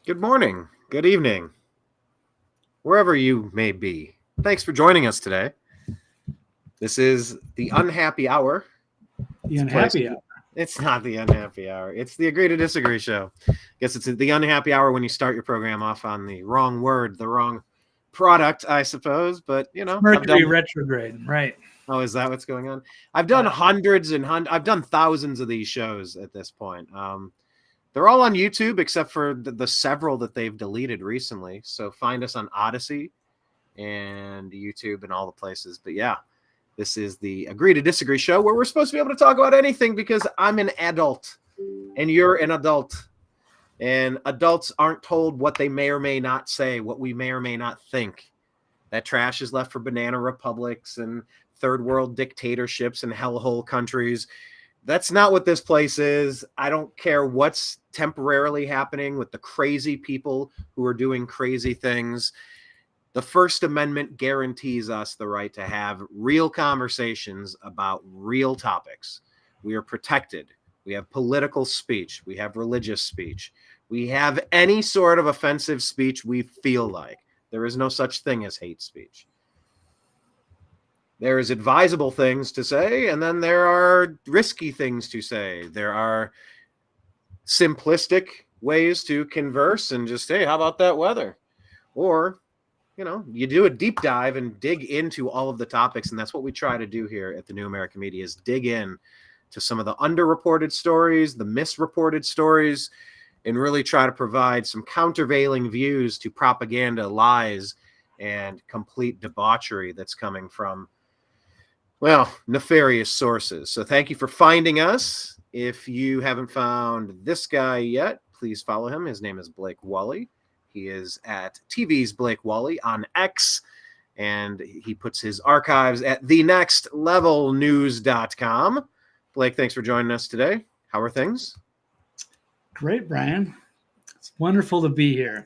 Good morning, good evening, wherever you may be. Thanks for joining us today. This is the Unhappy Hour. The Unhappy Hour. It's not the Unhappy Hour. It's the Agree to Disagree show. I guess it's the Unhappy Hour when you start your program off on the wrong word, the wrong product, I suppose. But, Mercury retrograde, right? Oh, is that what's going on? I've done I've done thousands of these shows at this point. They're all on YouTube except for the several that they've deleted recently. So find us on Odyssey and YouTube and all the places. But yeah, this is the Agree to Disagree show where we're supposed to be able to talk about anything because I'm an adult and you're an adult. And adults aren't told what they may or may not say, what we may or may not think. That trash is left for banana republics and third world dictatorships and hellhole countries. That's not what this place is. I don't care what's temporarily happening with the crazy people who are doing crazy things. The First Amendment guarantees us the right to have real conversations about real topics. We are protected. We have political speech. We have religious speech. We have any sort of offensive speech we feel like. There is no such thing as hate speech. There is advisable things to say, and then there are risky things to say. There are simplistic ways to converse and just, hey, how about that weather? Or, you do a deep dive and dig into all of the topics, and that's what we try to do here at the New American Media is dig in to some of the underreported stories, the misreported stories, and really try to provide some countervailing views to propaganda, lies, and complete debauchery that's coming from nefarious sources. So thank you for finding us. If you haven't found this guy yet, please follow him. His name is Blake Walley. He is at TV's Blake Walley on X, and he puts his archives at thenextlevelnews.com. Blake, thanks for joining us today. How are things? Great, Brian. It's wonderful to be here,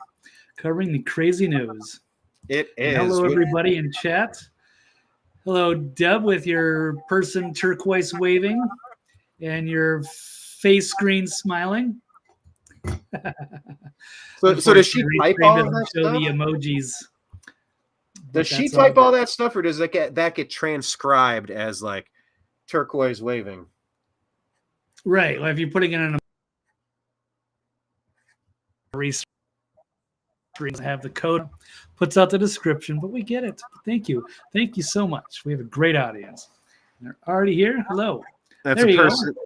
covering the crazy news. It is. Hello, everybody in chat. Hello, Deb, with your person turquoise waving and your face screen smiling. So does she type all of that stuff? The emojis. Does she type all that stuff, or does that get transcribed as like turquoise waving? Right. Well, if you're putting it in a have the code, puts out the description, but we get it. Thank you so much. We have a great audience. They're already here. Hello. That's a person.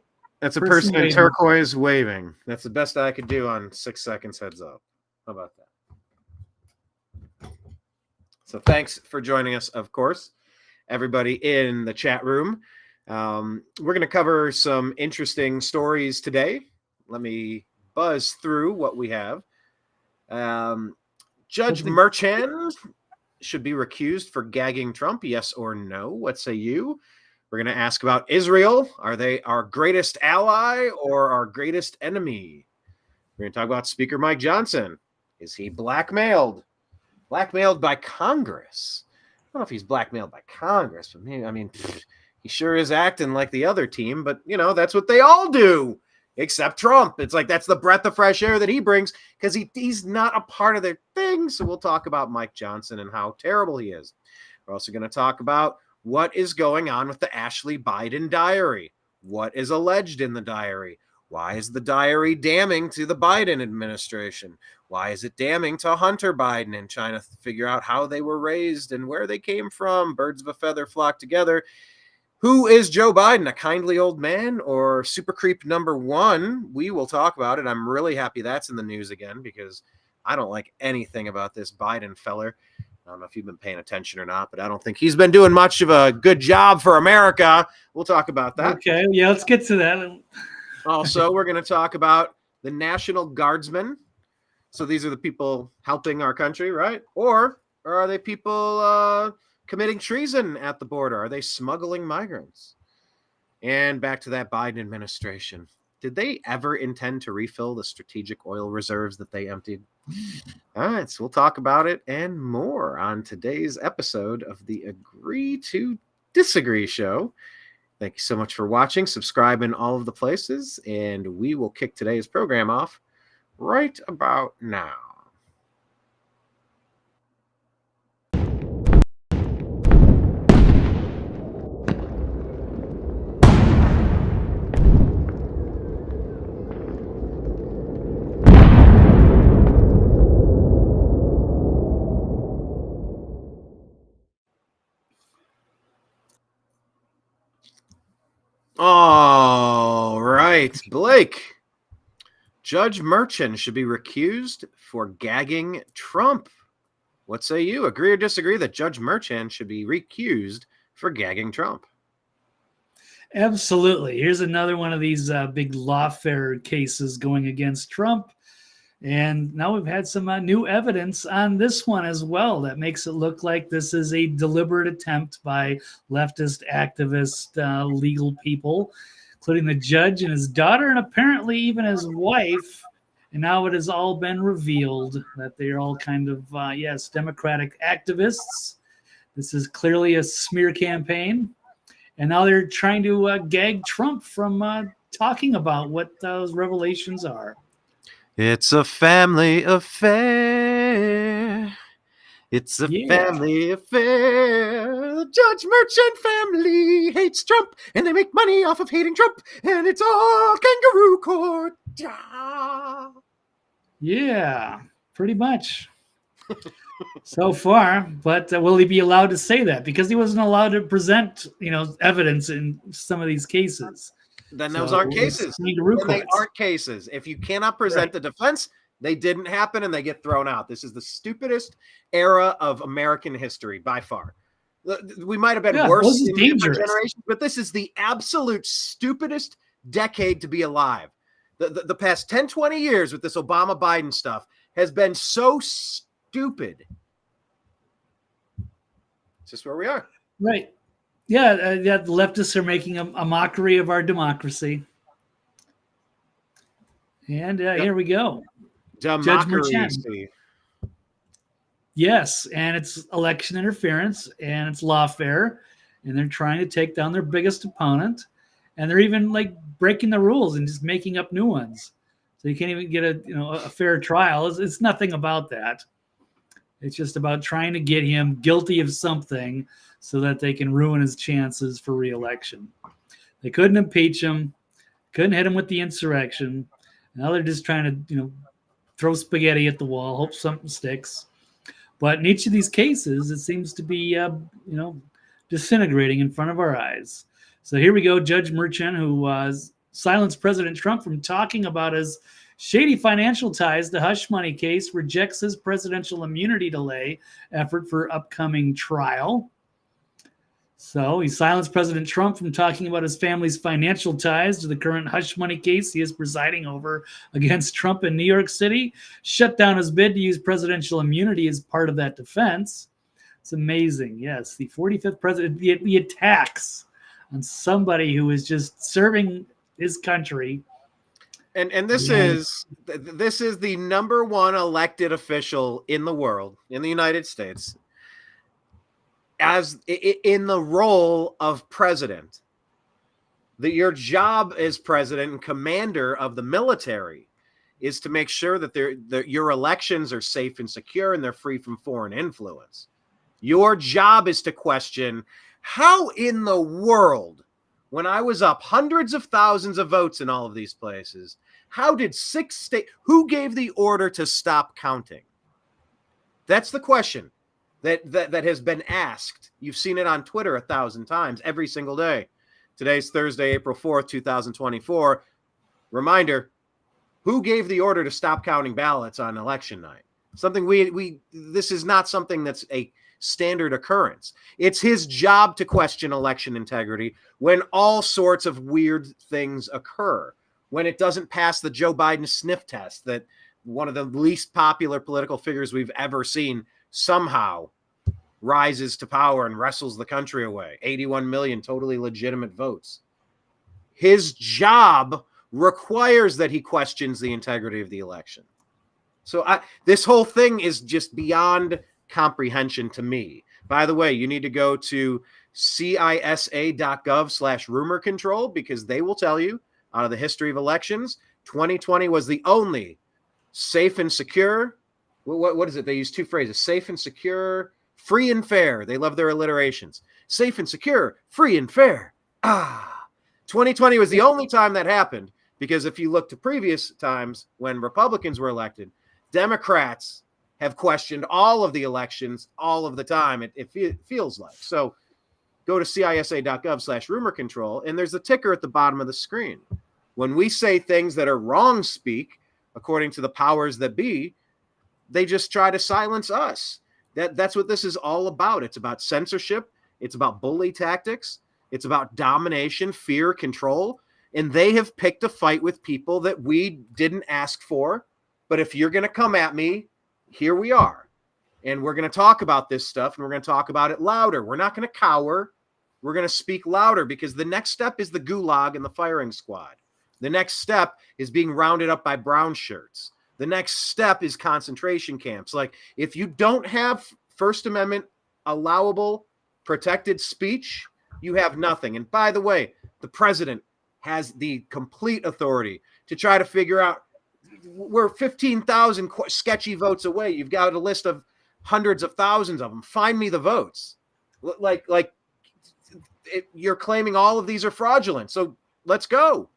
That's a person in turquoise waving. That's the best I could do on 6 seconds heads up. How about that? So thanks for joining us, of course, everybody in the chat room. We're going to cover some interesting stories today. Let me buzz through what we have. Judge Merchan should be recused for gagging Trump, yes or no? What say you? We're going to ask about Israel. Are they our greatest ally or our greatest enemy? We're going to talk about Speaker Mike Johnson. Is he blackmailed? Blackmailed by Congress? I don't know if he's blackmailed by Congress, but he sure is acting like the other team, but, that's what they all do. Except Trump. It's like that's the breath of fresh air that he brings because he's not a part of their thing. So we'll talk about Mike Johnson and how terrible he is. We're also going to talk about what is going on with the Ashley Biden diary. What is alleged in the diary? Why is the diary damning to the Biden administration? Why is it damning to Hunter Biden and trying to figure out how they were raised and where they came from? Birds of a feather flock together. Who is Joe Biden, a kindly old man or super creep number one? We will talk about it. I'm really happy that's in the news again because I don't like anything about this Biden feller. I don't know if you've been paying attention or not, but I don't think he's been doing much of a good job for America. We'll talk about that. Okay, yeah, let's get to that. Also, we're going to talk about the National Guardsmen. So these are the people helping our country, right? Or are they people committing treason at the border? Are they smuggling migrants? And back to that Biden administration. Did they ever intend to refill the strategic oil reserves that they emptied? All right, so we'll talk about it and more on today's episode of the Agree to Disagree show. Thank you so much for watching. Subscribe in all of the places, and we will kick today's program off right about now. All right, Blake. Judge Merchan should be recused for gagging Trump. What say you? Agree or disagree that Judge Merchan should be recused for gagging Trump? Absolutely. Here's another one of these big lawfare cases going against Trump. And now we've had some new evidence on this one as well that makes it look like this is a deliberate attempt by leftist activist legal people, including the judge and his daughter, and apparently even his wife. And now it has all been revealed that they're all kind of, yes, Democratic activists. This is clearly a smear campaign. And now they're trying to gag Trump from talking about what those revelations are. It's a family affair. It's a family affair. The Judge Merchan family hates Trump, and they make money off of hating Trump, and it's all kangaroo court. Yeah, pretty much. So far, but will he be allowed to say that? Because he wasn't allowed to present, evidence in some of these cases. Then those aren't cases. They aren't cases. If you cannot present the defense, they didn't happen and they get thrown out. This is the stupidest era of American history by far. We might have been worse in different generations, but this is the absolute stupidest decade to be alive. The past 10, 20 years with this Obama-Biden stuff has been so stupid. It's just where we are. Right. Yeah, the leftists are making a mockery of our democracy. And here we go. Judge Merchan. Yes, and it's election interference, and it's lawfare, and they're trying to take down their biggest opponent, and they're even breaking the rules and just making up new ones. So you can't even get a fair trial. It's nothing about that. It's just about trying to get him guilty of something so that they can ruin his chances for re-election. They couldn't impeach him, couldn't hit him with the insurrection. Now they're just trying to, throw spaghetti at the wall, hope something sticks. But in each of these cases, it seems to be, disintegrating in front of our eyes. So here we go. Judge Merchan, who silenced President Trump from talking about his shady financial ties to hush money case, rejects his presidential immunity delay effort for upcoming trial. So he silenced President Trump from talking about his family's financial ties to the current hush money case he is presiding over against Trump in New York City, shut down his bid to use presidential immunity as part of that defense. It's amazing. Yes, the 45th president, the attacks on somebody who is just serving his country. And this is the number one elected official in the world, in the United States, as in the role of president. Your job as president and commander of the military is to make sure that your elections are safe and secure and they're free from foreign influence. Your job is to question how in the world, when I was up hundreds of thousands of votes in all of these places, how did 6 states, who gave the order to stop counting? That's the question that has been asked. You've seen it on Twitter 1,000 times every single day. Today's Thursday, April 4th, 2024. Reminder, who gave the order to stop counting ballots on election night? Something this is not something that's a standard occurrence. It's his job to question election integrity when all sorts of weird things occur. When it doesn't pass the Joe Biden sniff test, that one of the least popular political figures we've ever seen somehow rises to power and wrestles the country away. 81 million totally legitimate votes. His job requires that he questions the integrity of the election. So this whole thing is just beyond comprehension to me. By the way, you need to go to cisa.gov/rumor control because they will tell you out of the history of elections, 2020 was the only safe and secure. What is it? They use two phrases: safe and secure, free and fair. They love their alliterations. Safe and secure, free and fair. 2020 was the only time that happened, because if you look to previous times when Republicans were elected, Democrats have questioned all of the elections all of the time. It feels like. So go to cisa.gov/rumor control, and there's a ticker at the bottom of the screen. When we say things that are wrong speak, according to the powers that be, they just try to silence us. That's what this is all about. It's about censorship. It's about bully tactics. It's about domination, fear, control. And they have picked a fight with people that we didn't ask for. But if you're going to come at me, here we are. And we're going to talk about this stuff, and we're going to talk about it louder. We're not going to cower. We're going to speak louder, because the next step is the gulag and the firing squad. The next step is being rounded up by brown shirts. The next step is concentration camps. Like, if you don't have First Amendment allowable protected speech, you have nothing. And by the way, the president has the complete authority to try to figure out, we're 15,000 sketchy votes away. You've got a list of hundreds of thousands of them. Find me the votes. You're claiming all of these are fraudulent. So let's go.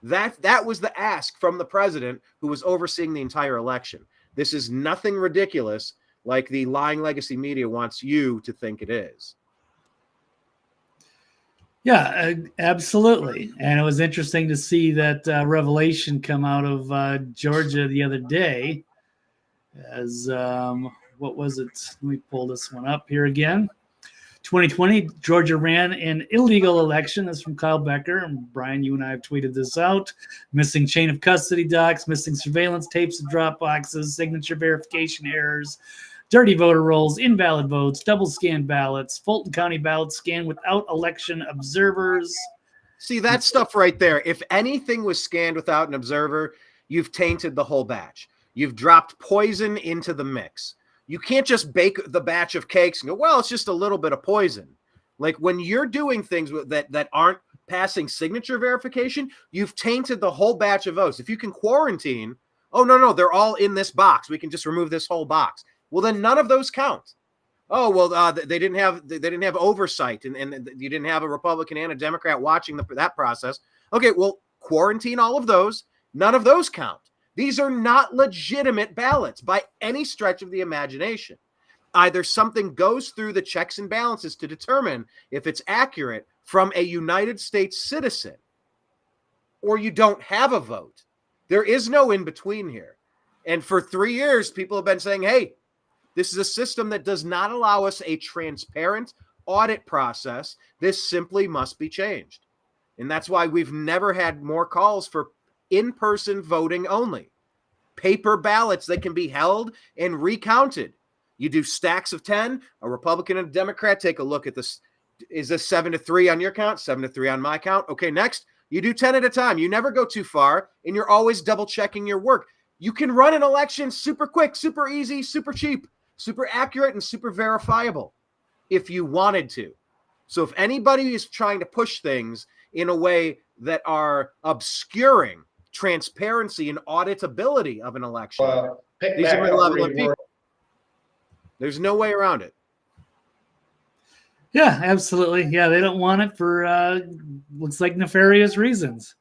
That was the ask from the president, who was overseeing the entire election. This is nothing ridiculous like the lying legacy media wants you to think it is. Yeah, absolutely. And it was interesting to see that revelation come out of Georgia the other day. As what was it? Let me pull this one up here again. 2020, Georgia ran an illegal election. That's from Kyle Becker. And Brian, you and I have tweeted this out. Missing chain of custody docs, missing surveillance tapes and drop boxes, signature verification errors, dirty voter rolls, invalid votes, double scanned ballots, Fulton County ballots scanned without election observers. See, that stuff right there. If anything was scanned without an observer, you've tainted the whole batch. You've dropped poison into the mix. You can't just bake the batch of cakes and go, well, it's just a little bit of poison. Like, when you're doing things that aren't passing signature verification, you've tainted the whole batch of votes. If you can quarantine, oh, no, they're all in this box. We can just remove this whole box. Well, then none of those count. Oh, well, they didn't have oversight, and you didn't have a Republican and a Democrat watching that process. Okay, well, quarantine all of those. None of those count. These are not legitimate ballots by any stretch of the imagination. Either something goes through the checks and balances to determine if it's accurate from a United States citizen, or you don't have a vote. There is no in between here. And for 3 years, people have been saying, hey, this is a system that does not allow us a transparent audit process. This simply must be changed. And that's why we've never had more calls for in-person voting only. Paper ballots that can be held and recounted. You do stacks of 10, a Republican and a Democrat take a look at this. Is this 7-3 on your count? 7-3 on my count? Okay, next, you do 10 at a time. You never go too far, and you're always double checking your work. You can run an election super quick, super easy, super cheap, super accurate, and super verifiable if you wanted to. So if anybody is trying to push things in a way that are obscuring transparency and auditability of an election, these are malevolent people. There's no way around it. Yeah, absolutely. Yeah, they don't want it for looks like nefarious reasons.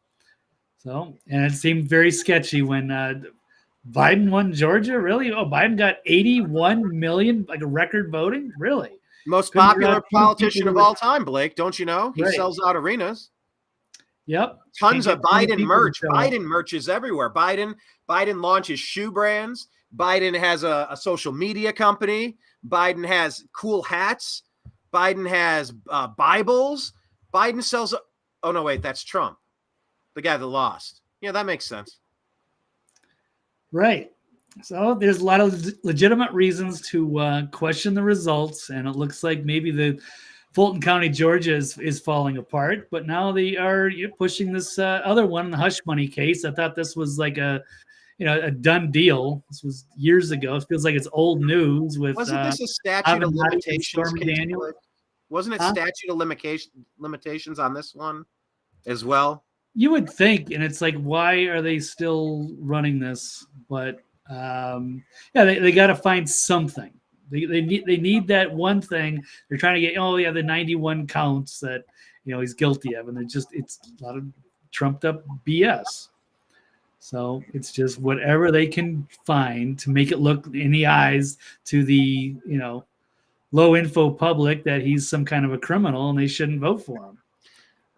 So, and it seemed very sketchy when Biden won Georgia. Really? Oh, Biden got 81 million, like a record voting. Really? Most popular politician of all time, Blake. Don't you know? He sells out arenas. Yep. Tons of Biden merch. Biden merch is everywhere. Biden launches shoe brands. Biden has a social media company. Biden has cool hats. Biden has Bibles. Biden sells. Oh, no, wait. That's Trump, the guy that lost. Yeah, that makes sense. Right. So there's a lot of legitimate reasons to question the results. And it looks like maybe the Fulton County, Georgia is falling apart, but now they are pushing this other one, the hush money case. I thought this was like a done deal. This was years ago. It feels like it's old news. Wasn't this a statute of limitations? Wasn't it statute of limitations on this one as well? You would think, and it's like, why are they still running this? But they got to find something. They need that one thing. They're trying to get, the 91 counts that he's guilty of, and it's a lot of trumped up BS. So it's just whatever they can find to make it look in the eyes to the low info public that he's some kind of a criminal and they shouldn't vote for him.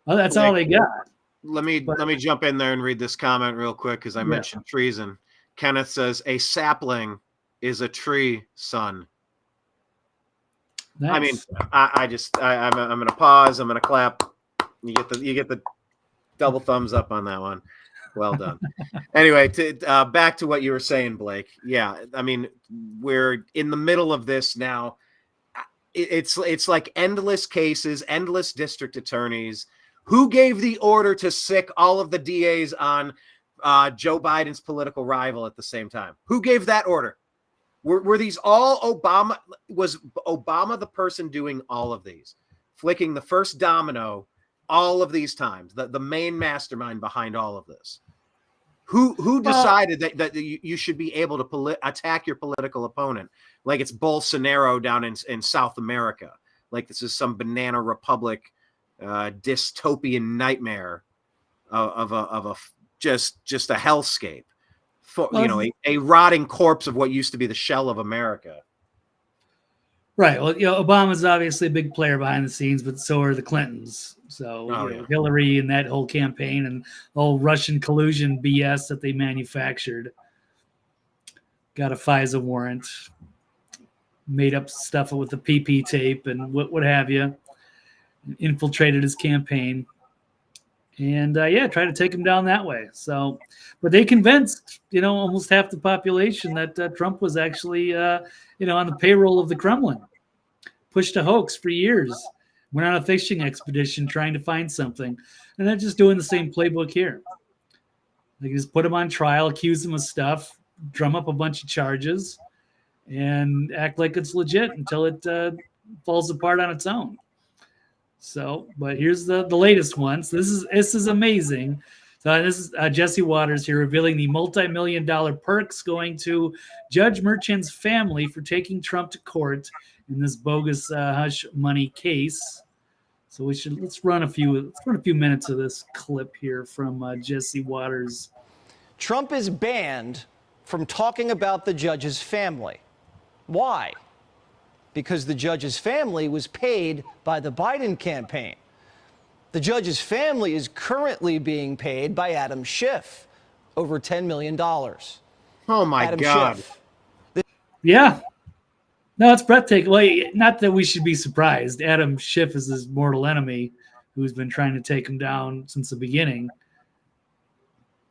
Well, that's all they got. Let me jump in there and read this comment real quick because I mentioned treason. Kenneth says, "A sapling is a tree, son." I mean, I'm going to pause. I'm going to clap. You get the double thumbs up on that one. Well done. Anyway, back to what you were saying, Blake. Yeah, I mean, we're in the middle of this now. It's like endless cases, endless district attorneys. Who gave the order to sick all of the DAs on Joe Biden's political rival at the same time? Who gave that order? Were these all Obama? Was Obama the person doing all of these, flicking the first domino all of these times, the main mastermind behind all of this? Who decided that you should be able to attack your political opponent like it's Bolsonaro down in South America, like this is some banana republic dystopian nightmare of a just a hellscape, a rotting corpse of what used to be the shell of America. Right. Well, Obama's obviously a big player behind the scenes, but so are the Clintons. So Hillary and that whole campaign and the whole Russian collusion BS that they manufactured. Got a FISA warrant, made up stuff with the PP tape and what have you, infiltrated his campaign. And try to take him down that way. So, but they convinced, almost half the population that Trump was actually, on the payroll of the Kremlin, pushed a hoax for years, went on a fishing expedition trying to find something. And they're just doing the same playbook here. They just put him on trial, accuse him of stuff, drum up a bunch of charges, and act like it's legit until it falls apart on its own. So, but here's the latest one. So this is amazing. So this is Jesse Waters here revealing the multi-million-dollar perks going to Judge Merchan's family for taking Trump to court in this bogus hush money case. So let's run a few minutes of this clip here from Jesse Waters. Trump is banned from talking about the judge's family. Why? Because the judge's family was paid by the Biden campaign. The judge's family is currently being paid by Adam Schiff, over $10 million. Oh, my God. Schiff. Yeah. No, it's breathtaking. Well, not that we should be surprised. Adam Schiff is his mortal enemy who's been trying to take him down since the beginning.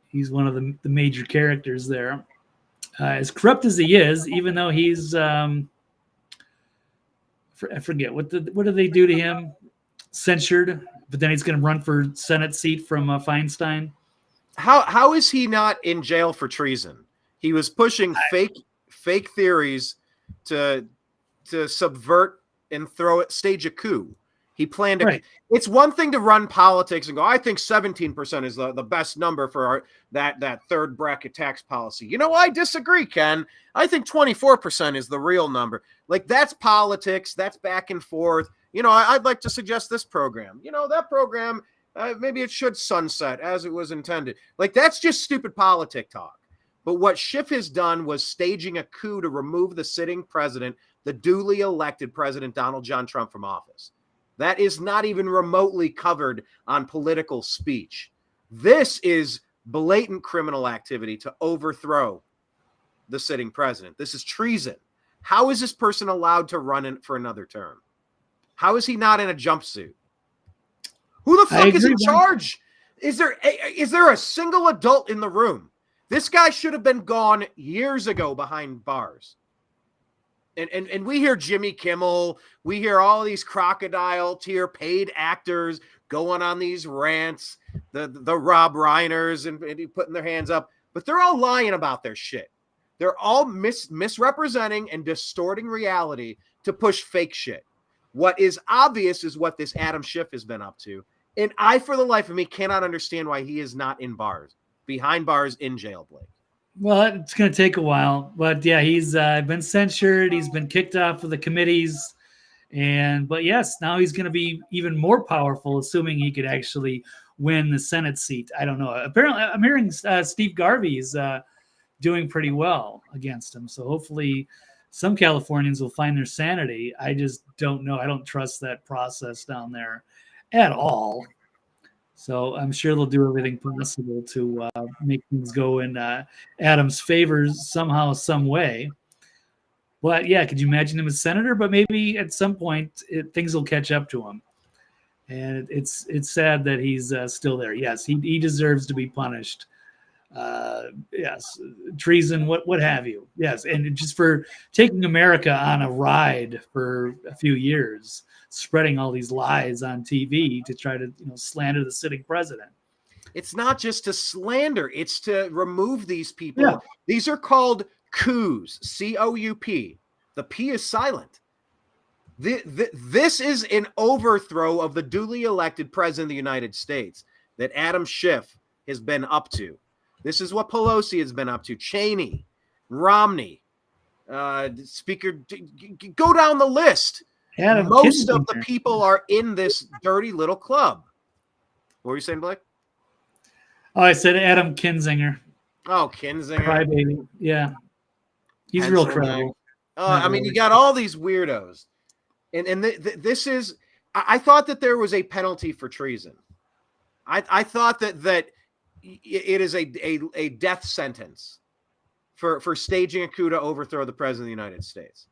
He's one of the major characters there. As corrupt as he is, even though he's... I forget what did they do to him? Censured, but then he's going to run for Senate seat from Feinstein. How is he not in jail for treason? He was pushing fake theories to subvert and stage a coup. He planned it. Right. It's one thing to run politics and go, I think 17% is the best number for that third bracket tax policy. I disagree, Ken. I think 24% is the real number. Like, that's politics. That's back and forth. I'd like to suggest this program. That program, maybe it should sunset as it was intended. Like, that's just stupid politic talk. But what Schiff has done was staging a coup to remove the sitting president, the duly elected President Donald John Trump, from office. That is not even remotely covered on political speech. This is blatant criminal activity to overthrow the sitting president. This is treason. How is this person allowed to run for another term? How is he not in a jumpsuit? Who the fuck is in charge? Is there a single adult in the room? This guy should have been gone years ago behind bars. And we hear Jimmy Kimmel, we hear all these crocodile tier paid actors going on these rants, the Rob Reiners and putting their hands up, but they're all lying about their shit. They're all misrepresenting and distorting reality to push fake shit. What is obvious is what this Adam Schiff has been up to. And I, for the life of me, cannot understand why he is not in bars, behind bars, in jail, Blake. Well, it's going to take a while, but yeah, he's been censured. He's been kicked off of the committees, but yes, now he's going to be even more powerful, assuming he could actually win the Senate seat. I don't know. Apparently, I'm hearing Steve Garvey's doing pretty well against him, so hopefully some Californians will find their sanity. I just don't know. I don't trust that process down there at all. So I'm sure they'll do everything possible to make things go in Adams' favor somehow, some way. But yeah, could you imagine him as senator? But maybe at some point things will catch up to him. And it's sad that he's still there. Yes, he deserves to be punished. Yes, treason, what have you. Yes, and just for taking America on a ride for a few years, spreading all these lies on TV to try to slander the sitting president. It's not just to slander, it's to remove these people. Yeah. These are called coups, C-O-U-P. The P is silent. This is an overthrow of the duly elected president of the United States that Adam Schiff has been up to. This is what Pelosi has been up to. Cheney, Romney, Speaker, go down the list. Most of the people are in this dirty little club. What were you saying, Blake? Oh, I said Adam Kinzinger. Oh, Kinzinger. Crybaby. Yeah. He's real credible. I mean, you got all these weirdos. And this is, I thought that there was a penalty for treason. I thought that it is a death sentence for staging a coup to overthrow the president of the United States.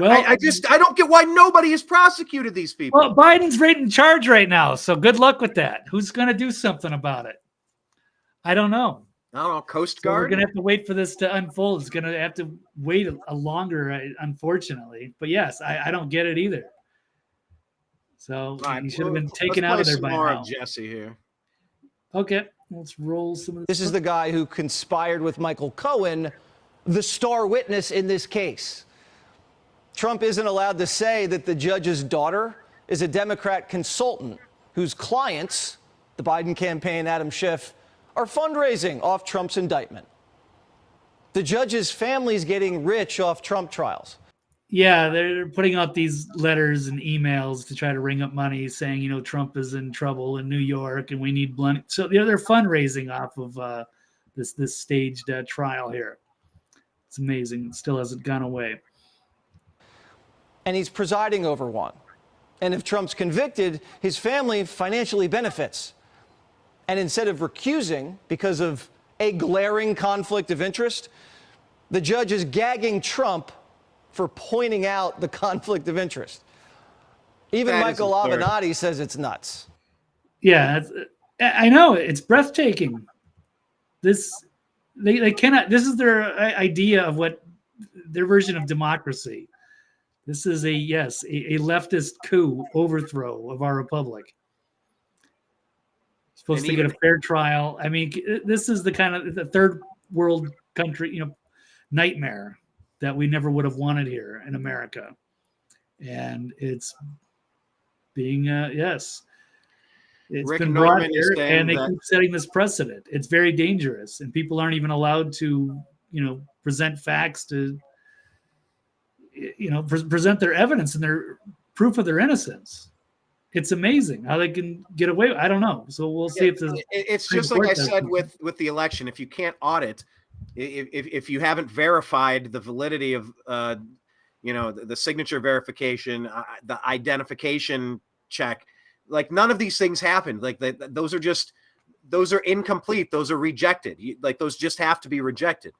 Well, I don't get why nobody has prosecuted these people. Well, Biden's right in charge right now, so good luck with that. Who's going to do something about it? I don't know. Coast Guard. We're going to have to wait for this to unfold. It's going to have to wait a longer, unfortunately. But yes, I don't get it either. So he should have been taken out of there by now. Jesse here. Okay, let's roll some of this. This is the guy who conspired with Michael Cohen, the star witness in this case. Trump isn't allowed to say that the judge's daughter is a Democrat consultant whose clients, the Biden campaign, Adam Schiff, are fundraising off Trump's indictment. The judge's family's getting rich off Trump trials. Yeah, they're putting out these letters and emails to try to ring up money saying, Trump is in trouble in New York and we need money. So they're fundraising off of this staged trial here. It's amazing. It still hasn't gone away. And he's presiding over one. And if Trump's convicted, his family financially benefits. And instead of recusing because of a glaring conflict of interest, the judge is gagging Trump for pointing out the conflict of interest. Even Michael Avenatti says it's nuts. Yeah, I know. It's breathtaking. They cannot. This is their idea of what their version of democracy. This is a leftist coup overthrow of our republic. Supposed to get a fair trial. I mean, this is the kind of the third world country, nightmare that we never would have wanted here in America. And it's being, it's Rick been Norman brought here, and they keep setting this precedent. It's very dangerous, and people aren't even allowed to, present facts to, present their evidence and their proof of their innocence. It's amazing how they can get away. I don't know. So we'll see if it's just like I said with the election. If you can't audit, if you haven't verified the validity of, the signature verification, the identification check, like none of these things happen. Like those are incomplete. Those are rejected. Those just have to be rejected.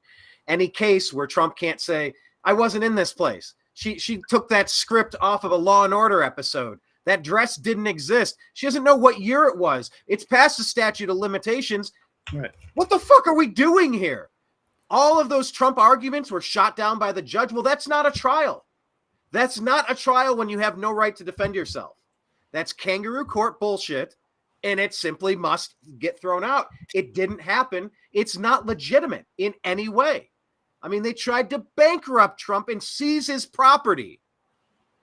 Any case where Trump can't say, I wasn't in this place. She took that script off of a Law and Order episode. That dress didn't exist. She doesn't know what year it was. It's past the statute of limitations. Right. What the fuck are we doing here? All of those Trump arguments were shot down by the judge. Well, that's not a trial. That's not a trial when you have no right to defend yourself. That's kangaroo court bullshit, and it simply must get thrown out. It didn't happen. It's not legitimate in any way. I mean, they tried to bankrupt Trump and seize his property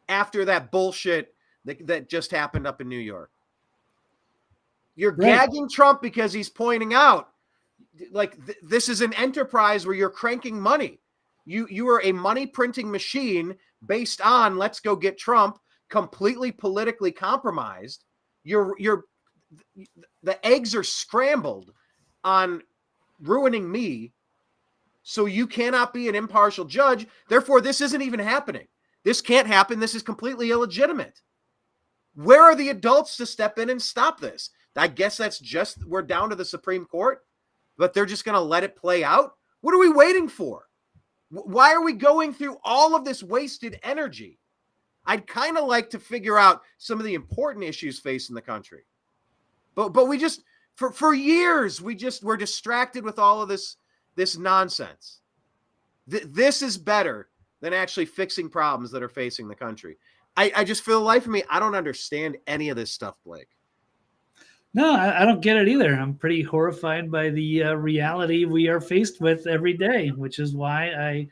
after that bullshit that just happened up in New York. You're gagging Trump because he's pointing out, this is an enterprise where you're cranking money. You are a money printing machine based on let's go get Trump, completely politically compromised. The eggs are scrambled on ruining me So you cannot be an impartial judge. Therefore, this isn't even happening. This can't happen. This is completely illegitimate. Where are the adults to step in and stop this? I guess we're down to the Supreme Court, but they're just going to let it play out. What are we waiting for? Why are we going through all of this wasted energy? I'd kind of like to figure out some of the important issues facing the country. But we just, for years, we're distracted with all of this nonsense. This is better than actually fixing problems that are facing the country. I just, for the life of me, I don't understand any of this stuff, Blake. No, I don't get it either. I'm pretty horrified by the reality we are faced with every day, which is why I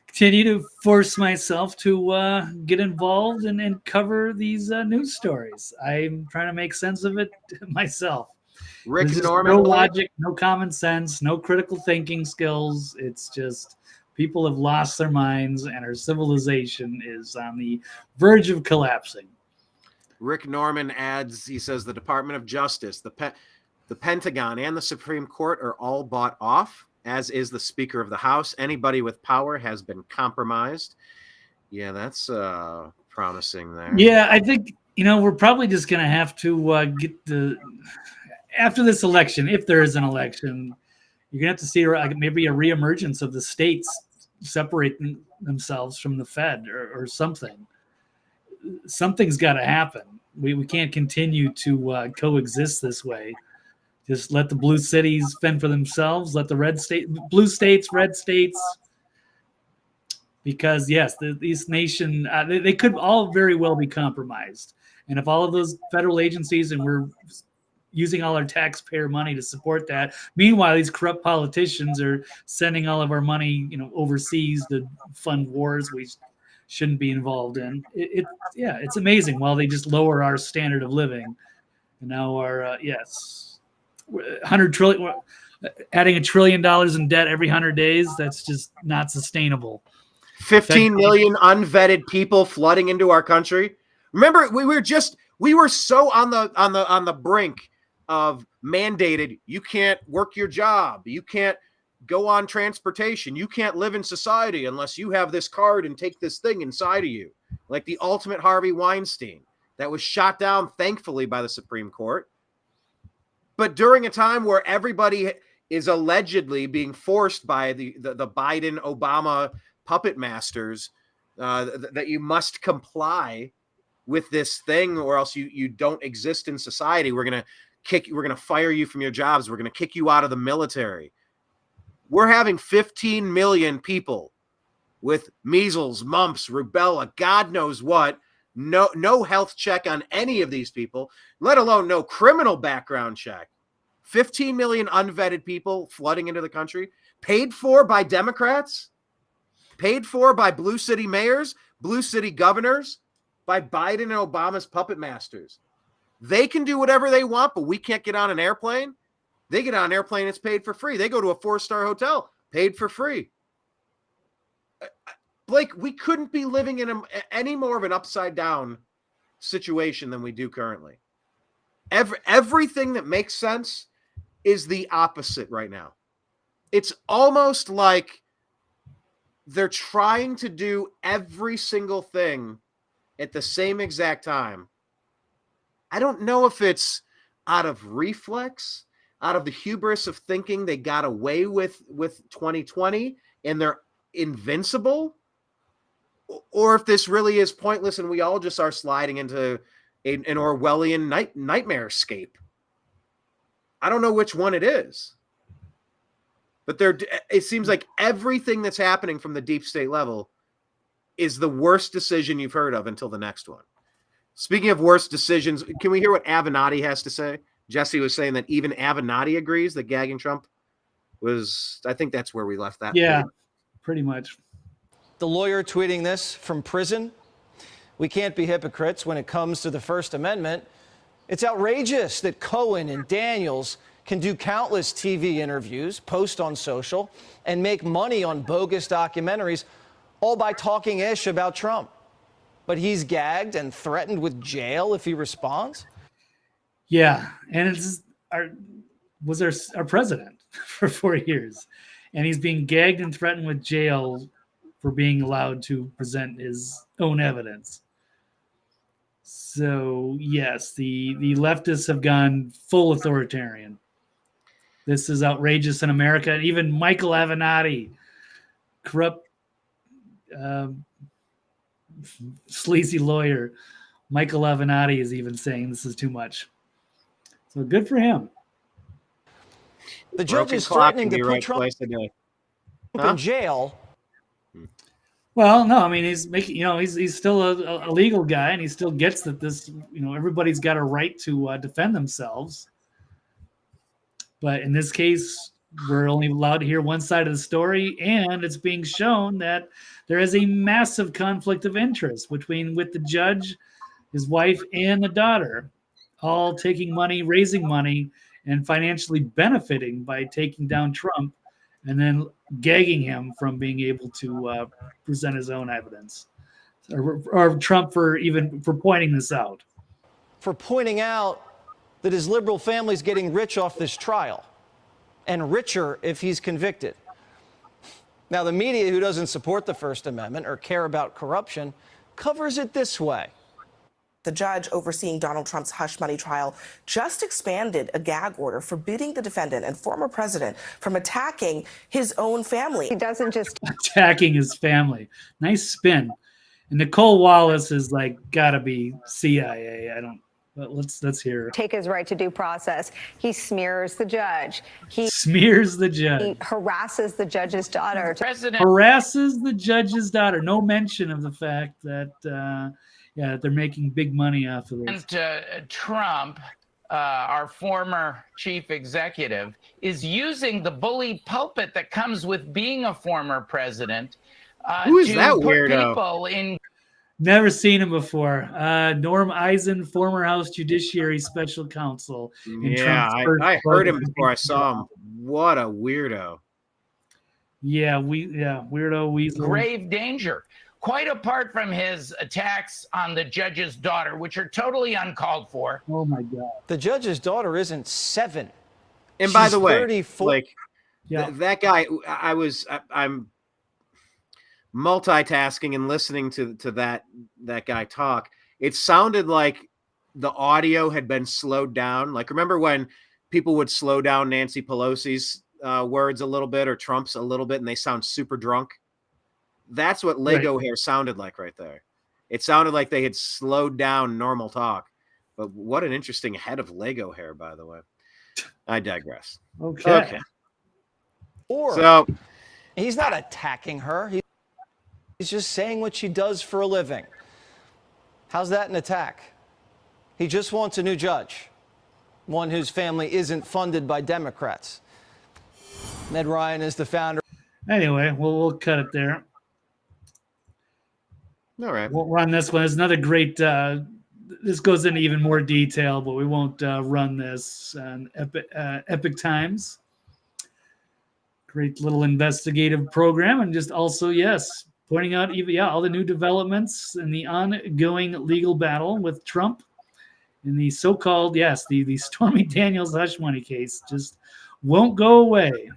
continue to force myself to get involved and cover these news stories. I'm trying to make sense of it myself. Rick There's Norman, no logic, no common sense, no critical thinking skills. It's just people have lost their minds and our civilization is on the verge of collapsing. Rick Norman adds, he says, the Department of Justice, the Pentagon, and the Supreme Court are all bought off, as is the Speaker of the House. Anybody with power has been compromised. Yeah, that's promising there. Yeah, I think, we're probably just going to have to get after this election, if there is an election, you're going to have to see maybe a reemergence of the states separating themselves from the Fed or something. Something's got to happen. We can't continue to coexist this way. Just let the blue cities fend for themselves. Let the blue states, red states, because yes, these nation they could all very well be compromised. And if all of those federal agencies, and we're using all our taxpayer money to support that, meanwhile these corrupt politicians are sending all of our money, overseas to fund wars we shouldn't be involved in. It's amazing. While they just lower our standard of living, and now our 100 trillion, adding $1 trillion in debt every 100 days. That's just not sustainable. 15 million unvetted people flooding into our country. Remember, we were so on the brink of mandated. You can't work your job. You can't go on transportation. You can't live in society unless you have this card and take this thing inside of you. Like the ultimate Harvey Weinstein that was shot down, thankfully, by the Supreme Court. But during a time where everybody is allegedly being forced by the Biden-Obama puppet masters that you must comply with this thing or else you don't exist in society. We're going to fire you from your jobs. We're going to kick you out of the military. We're having 15 million people with measles, mumps, rubella, God knows what. No health check on any of these people, let alone no criminal background check. 15 million unvetted people flooding into the country, paid for by Democrats, paid for by blue city mayors, blue city governors, by Biden and Obama's puppet masters. They can do whatever they want, but we can't get on an airplane. They get on an airplane, it's paid for free. They go to a 4-star hotel, paid for free. Blake, we couldn't be living in any more of an upside down situation than we do currently. Everything that makes sense is the opposite right now. It's almost like they're trying to do every single thing at the same exact time. I don't know if it's out of reflex, out of the hubris of thinking they got away with 2020 and they're invincible, or if this really is pointless and we all just are sliding into an Orwellian nightmare scape. I don't know which one it is. But it seems like everything that's happening from the deep state level is the worst decision you've heard of until the next one. Speaking of worst decisions, can we hear what Avenatti has to say? Jesse was saying that even Avenatti agrees that gagging Trump was, I think that's where we left that. Yeah, pretty much. The lawyer tweeting this from prison. We can't be hypocrites when it comes to the First Amendment. It's outrageous that Cohen and Daniels can do countless TV interviews, post on social, and make money on bogus documentaries, all by talking ish about Trump. But he's gagged and threatened with jail if he responds? Yeah, and was our president for 4 years. and he's being gagged and threatened with jail for being allowed to present his own evidence. So yes, the leftists have gone full authoritarian. This is outrageous in America. And even Michael Avenatti, corrupt, sleazy lawyer, Michael Avenatti is even saying this is too much. So good for him. The judge is threatening to put Trump Huh? in jail. Well, no, I mean he's making, he's still a legal guy, and he still gets that this, everybody's got a right to defend themselves. But in this case, we're only allowed to hear one side of the story, and it's being shown that there is a massive conflict of interest with the judge, his wife, and the daughter, all taking money, raising money, and financially benefiting by taking down Trump and then gagging him from being able to present his own evidence. Or Trump for pointing this out. For pointing out that his liberal family's getting rich off this trial, and richer if he's convicted. Now, the media, who doesn't support the First Amendment or care about corruption, covers it this way. The judge overseeing Donald Trump's hush money trial just expanded a gag order forbidding the defendant and former president from attacking his own family. He doesn't just attacking his family. Nice spin. And Nicole Wallace is like, gotta be CIA. But let's hear her. Take his right to due process. He smears the judge. He harasses the judge's daughter. Harasses the judge's daughter. No mention of the fact that they're making big money off of this. And Trump, our former chief executive, is using the bully pulpit that comes with being a former president. Who is that weirdo? People in. Never seen him before. Norm Eisen, former House Judiciary Special Counsel. I heard him before I saw him. What a weirdo. Weirdo weasel. Grave danger. Quite apart from his attacks on the judge's daughter, which are totally uncalled for. Oh my God. The judge's daughter isn't 7. And by the way, 34. that guy, I'm multitasking and listening to that guy talk. It sounded like the audio had been slowed down. Like, remember when people would slow down Nancy Pelosi's words a little bit or Trump's a little bit and they sound super drunk? That's what Lego hair sounded like right there. It sounded like they had slowed down normal talk. But what an interesting head of Lego hair, by the way. I digress. Okay. So he's not attacking her. He's just saying what she does for a living. How's that an attack? He just wants a new judge, one whose family isn't funded by Democrats. Ned Ryan is the founder. Anyway, we'll cut it there. All right. We'll run this one. There's another great, this goes into even more detail, but we won't run this on Epic Times. Great little investigative program. And just also, pointing out all the new developments in the ongoing legal battle with Trump in the so-called, the Stormy Daniels hush money case just won't go away.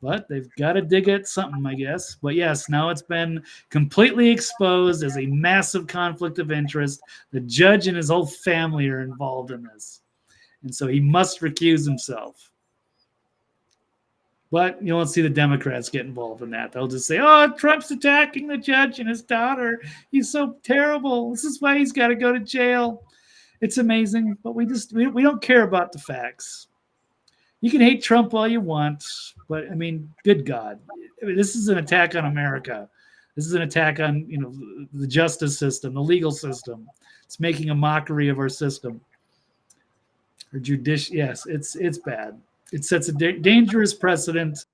But they've got to dig at something, I guess. But yes, now it's been completely exposed as a massive conflict of interest. The judge and his whole family are involved in this. And so he must recuse himself. But you won't see the Democrats get involved in that. They'll just say, oh, Trump's attacking the judge and his daughter. He's so terrible. This is why he's got to go to jail. It's amazing. But we don't care about the facts. You can hate Trump all you want, but I mean, good God. This is an attack on America. This is an attack on, the justice system, the legal system. It's making a mockery of our system. Yes, it's bad. It sets a dangerous precedent,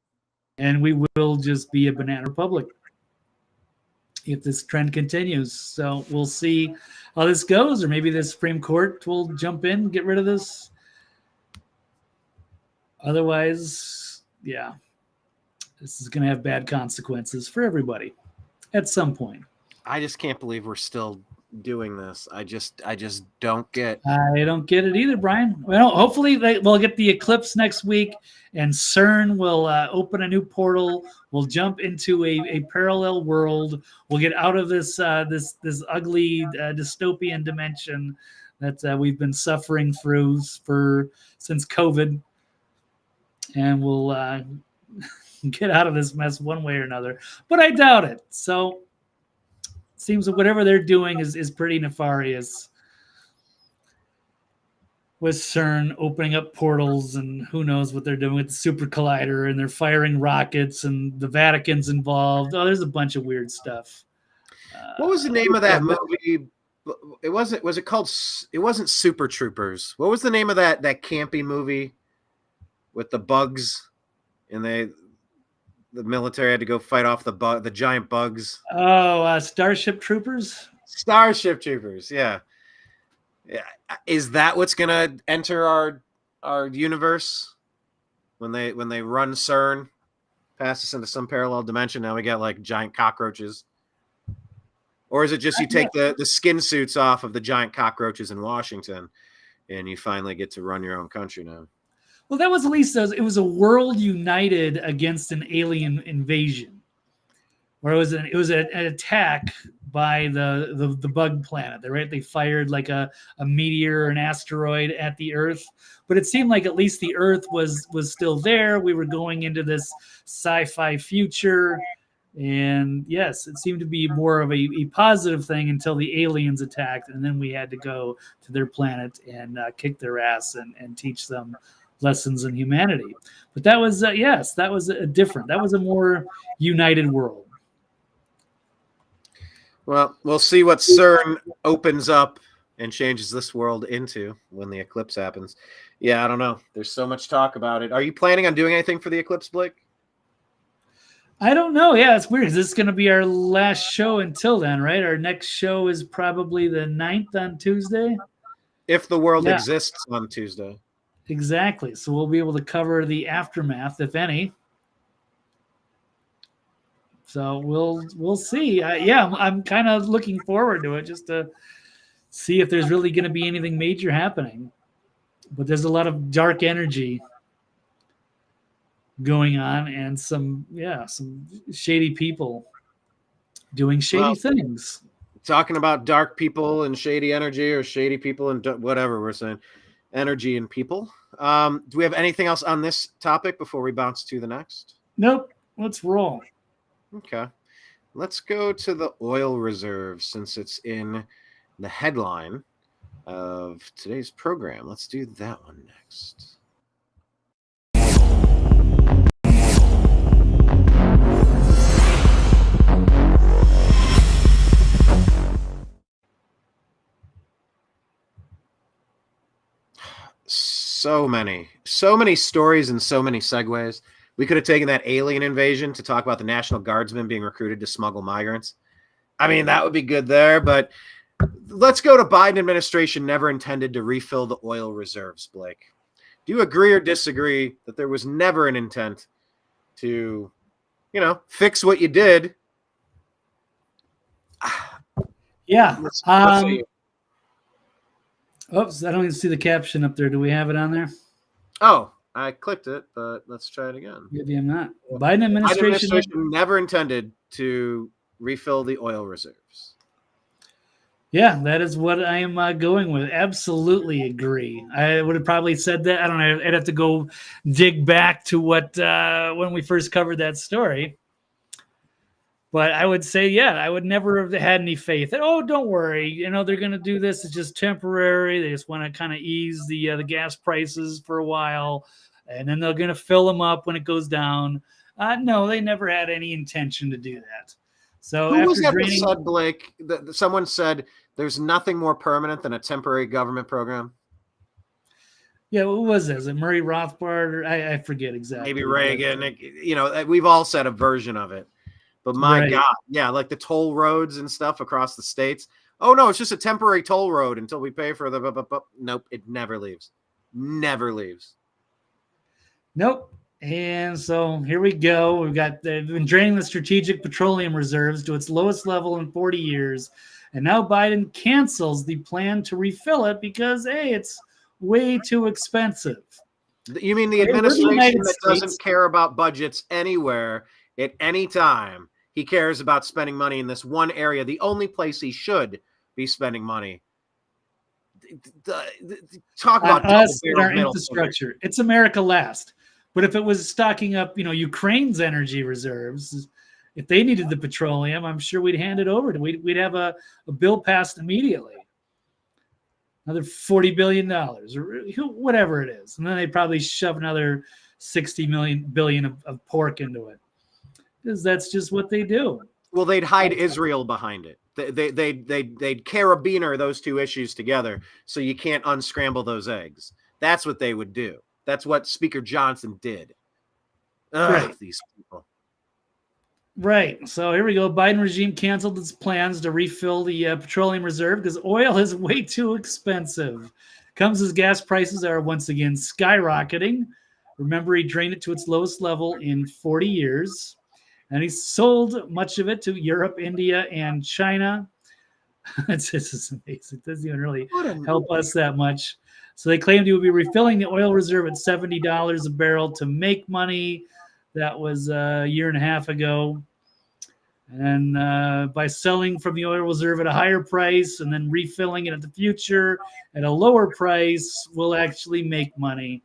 and we will just be a banana republic if this trend continues. So we'll see how this goes, or maybe the Supreme Court will jump in and get rid of this. Otherwise, this is going to have bad consequences for everybody at some point. I just can't believe we're still doing this? I just don't get. I don't get it either, Brian. Well, hopefully we'll get the eclipse next week, and CERN will open a new portal. We'll jump into a parallel world. We'll get out of this this ugly dystopian dimension that we've been suffering through since COVID, and we'll get out of this mess one way or another. But I doubt it. So it seems that whatever they're doing is pretty nefarious. With CERN opening up portals, and who knows what they're doing with the super collider, and they're firing rockets, and the Vatican's involved. Oh, there's a bunch of weird stuff. What was the name of that movie? It wasn't Super Troopers. What was the name of that campy movie with the bugs, and the military had to go fight off the giant bugs? Oh, Starship Troopers. Starship Troopers, yeah. Yeah, is that what's gonna enter our universe when they run CERN, pass us into some parallel dimension? Now we got like giant cockroaches, or is it just you take the skin suits off of the giant cockroaches in Washington, and you finally get to run your own country now? Well, that was at least it was a world united against an alien invasion, where it was an attack by the bug planet. They fired like a meteor or an asteroid at the Earth, but it seemed like at least the Earth was still there. We were going into this sci-fi future, and yes, it seemed to be more of a positive thing until the aliens attacked, and then we had to go to their planet and kick their ass and teach them lessons in humanity. But that was that was a more united world. Well, we'll see what CERN opens up and changes this world into when the eclipse happens. Yeah, I don't know. There's so much talk about it. Are you planning on doing anything for the eclipse, Blake? I don't know. Yeah, it's weird because this is going to be our last show until then, right? Our next show is probably the 9th on Tuesday. If the world exists on Tuesday. Exactly. So we'll be able to cover the aftermath, if any. So we'll see. I'm kind of looking forward to it, just to see if there's really going to be anything major happening. But there's a lot of dark energy going on, and some shady people doing shady things. Talking about dark people and shady energy, or shady people and whatever we're saying, energy and people. Do we have anything else on this topic before we bounce to the next? Nope. Let's roll. Okay, let's go to the oil reserves since it's in the headline of today's program. Let's do that one next. So many stories and so many segues. We could have taken that alien invasion to talk about the National Guardsmen being recruited to smuggle migrants. I mean, that would be good there, but let's go to Biden administration never intended to refill the oil reserves, Blake. Do you agree or disagree that there was never an intent to, fix what you did? Yeah. Let's Oops, I don't even see the caption up there. Do we have it on there? Oh, I clicked it, but let's try it again. Maybe I'm not. Biden administration never intended to refill the oil reserves. Yeah, that is what I am going with. Absolutely agree. I would have probably said that. I don't know. I'd have to go dig back to what when we first covered that story. But I would say, I would never have had any faith that, don't worry, they're going to do this. It's just temporary. They just want to kind of ease the gas prices for a while, and then they're going to fill them up when it goes down. No, they never had any intention to do that. So who was that said, Blake? Someone said there's nothing more permanent than a temporary government program. Yeah, what was this? Is it Murray Rothbard? I forget exactly. Maybe Reagan. We've all said a version of it. But my God, like the toll roads and stuff across the states. Oh, no, it's just a temporary toll road until we pay for the... Nope, it never leaves. Never leaves. Nope. And so here we go. They've been draining the strategic petroleum reserves to its lowest level in 40 years. And now Biden cancels the plan to refill it because, hey, it's way too expensive. You mean the Hey, we're the administration United that States. doesn't care about budgets anywhere at any time? He cares about spending money in this one area, the only place he should be spending money. Talk about us and our middle infrastructure. finger. It's America last. But if it was stocking up, Ukraine's energy reserves, if they needed the petroleum, I'm sure we'd hand it over to. We'd have a bill passed immediately. Another $40 billion or whatever it is. And then they'd probably shove another $60 billion of pork into it. Because that's just what they do. Well, they'd hide Israel behind it. They'd carabiner those two issues together so you can't unscramble those eggs. That's what they would do. That's what Speaker Johnson did. Right. These people. Right. So here we go. Biden regime canceled its plans to refill the petroleum reserve because oil is way too expensive. Comes as gas prices are once again skyrocketing. Remember, he drained it to its lowest level in 40 years. And he sold much of it to Europe, India, and China. This is amazing. It doesn't even really help us that much. So they claimed he would be refilling the oil reserve at $70 a barrel to make money. That was a year and a half ago. And by selling from the oil reserve at a higher price and then refilling it at the future at a lower price, we'll actually make money.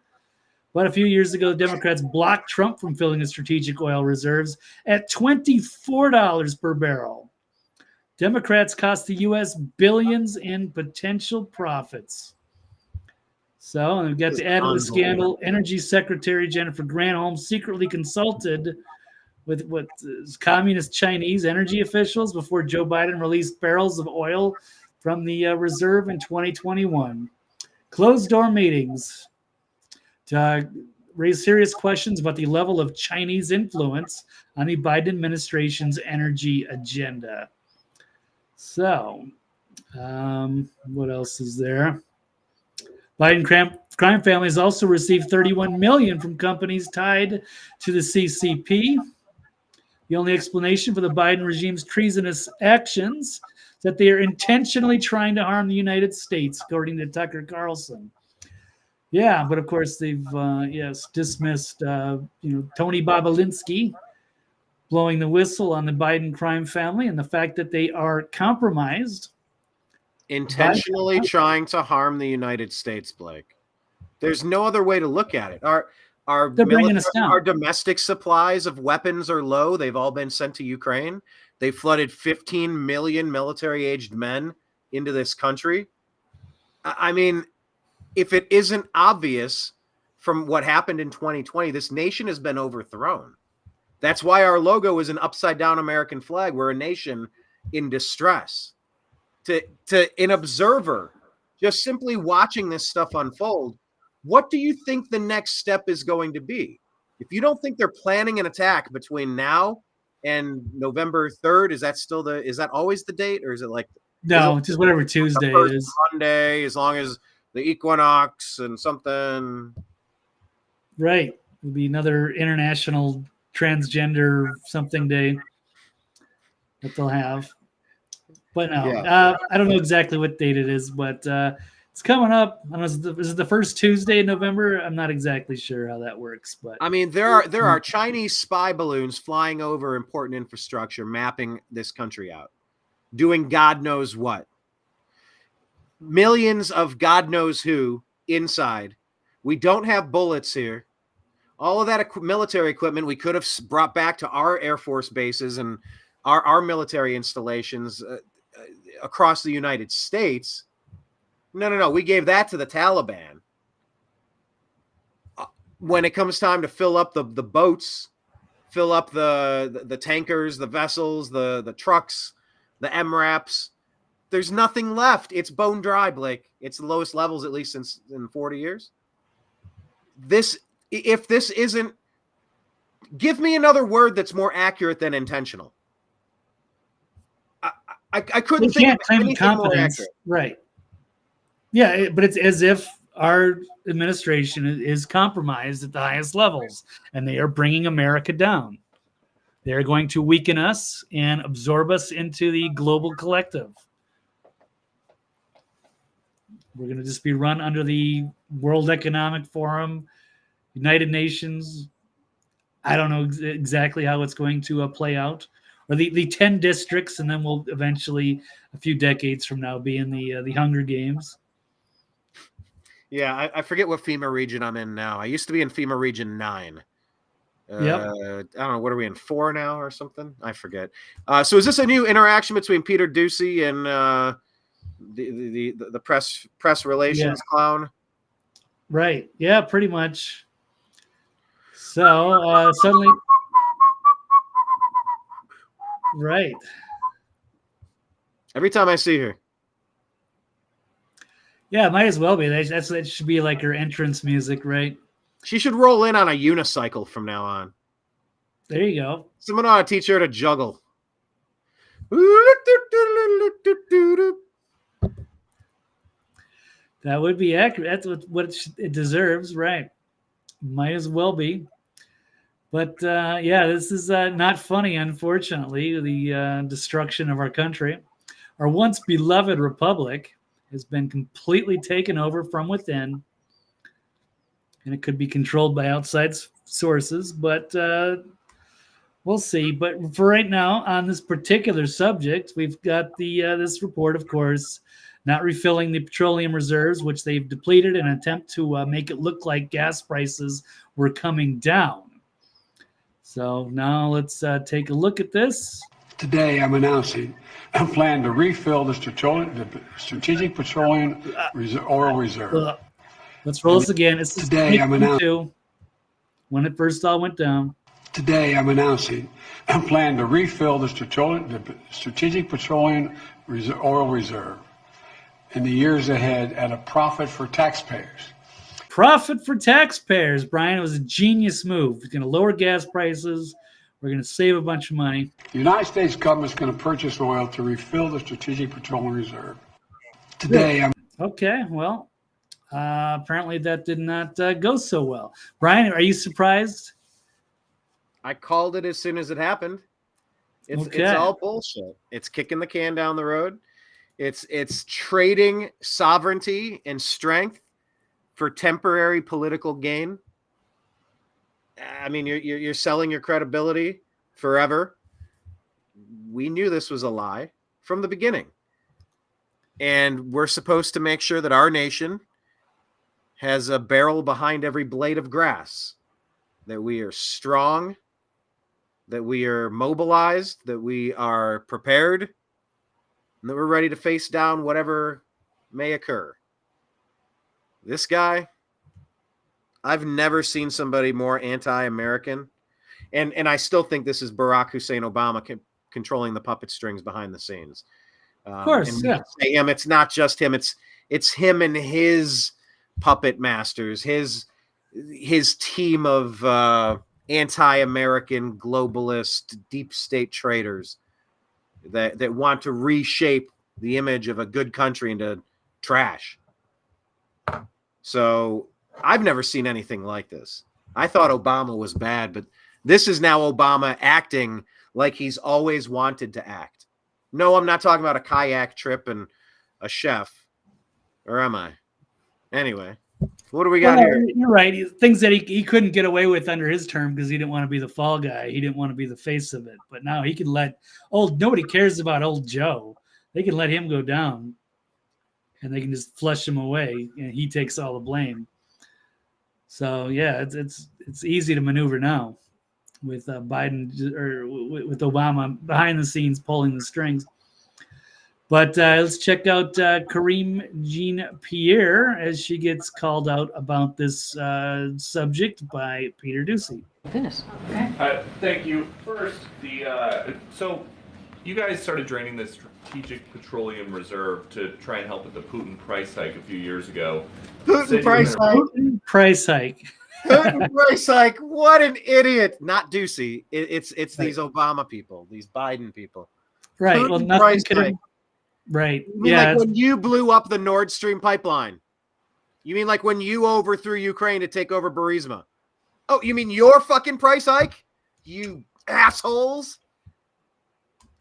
But a few years ago, the Democrats blocked Trump from filling his strategic oil reserves at $24 per barrel. Democrats cost the U.S. billions in potential profits. So, we've got to add to the scandal. Energy Secretary Jennifer Granholm secretly consulted with what is communist Chinese energy officials before Joe Biden released barrels of oil from the reserve in 2021. Closed-door meetings to raise serious questions about the level of Chinese influence on the Biden administration's energy agenda. So, what else is there? Biden crime families also received $31 million from companies tied to the CCP. The only explanation for the Biden regime's treasonous actions is that they are intentionally trying to harm the United States, according to Tucker Carlson. Yeah, but of course they've dismissed Tony Bobolinsky blowing the whistle on the Biden crime family and the fact that they are compromised. Intentionally trying to harm the United States, Blake. There's no other way to look at it. Our domestic supplies of weapons are low. They've all been sent to Ukraine. They flooded 15 million military-aged men into this country. I mean, if it isn't obvious from what happened in 2020, this nation has been overthrown. That's why our logo is an upside-down American flag. We're a nation in distress. To an observer, just simply watching this stuff unfold, what do you think the next step is going to be? If you don't think they're planning an attack between now and November 3rd, is that always the date, or is it like just whatever Tuesday is? Monday, as long as the equinox and something. Right. It'll be another international transgender something day that they'll have. But no, I don't know exactly what date it is, but it's coming up. I don't know, is it the first Tuesday in November? I'm not exactly sure how that works, but I mean, there are Chinese spy balloons flying over important infrastructure, mapping this country out, doing God knows what. Millions of God knows who inside. We don't have bullets here. All of that military equipment we could have brought back to our Air Force bases and our military installations across the United States. No. We gave that to the Taliban. When it comes time to fill up the boats, fill up the tankers, the vessels, the trucks, the MRAPs, there's nothing left. It's bone dry, Blake. It's the lowest levels, at least in 40 years. If this isn't, give me another word that's more accurate than intentional. I couldn't think of anything more accurate. Right. Yeah, but it's as if our administration is compromised at the highest levels, and they are bringing America down. They're going to weaken us and absorb us into the global collective. We're going to just be run under the World Economic Forum, United Nations. I don't know exactly how it's going to play out. Or the 10 districts, and then we'll eventually, a few decades from now, be in the Hunger Games. Yeah, I forget what FEMA region I'm in now. I used to be in FEMA region 9. Yep. I don't know. What are we in, 4 now or something? I forget. So is this a new interaction between Peter Doocy and the press relations clown? Right. Yeah, pretty much. So suddenly, right. Every time I see her. Yeah, it might as well be. That should be like her entrance music, right? She should roll in on a unicycle from now on. There you go. Someone ought to teach her to juggle. That would be accurate. That's what it deserves, right? Might as well be. But yeah, this is not funny, unfortunately. The destruction of our country. Our once beloved republic has been completely taken over from within, and it could be controlled by outside sources, but we'll see. But for right now, on this particular subject, we've got this report, of course, not refilling the petroleum reserves, which they've depleted in an attempt to make it look like gas prices were coming down. So now let's take a look at this. Today, I'm announcing a plan to refill the Strategic Petroleum Oil Reserve. Let's roll this again. It's today I'm announcing when it first all went down. Today, I'm announcing a plan to refill the Strategic Petroleum Oil Reserve in the years ahead at a profit for taxpayers. Profit for taxpayers, Brian. It was a genius move. It's going to lower gas prices. We're going to save a bunch of money. The United States government is going to purchase oil to refill the Strategic Petroleum Reserve. Today, I'm... Okay, well, apparently that did not go so well. Brian, are you surprised? I called it as soon as it happened. It's all bullshit. It's kicking the can down the road. It's trading sovereignty and strength for temporary political gain. I mean, you're selling your credibility forever. We knew this was a lie from the beginning. And we're supposed to make sure that our nation has a barrel behind every blade of grass, that we are strong, that we are mobilized, that we are prepared, and that we're ready to face down whatever may occur. This guy, I've never seen somebody more anti-American. And I still think this is Barack Hussein Obama controlling the puppet strings behind the scenes. Of course, yeah. It's not just him. It's him and his puppet masters, his team of anti-American globalist deep state traitors that want to reshape the image of a good country into trash. So I've never seen anything like this. I thought Obama was bad, but this is now Obama acting like he's always wanted to act. No, I'm not talking about a kayak trip and a chef. Or am I? Anyway, what do we got here? You're right. Things that he couldn't get away with under his term because he didn't want to be the fall guy. He didn't want to be the face of it. But now he can nobody cares about old Joe. They can let him go down and they can just flush him away and he takes all the blame. So yeah, it's easy to maneuver now with Biden or with Obama behind the scenes pulling the strings. But let's check out Kareem Jean-Pierre as she gets called out about this subject by Peter Doocy. Goodness. Okay. Thank you. First, so you guys started draining the Strategic Petroleum Reserve to try and help with the Putin price hike a few years ago. Putin price hike. Putin price hike. Putin price hike. What an idiot! Not Doocy. It's right. These Obama people, these Biden people. Right. Putin well, nothing could have. Right. You mean like when you blew up the Nord Stream pipeline? You mean like when you overthrew Ukraine to take over Burisma? Oh, you mean your fucking price hike? You assholes.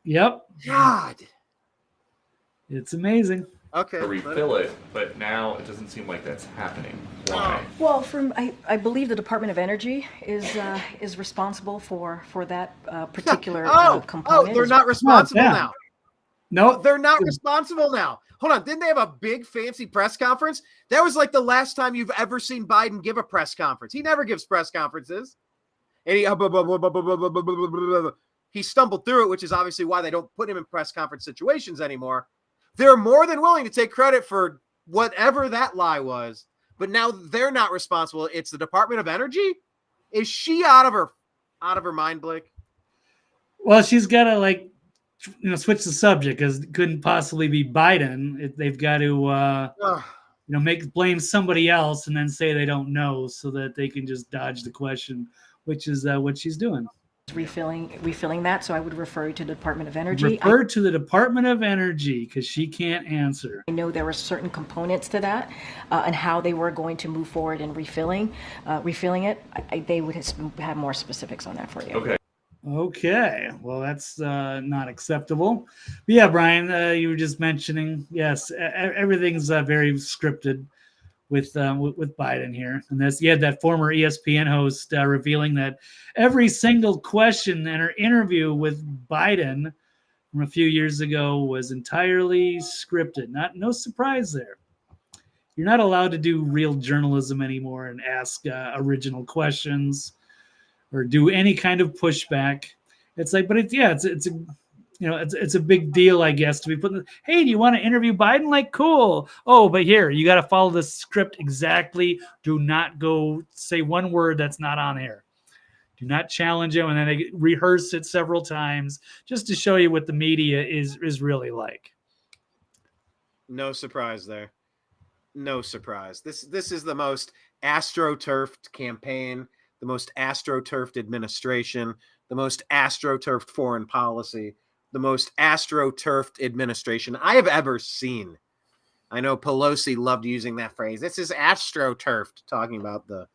Yep. God. It's amazing. Okay. to refill it, but now it doesn't seem like that's happening. Why? Well, I believe the Department of Energy is responsible for that particular component. Oh, they're not responsible now. No, they're not responsible now. Hold on. Didn't they have a big fancy press conference? That was like the last time you've ever seen Biden give a press conference. He never gives press conferences. And he stumbled through it, which is obviously why they don't put him in press conference situations anymore. They're more than willing to take credit for whatever that lie was. But now they're not responsible. It's the Department of Energy. Is she out of her mind, Blake? Well, she's got to switch the subject because it couldn't possibly be Biden. They've got to blame somebody else and then say they don't know so that they can just dodge the question, which is what she's doing. Refilling that, so I would refer you to the Department of Energy. Refer to the Department of Energy because she can't answer. I know there were certain components to that and how they were going to move forward in refilling it. They would have more specifics on that for you. Okay. Well, that's not acceptable. But yeah, Brian, you were just mentioning, yes, everything's very scripted with Biden here. And you had that former ESPN host revealing that every single question in her interview with Biden from a few years ago was entirely scripted. No surprise there. You're not allowed to do real journalism anymore and ask original questions or do any kind of pushback. It's like, but it's a big deal, I guess, to be putting, hey, do you want to interview Biden? Like, cool. Oh, but here, you got to follow the script exactly. Do not go say one word that's not on here. Do not challenge him. And then they rehearse it several times just to show you what the media is really like. No surprise there. No surprise. This is the most astroturfed campaign, the most astroturfed administration, the most astroturfed foreign policy, the most astroturfed administration I have ever seen. I know Pelosi loved using that phrase. This is astroturfed, talking about the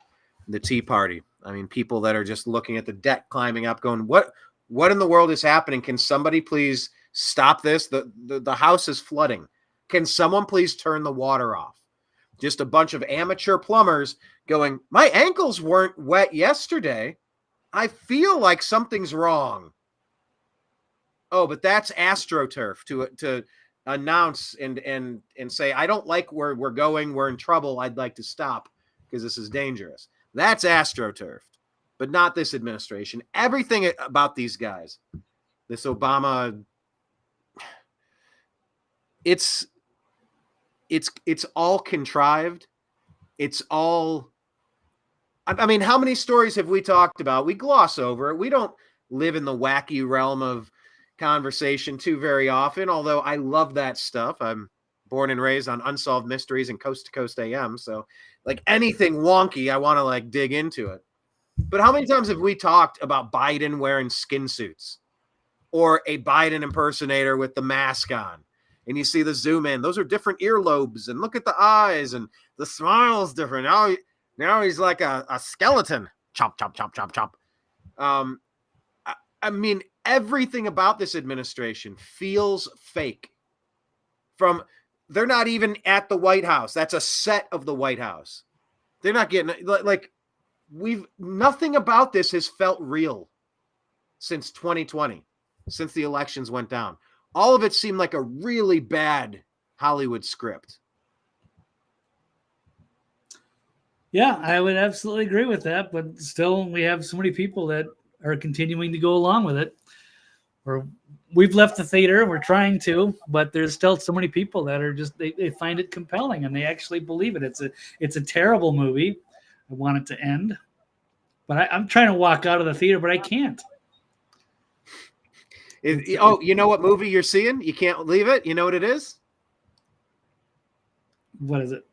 Tea Party. I mean, people that are just looking at the debt climbing up, going, what in the world is happening? Can somebody please stop this? The house is flooding. Can someone please turn the water off? Just a bunch of amateur plumbers going, my ankles weren't wet yesterday. I feel like something's wrong. Oh, but that's astroturf to announce and say, I don't like where we're going. We're in trouble. I'd like to stop because this is dangerous. That's astroturf, but not this administration. Everything about these guys, this Obama, it's all contrived. It's all, I mean, how many stories have we talked about? We gloss over it. We don't live in the wacky realm of conversation too very often, although I love that stuff. I'm born and raised on Unsolved Mysteries and Coast to Coast AM, so like anything wonky, I want to dig into it. But how many times have we talked about Biden wearing skin suits or a Biden impersonator with the mask on? And you see the zoom in. Those are different earlobes, and look at the eyes, and the smile's different. Now he's like a skeleton. Chomp, chomp, chomp, chomp, chomp. I mean, everything about this administration feels fake. They're not even at the White House. That's a set of the White House. They're not getting nothing about this has felt real since 2020, since the elections went down. All of it seemed like a really bad Hollywood script. Yeah, I would absolutely agree with that. But still, we have so many people that are continuing to go along with it. Or we've left the theater. We're trying to, but there's still so many people that are just, they find it compelling and they actually believe it. It's a terrible movie. I want it to end. But I'm trying to walk out of the theater, but I can't. You know what movie you're seeing? You can't leave it. You know what it is? What is it?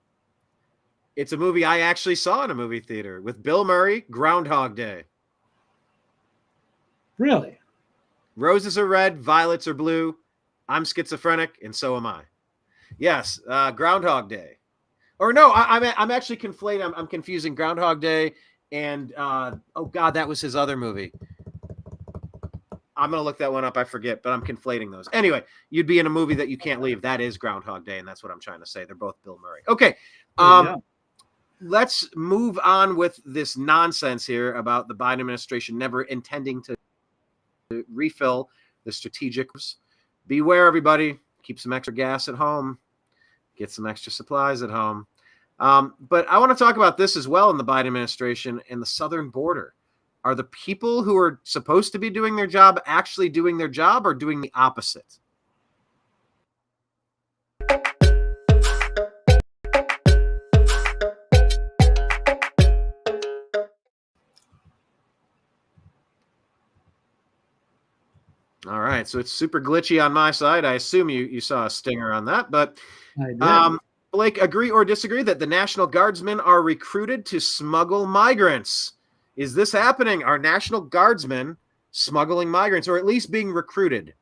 It's a movie I actually saw in a movie theater with Bill Murray, Groundhog Day. Really? Roses are red, violets are blue. I'm schizophrenic, and so am I. Yes, Groundhog Day. Or no, I'm actually conflating. I'm confusing Groundhog Day and oh god, that was his other movie. I'm going to look that one up. I forget, but I'm conflating those. Anyway, you'd be in a movie that you can't leave. That is Groundhog Day, and that's what I'm trying to say. They're both Bill Murray. Okay. Let's move on with this nonsense here about the Biden administration never intending to refill the strategic. Beware, everybody. Keep some extra gas at home. Get some extra supplies at home. But I want to talk about this as well in the Biden administration and the southern border. Are the people who are supposed to be doing their job actually doing their job or doing the opposite? All right, so it's super glitchy on my side. I assume you saw a stinger on that, but I did. Blake, agree or disagree that the National Guardsmen are recruited to smuggle migrants? Is this happening? Are National Guardsmen smuggling migrants, or at least being recruited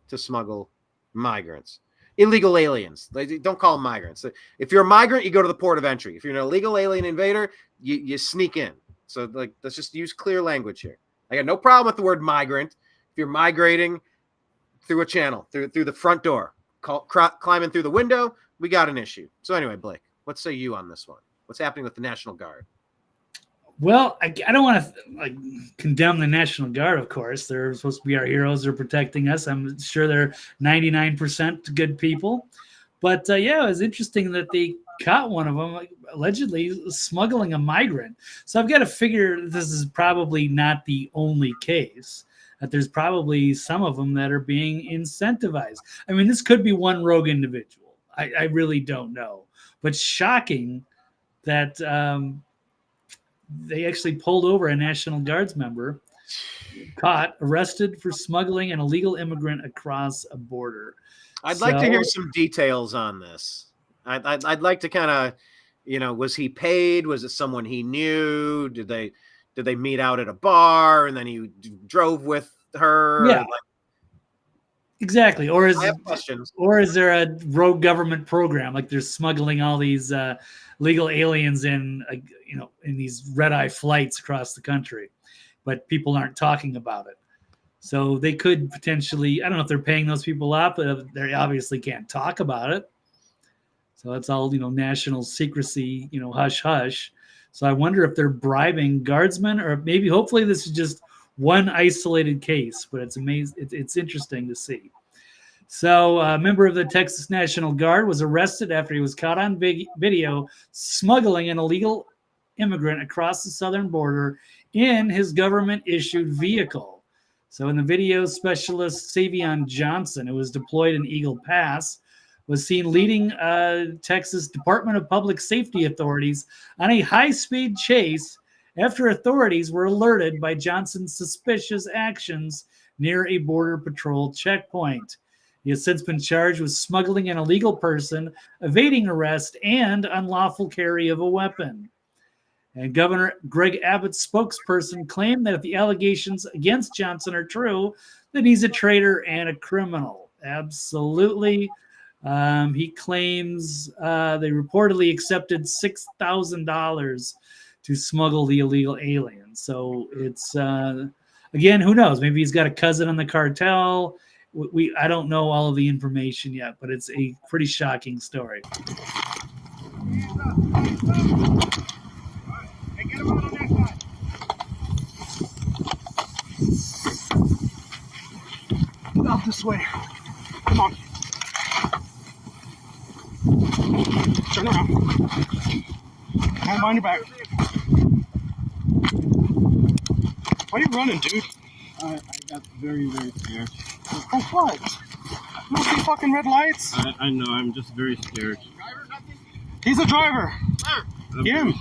to smuggle migrants? Illegal aliens. They don't call them migrants. If you're a migrant, you go to the port of entry. If you're an illegal alien invader, you sneak in. So let's just use clear language here. I got no problem with the word migrant. If you're migrating through a channel, through the front door, climbing through the window, we got an issue. So anyway, Blake, what say you on this one? What's happening with the National Guard? Well, I don't want to condemn the National Guard, of course. They're supposed to be our heroes. They're protecting us. I'm sure they're 99% good people. But, it was interesting that they caught one of them, allegedly smuggling a migrant. So I've got to figure this is probably not the only case, that there's probably some of them that are being incentivized. I mean, this could be one rogue individual. I really don't know. But shocking that they actually pulled over a National Guards member, caught, arrested for smuggling an illegal immigrant across a border. I'd like to hear some details on this. I'd like to kind of, was he paid? Was it someone he knew? Did they meet out at a bar and then he drove with her? Yeah. Exactly. Or is there a rogue government program, like they're smuggling all these legal aliens in these red-eye flights across the country, but people aren't talking about it. So they could potentially, I don't know if they're paying those people up, but they obviously can't talk about it. So it's all, national secrecy, hush, hush. So I wonder if they're bribing guardsmen, or maybe hopefully this is just one isolated case, but it's amazing. It's interesting to see. So a member of the Texas National Guard was arrested after he was caught on video smuggling an illegal immigrant across the southern border in his government-issued vehicle. So in the video, Specialist Savion Johnson, who was deployed in Eagle Pass, was seen leading Texas Department of Public Safety authorities on a high-speed chase after authorities were alerted by Johnson's suspicious actions near a Border Patrol checkpoint. He has since been charged with smuggling an illegal person, evading arrest, and unlawful carry of a weapon. And Governor Greg Abbott's spokesperson claimed that if the allegations against Johnson are true, then he's a traitor and a criminal. Absolutely. He claims they reportedly accepted $6,000 to smuggle the illegal alien. So it's, again, who knows? Maybe he's got a cousin in the cartel. I don't know all of the information yet, but it's a pretty shocking story. Out this way. Come on. Turn around. Don't mind your back. Why are you running, dude? I got very, very scared. Oh, what? You don't see fucking red lights? I know, I'm just very scared. He's a driver. Get him.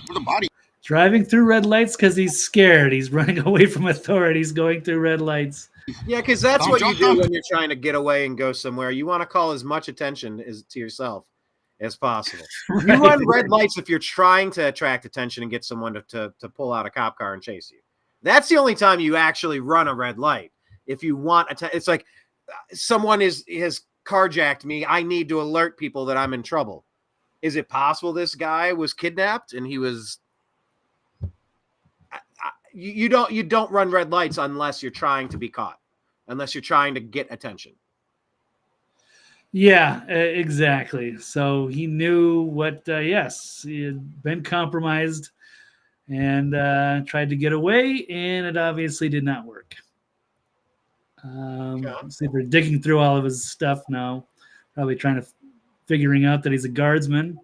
For the body. Driving through red lights because he's scared. He's running away from authorities, going through red lights. Yeah, because that's what you do when you're trying to get away and go somewhere. You want to call as much attention to yourself as possible. Right. You run red lights if you're trying to attract attention and get someone to pull out a cop car and chase you. That's the only time you actually run a red light. If you want it's like someone has carjacked me. I need to alert people that I'm in trouble. Is it possible this guy was kidnapped and he was you don't run red lights unless you're trying to be caught, unless you're trying to get attention. Yeah, exactly. So he knew what, yes, he had been compromised and tried to get away, and it obviously did not work. See, they're digging through all of his stuff now, probably trying to figuring out that he's a guardsman.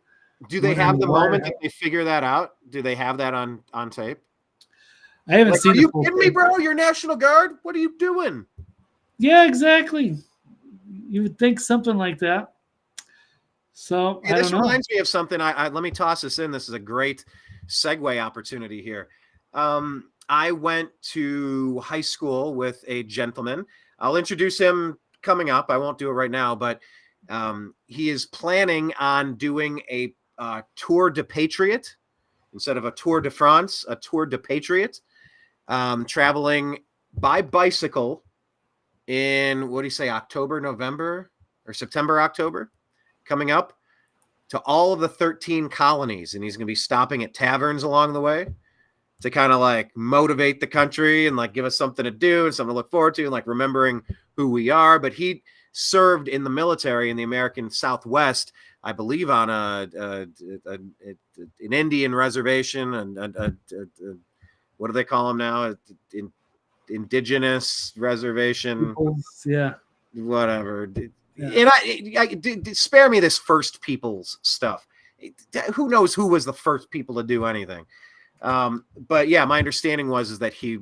Do they have the moment that they figure that out? Do they have that on tape? I haven't seen. Are you kidding me, bro? You're National Guard? What are you doing? Yeah, exactly. You would think something like that. So hey, this reminds me of something. I let me toss this in. This is a great segue opportunity here. I went to high school with a gentleman. I'll introduce him coming up. I won't do it right now, but he is planning on doing a Tour de Patriot instead of a Tour de France, a Tour de Patriot, traveling by bicycle in, what do you say, October, November, or September, October, coming up to all of the 13 colonies. And he's going to be stopping at taverns along the way to kind of like motivate the country and like give us something to do and something to look forward to and like remembering who we are. But he served in the military in the American Southwest, I believe, on an Indian reservation and what do they call them now? Indigenous reservation. Yeah. Whatever. Yeah. And I spare me this First Peoples stuff. Who knows who was the first people to do anything? But yeah, my understanding is that he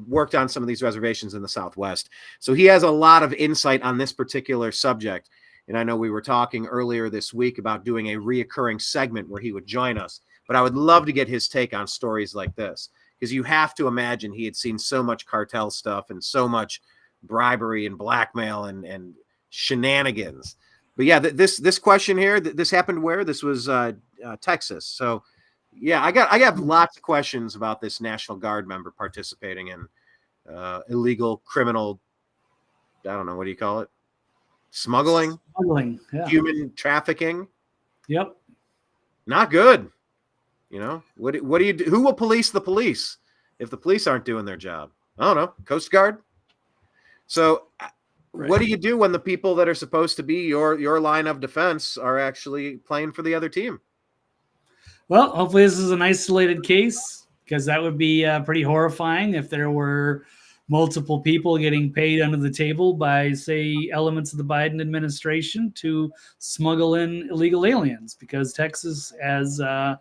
worked on some of these reservations in the Southwest. So he has a lot of insight on this particular subject. And I know we were talking earlier this week about doing a reoccurring segment where he would join us, but I would love to get his take on stories like this, because you have to imagine he had seen so much cartel stuff and so much bribery and blackmail and shenanigans. But yeah, this question here, this happened where? This was Texas. So yeah, I got lots of questions about this National Guard member participating in illegal criminal, I don't know, what do you call it? Smuggling, yeah. Human trafficking. Yep. Not good. You know, what do you do? Who will police the police if the police aren't doing their job? I don't know. Coast Guard. So right. What do you do when the people that are supposed to be your line of defense are actually playing for the other team? Well, hopefully this is an isolated case, because that would be pretty horrifying if there were multiple people getting paid under the table by, say, elements of the Biden administration to smuggle in illegal aliens, because Texas has, amped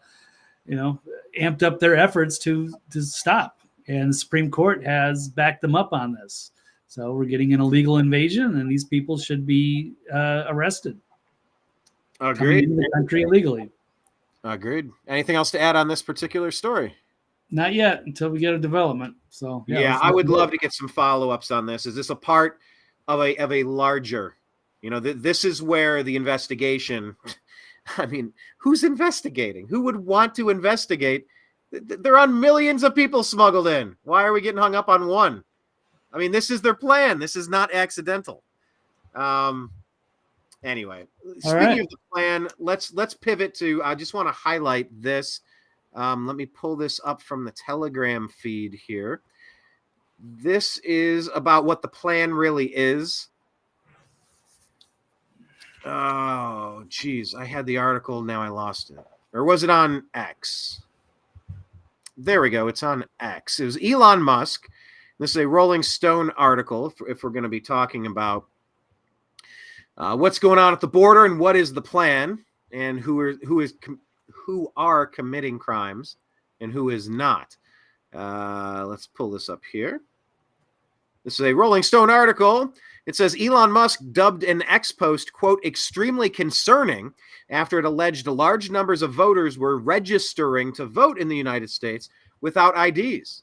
up their efforts to stop. And the Supreme Court has backed them up on this. So we're getting an illegal invasion, and these people should be arrested. Agreed. Coming into the country illegally. Agreed. Anything else to add on this particular story? Not yet, until we get a development. So yeah, I would love to get some follow-ups on this. Is this a part of a larger? This is where the investigation. I mean, who's investigating? Who would want to investigate? They're on millions of people smuggled in. Why are we getting hung up on one? I mean, this is their plan. This is not accidental. Anyway, speaking of the plan, let's pivot to. I just want to highlight this. Let me pull this up from the Telegram feed here. This is about what the plan really is. Oh, geez. I had the article. Now I lost it. Or was it on X? There we go. It's on X. It was Elon Musk. This is a Rolling Stone article if we're going to be talking about what's going on at the border and what is the plan and who are committing crimes and who is not. Let's pull this up here. This is a Rolling Stone article. It says Elon Musk dubbed an X post, quote, extremely concerning after it alleged large numbers of voters were registering to vote in the United States without IDs.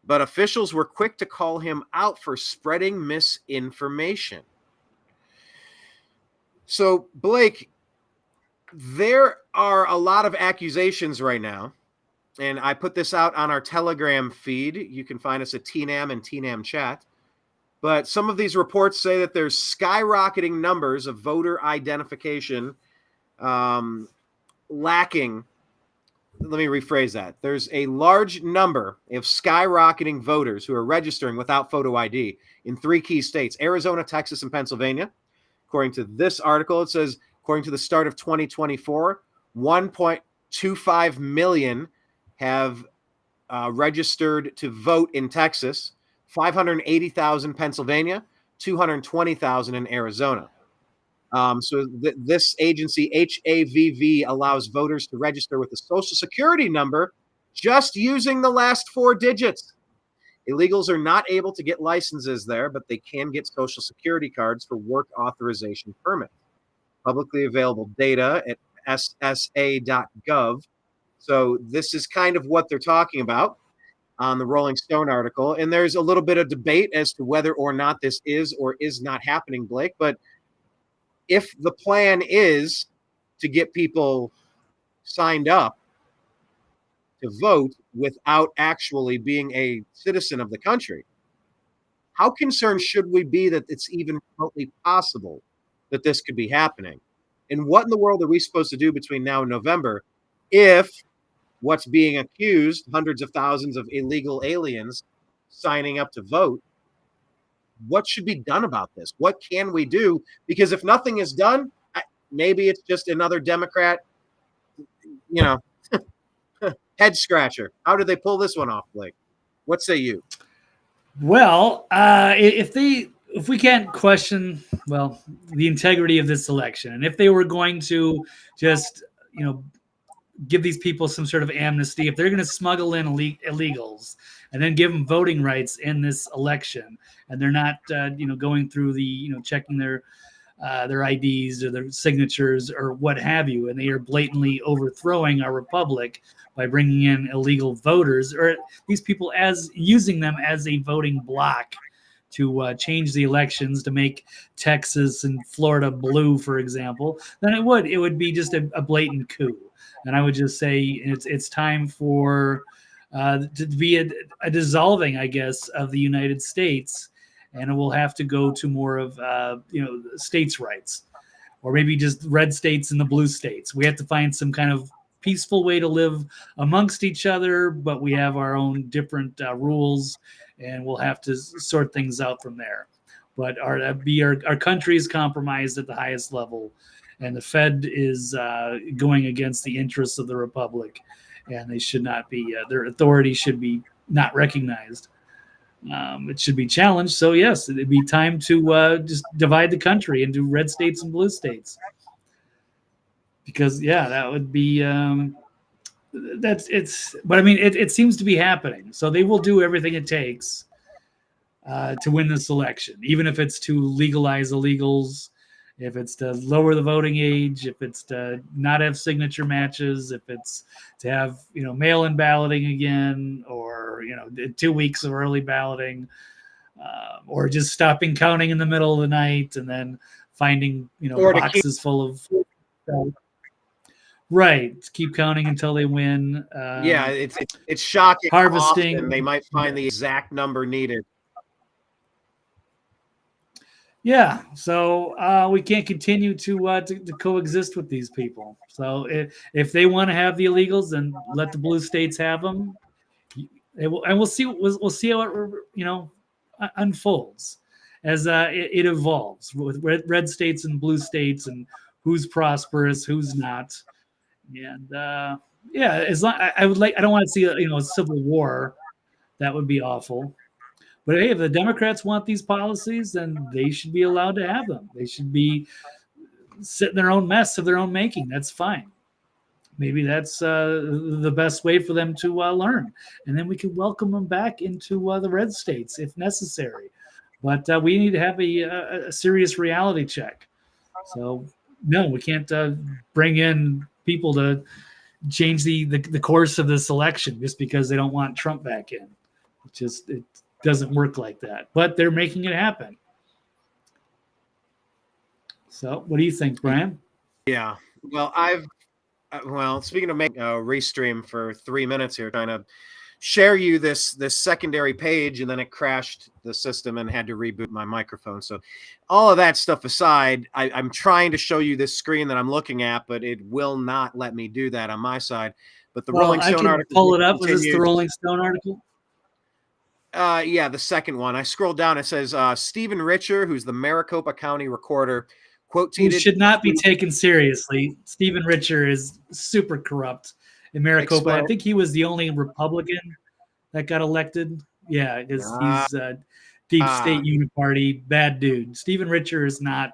But officials were quick to call him out for spreading misinformation. So, Blake, there are a lot of accusations right now, and I put this out on our Telegram feed. You can find us at TNAM and TNAM chat. But some of these reports say that there's skyrocketing numbers of voter identification lacking let me rephrase that. There's a large number of skyrocketing voters who are registering without photo ID in 3 key states: Arizona, Texas, and Pennsylvania. According to this article, it says, according to the start of 2024, 1.25 million have registered to vote in Texas, 580,000 Pennsylvania, 220,000 in Arizona. This agency, HAVV, allows voters to register with a social security number just using the last 4 digits. Illegals are not able to get licenses there, but they can get social security cards for work authorization permits. Publicly available data at ssa.gov. So this is kind of what they're talking about on the Rolling Stone article. And there's a little bit of debate as to whether or not this is or is not happening, Blake. But if the plan is to get people signed up to vote without actually being a citizen of the country, how concerned should we be that it's even remotely possible that this could be happening? And what in the world are we supposed to do between now and November if what's being accused, hundreds of thousands of illegal aliens signing up to vote, what should be done about this? What can we do? Because if nothing is done, maybe it's just another Democrat, head scratcher. How did they pull this one off, Blake? What say you? Well, if we can't question, the integrity of this election, and if they were going to just, give these people some sort of amnesty, if they're going to smuggle in illegals and then give them voting rights in this election, and they're not, going through the, checking their IDs or their signatures or what have you, and they are blatantly overthrowing our republic by bringing in illegal voters, or these people as using them as a voting block to change the elections to make Texas and Florida blue, for example, then it would be just a blatant coup. And I would just say it's time for to be a dissolving, I guess, of the United States, and it will have to go to more of states' rights, or maybe just red states and the blue states. We have to find some kind of peaceful way to live amongst each other, but we have our own different rules, and we'll have to sort things out from there. But our country is compromised at the highest level, and the Fed is going against the interests of the republic, and they should not be. Their authority should be not recognized. It should be challenged. So yes, it'd be time to just divide the country into red states and blue states. Because that would be but I mean it seems to be happening. So they will do everything it takes to win this election, even if it's to legalize illegals, if it's to lower the voting age, if it's to not have signature matches, if it's to have mail-in balloting again, or 2 weeks of early balloting, or just stopping counting in the middle of the night and then finding boxes full of. Right, keep counting until they win. It's shocking. Harvesting. Often they might find the exact number needed. Yeah, so we can't continue to coexist with these people. So if they want to have the illegals, then let the blue states have them. And we'll see how it unfolds as it evolves with red states and blue states, and who's prosperous, who's not. And as long I don't want to see a civil war. That would be awful. But hey, if the Democrats want these policies, then they should be allowed to have them. They should be sit in their own mess of their own making. That's fine. Maybe that's the best way for them to learn, and then we can welcome them back into the red states if necessary. But we need to have a serious reality check. So no, we can't bring in people to change the course of this election just because they don't want Trump back in. It doesn't work like that. But they're making it happen. So what do you think, Brian? Yeah. Well, speaking of making a restream for 3 minutes here, trying to share you this secondary page, and then it crashed the system and had to reboot my microphone. So all of that stuff aside, I'm trying to show you this screen that I'm looking at, but it will not let me do that on my side. But the Well, Rolling I Stone can article pull it up. Is this the continues. Rolling Stone article? Yeah, the second one. I scrolled down. It says Stephen Richer, who's the Maricopa County recorder, quote Who tweeted. should not be taken seriously. Stephen Richer is super corrupt in Maricopa. Explain. I think he was the only Republican that got elected. Yeah, he's deep state uniparty, bad dude. Stephen Richer is not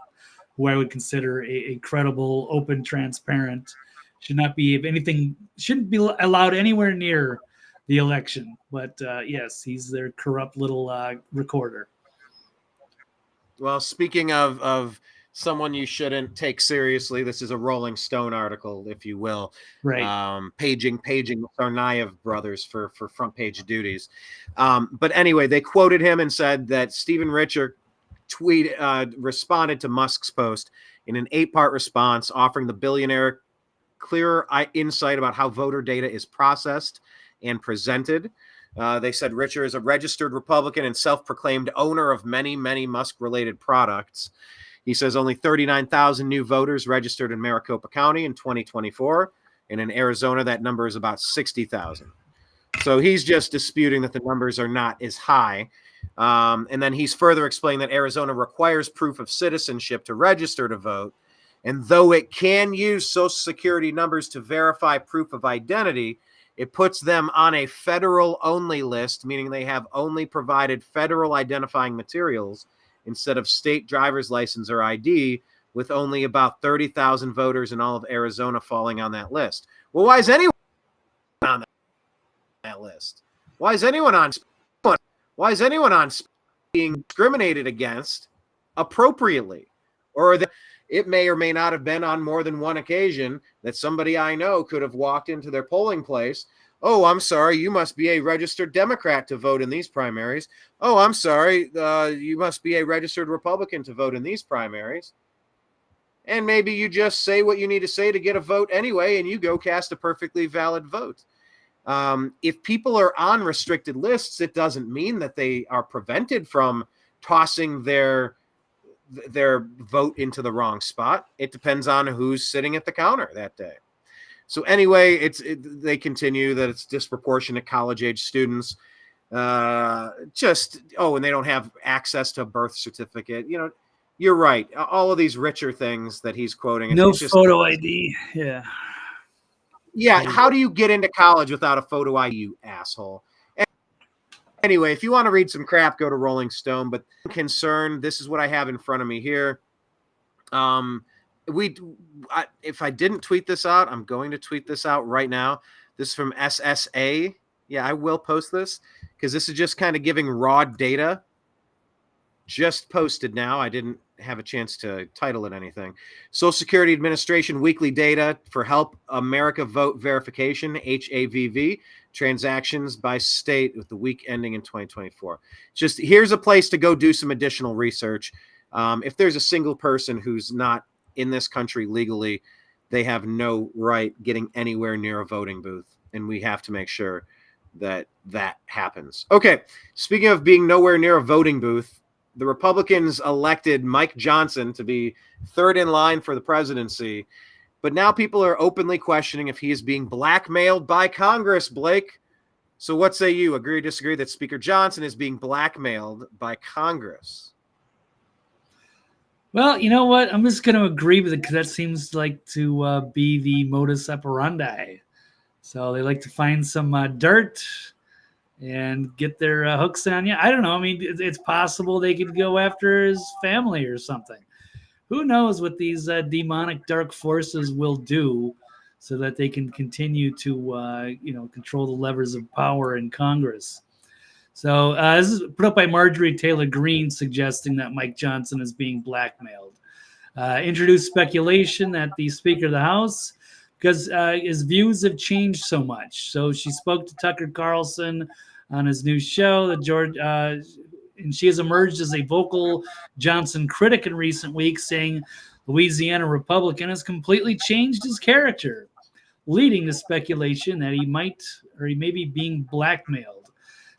who I would consider a credible, open, transparent. Should not be if anything. Shouldn't be allowed anywhere near the election. But yes, he's their corrupt little recorder. Well, speaking of someone you shouldn't take seriously, this is a Rolling Stone article, if you will. Right. Paging the Tsarnaev brothers for front page duties. But anyway, they quoted him and said that Stephen Richer responded to Musk's post in an 8-part response, offering the billionaire clearer insight about how voter data is processed and presented. They said Richer is a registered Republican and self-proclaimed owner of many, many Musk-related products. He says only 39,000 new voters registered in Maricopa County in 2024, and in Arizona, that number is about 60,000. So he's just disputing that the numbers are not as high. And then he's further explained that Arizona requires proof of citizenship to register to vote. And though it can use Social Security numbers to verify proof of identity, it puts them on a federal-only list, meaning they have only provided federal identifying materials instead of state driver's license or ID, with only about 30,000 voters in all of Arizona falling on that list. Well, why is anyone on that list? Why is anyone on being discriminated against appropriately? Or that it may or may not have been on more than one occasion that somebody I know could have walked into their polling place. Oh, I'm sorry, you must be a registered Democrat to vote in these primaries. Oh, I'm sorry, you must be a registered Republican to vote in these primaries. And maybe you just say what you need to say to get a vote anyway, and you go cast a perfectly valid vote. If people are on restricted lists, it doesn't mean that they are prevented from tossing their vote into the wrong spot. It depends on who's sitting at the counter that day. So anyway, they continue that it's disproportionate college-age students. And they don't have access to a birth certificate. You know, you're right. All of these Richer things that he's quoting. No photo ID. Yeah. Yeah. How do you get into college without a photo ID, you asshole? Anyway, if you want to read some crap, go to Rolling Stone. But concerned, this is what I have in front of me here. If I didn't tweet this out, I'm going to tweet this out right now. This is from SSA. Yeah, I will post this because this is just kind of giving raw data. Just posted now. I didn't have a chance to title it anything. Social Security Administration weekly data for Help America Vote Verification, HAVV, transactions by state with the week ending in 2024. Just here's a place to go do some additional research. If there's a single person who's not in this country legally, they have no right getting anywhere near a voting booth. And we have to make sure that that happens. Okay. Speaking of being nowhere near a voting booth, the Republicans elected Mike Johnson to be third in line for the presidency. But now people are openly questioning if he is being blackmailed by Congress, Blake. So what say you? Agree or disagree that Speaker Johnson is being blackmailed by Congress? Well, you know what? I'm just going to agree with it because that seems like to be the modus operandi. So they like to find some dirt and get their hooks on you. I don't know. I mean, it's possible they could go after his family or something. Who knows what these demonic dark forces will do so that they can continue to, control the levers of power in Congress. So this is put up by Marjorie Taylor Greene, suggesting that Mike Johnson is being blackmailed. Introduced speculation that the Speaker of the House, because his views have changed so much. So she spoke to Tucker Carlson on his new show, and she has emerged as a vocal Johnson critic in recent weeks, saying Louisiana Republican has completely changed his character, leading to speculation that he may be being blackmailed.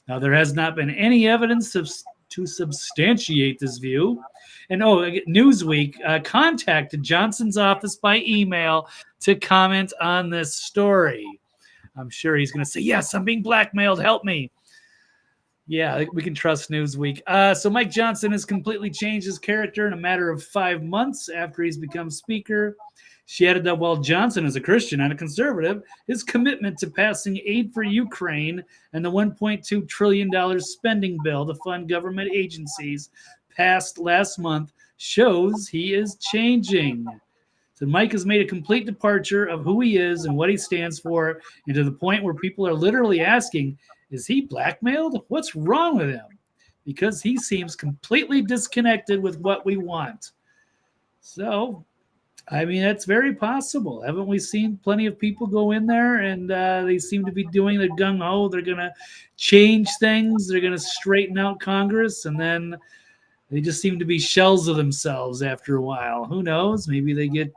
Now, there has not been any evidence to substantiate this view. And Newsweek contacted Johnson's office by email to comment on this story. I'm sure he's going to say, yes, I'm being blackmailed. Help me. Yeah, we can trust Newsweek. So Mike Johnson has completely changed his character in a matter of 5 months after he's become speaker. She added that while Johnson is a Christian and a conservative, his commitment to passing aid for Ukraine and the $1.2 trillion spending bill to fund government agencies passed last month shows he is changing. So Mike has made a complete departure of who he is and what he stands for, and to the point where people are literally asking, is he blackmailed? What's wrong with him? Because he seems completely disconnected with what we want. So, I mean, that's very possible. Haven't we seen plenty of people go in there and they seem to be doing the gung-ho? They're going to change things. They're going to straighten out Congress, and then they just seem to be shells of themselves after a while. Who knows? Maybe they get,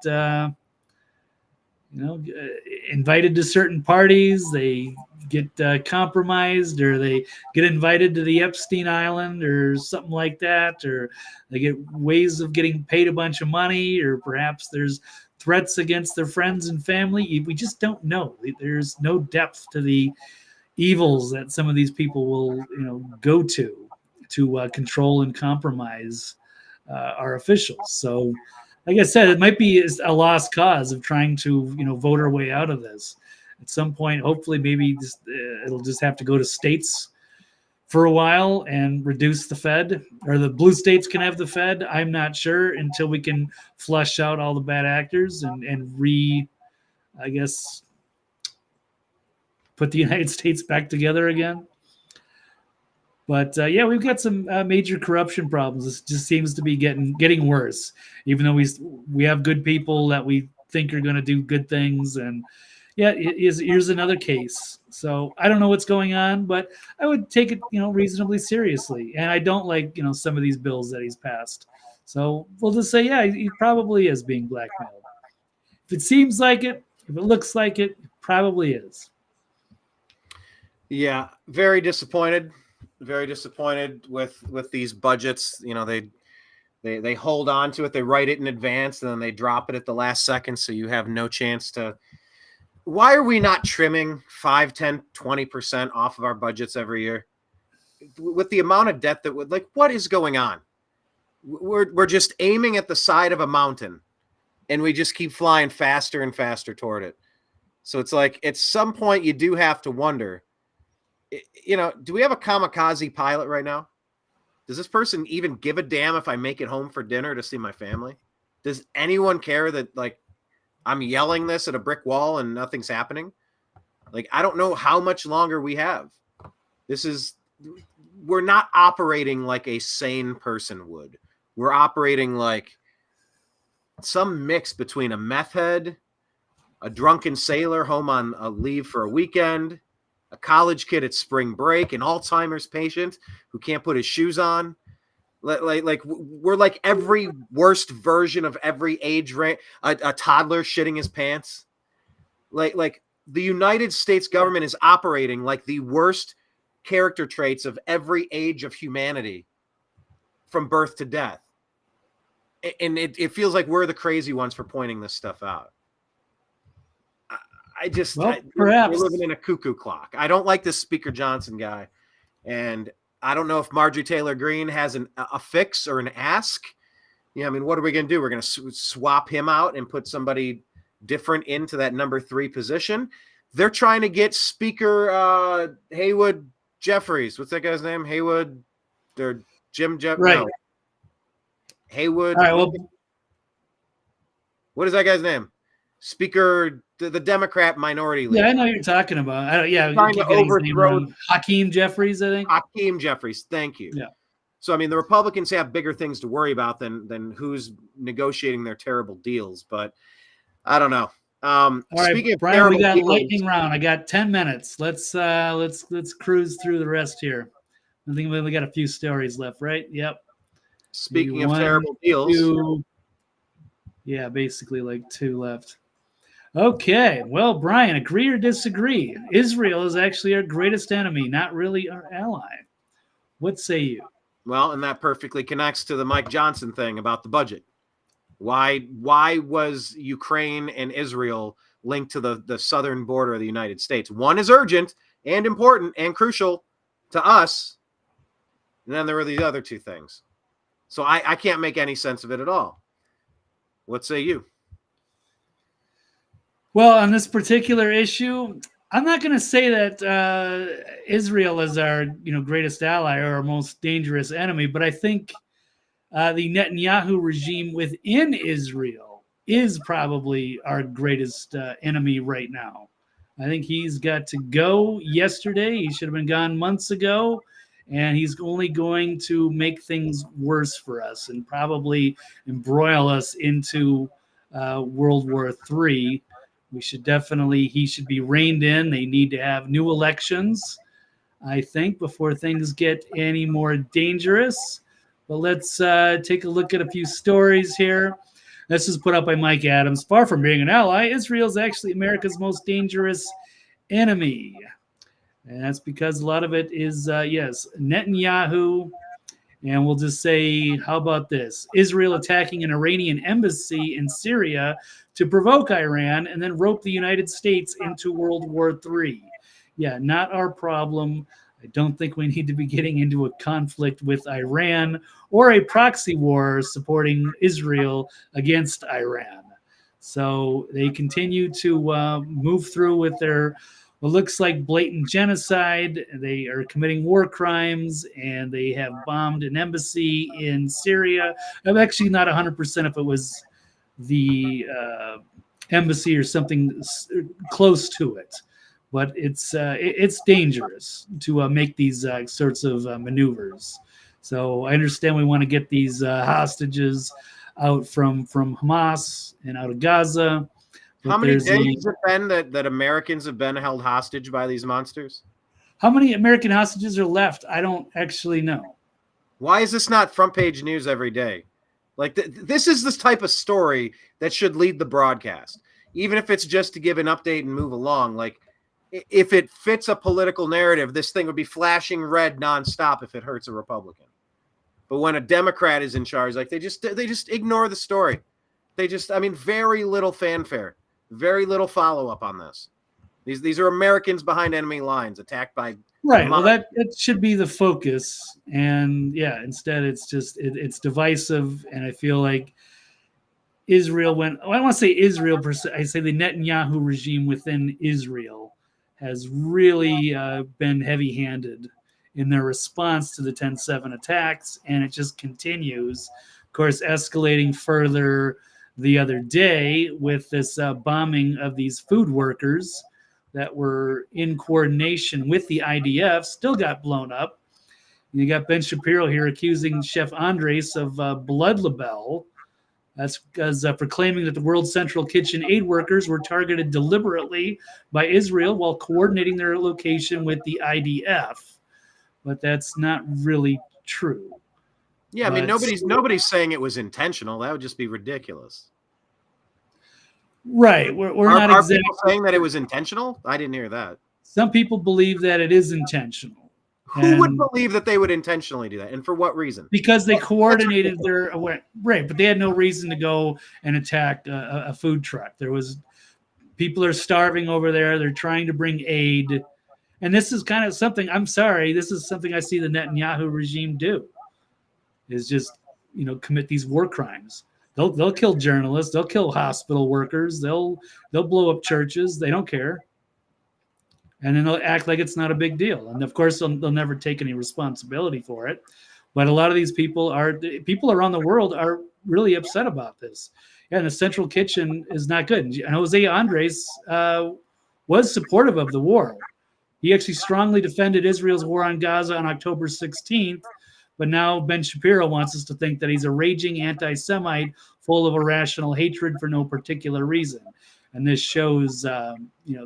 invited to certain parties. They get compromised, or they get invited to the Epstein Island or something like that, or they get ways of getting paid a bunch of money, or perhaps there's threats against their friends and family. We just don't know. There's no depth to the evils that some of these people will, go to control and compromise our officials. So, like I said, it might be a lost cause of trying to, vote our way out of this. At some point, hopefully, maybe it'll just have to go to states for a while and reduce the Fed, or the blue states can have the Fed. I'm not sure until we can flush out all the bad actors and put the United States back together again. But we've got some major corruption problems. This just seems to be getting worse, even though we have good people that we think are going to do good things. And here's another case. So I don't know what's going on, but I would take it, reasonably seriously. And I don't like, some of these bills that he's passed. So we'll just say, he probably is being blackmailed. If it seems like it, if it looks like it, it probably is. Yeah, very disappointed. Very disappointed with these budgets. They hold on to it. They write it in advance, and then they drop it at the last second, so you have no chance to. Why are we not trimming 5, 10, 20% off of our budgets every year? With the amount of debt that what is going on? We're just aiming at the side of a mountain, and we just keep flying faster and faster toward it. So it's like at some point you do have to wonder, do we have a kamikaze pilot right now? Does this person even give a damn if I make it home for dinner to see my family? Does anyone care that I'm yelling this at a brick wall and nothing's happening? I don't know how much longer we have. We're not operating like a sane person would. We're operating like some mix between a meth head, a drunken sailor home on a leave for a weekend, a college kid at spring break, an Alzheimer's patient who can't put his shoes on. We're like every worst version of every age range. A toddler shitting his pants. Like the United States government is operating like the worst character traits of every age of humanity from birth to death. And it feels like we're the crazy ones for pointing this stuff out. Perhaps we're living in a cuckoo clock. I don't like this Speaker Johnson guy, and I don't know if Marjorie Taylor Greene has a fix or an ask. What are we going to do? We're going to swap him out and put somebody different into that number 3 position. They're trying to get Speaker Haywood Jeffries. What's that guy's name? Haywood or Jim Jeffries? Right. No. Haywood. All right, well, what is that guy's name? Speaker, the Democrat minority leader. Yeah, I know you're talking about. Trying to overthrow Hakeem Jeffries, I think. Hakeem Jeffries, thank you. Yeah. So the Republicans have bigger things to worry about than who's negotiating their terrible deals. But I don't know. All right, speaking of Brian, we got deals, lightning round. I got 10 minutes. Let's cruise through the rest here. I think we got a few stories left, right? Yep. Speaking of terrible deals. Yeah, basically like 2 left. Okay, well, Brian, agree or disagree? Israel is actually our greatest enemy, not really our ally. What say you? Well, and that perfectly connects to the Mike Johnson thing about the budget. Why was Ukraine and Israel linked to the southern border of the United States. One is urgent and important and crucial to us. And then there were the other two things. So I can't make any sense of it at all. What say you? Well, on this particular issue, I'm not going to say that Israel is our greatest ally or our most dangerous enemy, but I think the Netanyahu regime within Israel is probably our greatest enemy right now. I think he's got to go yesterday. He should have been gone months ago, and he's only going to make things worse for us and probably embroil us into World War III. He should be reined in. They need to have new elections, I think, before things get any more dangerous. But let's take a look at a few stories here. This is put up by Mike Adams. Far from being an ally, Israel is actually America's most dangerous enemy. And that's because a lot of it is, yes, Netanyahu. And we'll just say, how about this? Israel attacking an Iranian embassy in Syria to provoke Iran and then rope the United States into World War III. Yeah, not our problem. I don't think we need to be getting into a conflict with Iran or a proxy war supporting Israel against Iran. So they continue to move through with their what looks like blatant genocide. They are committing war crimes, and they have bombed an embassy in Syria. I'm actually not 100% if it was the embassy or something close to it. But it's dangerous to make these sorts of maneuvers. So I understand we want to get these hostages out from Hamas and out of Gaza. How many days has it been that Americans have been held hostage by these monsters? How many American hostages are left? I don't actually know. Why is this not front page news every day? Like this is this type of story that should lead the broadcast, even if it's just to give an update and move along. Like, if it fits a political narrative, this thing would be flashing red nonstop if it hurts a Republican. But when a Democrat is in charge, like they just ignore the story. Very little fanfare, very little follow up on this. These are Americans behind enemy lines, attacked by right. Well, that should be the focus, and yeah, instead it's divisive, and I feel like Israel I don't want to say Israel per se. I say the Netanyahu regime within Israel has really been heavy-handed in their response to the 10/7 attacks, and it just continues, of course, escalating further the other day with this bombing of these food workers that were in coordination with the IDF, still got blown up. And you got Ben Shapiro here accusing Chef Andres of blood libel. That's because proclaiming that the World Central Kitchen aid workers were targeted deliberately by Israel while coordinating their location with the IDF. But that's not really true. Yeah, I mean, nobody's saying it was intentional. That would just be ridiculous. Right. We're not exactly people saying that it was intentional. I didn't hear that. Some people believe that it is intentional. Who would believe that they would intentionally do that, and for what reason? Because they coordinated their right, but they had no reason to go and attack a food truck. People are starving over there. They're trying to bring aid, and this is kind of something. I'm sorry, this is something I see the Netanyahu regime do. Is just commit these war crimes. They'll kill journalists. They'll kill hospital workers. They'll blow up churches. They don't care. And then they'll act like it's not a big deal. And of course, they'll never take any responsibility for it. But a lot of these people around the world are really upset about this. Yeah, and the Central Kitchen is not good. And Jose Andres was supportive of the war. He actually strongly defended Israel's war on Gaza on October 16th. But now Ben Shapiro wants us to think that he's a raging anti-Semite full of irrational hatred for no particular reason. And this shows,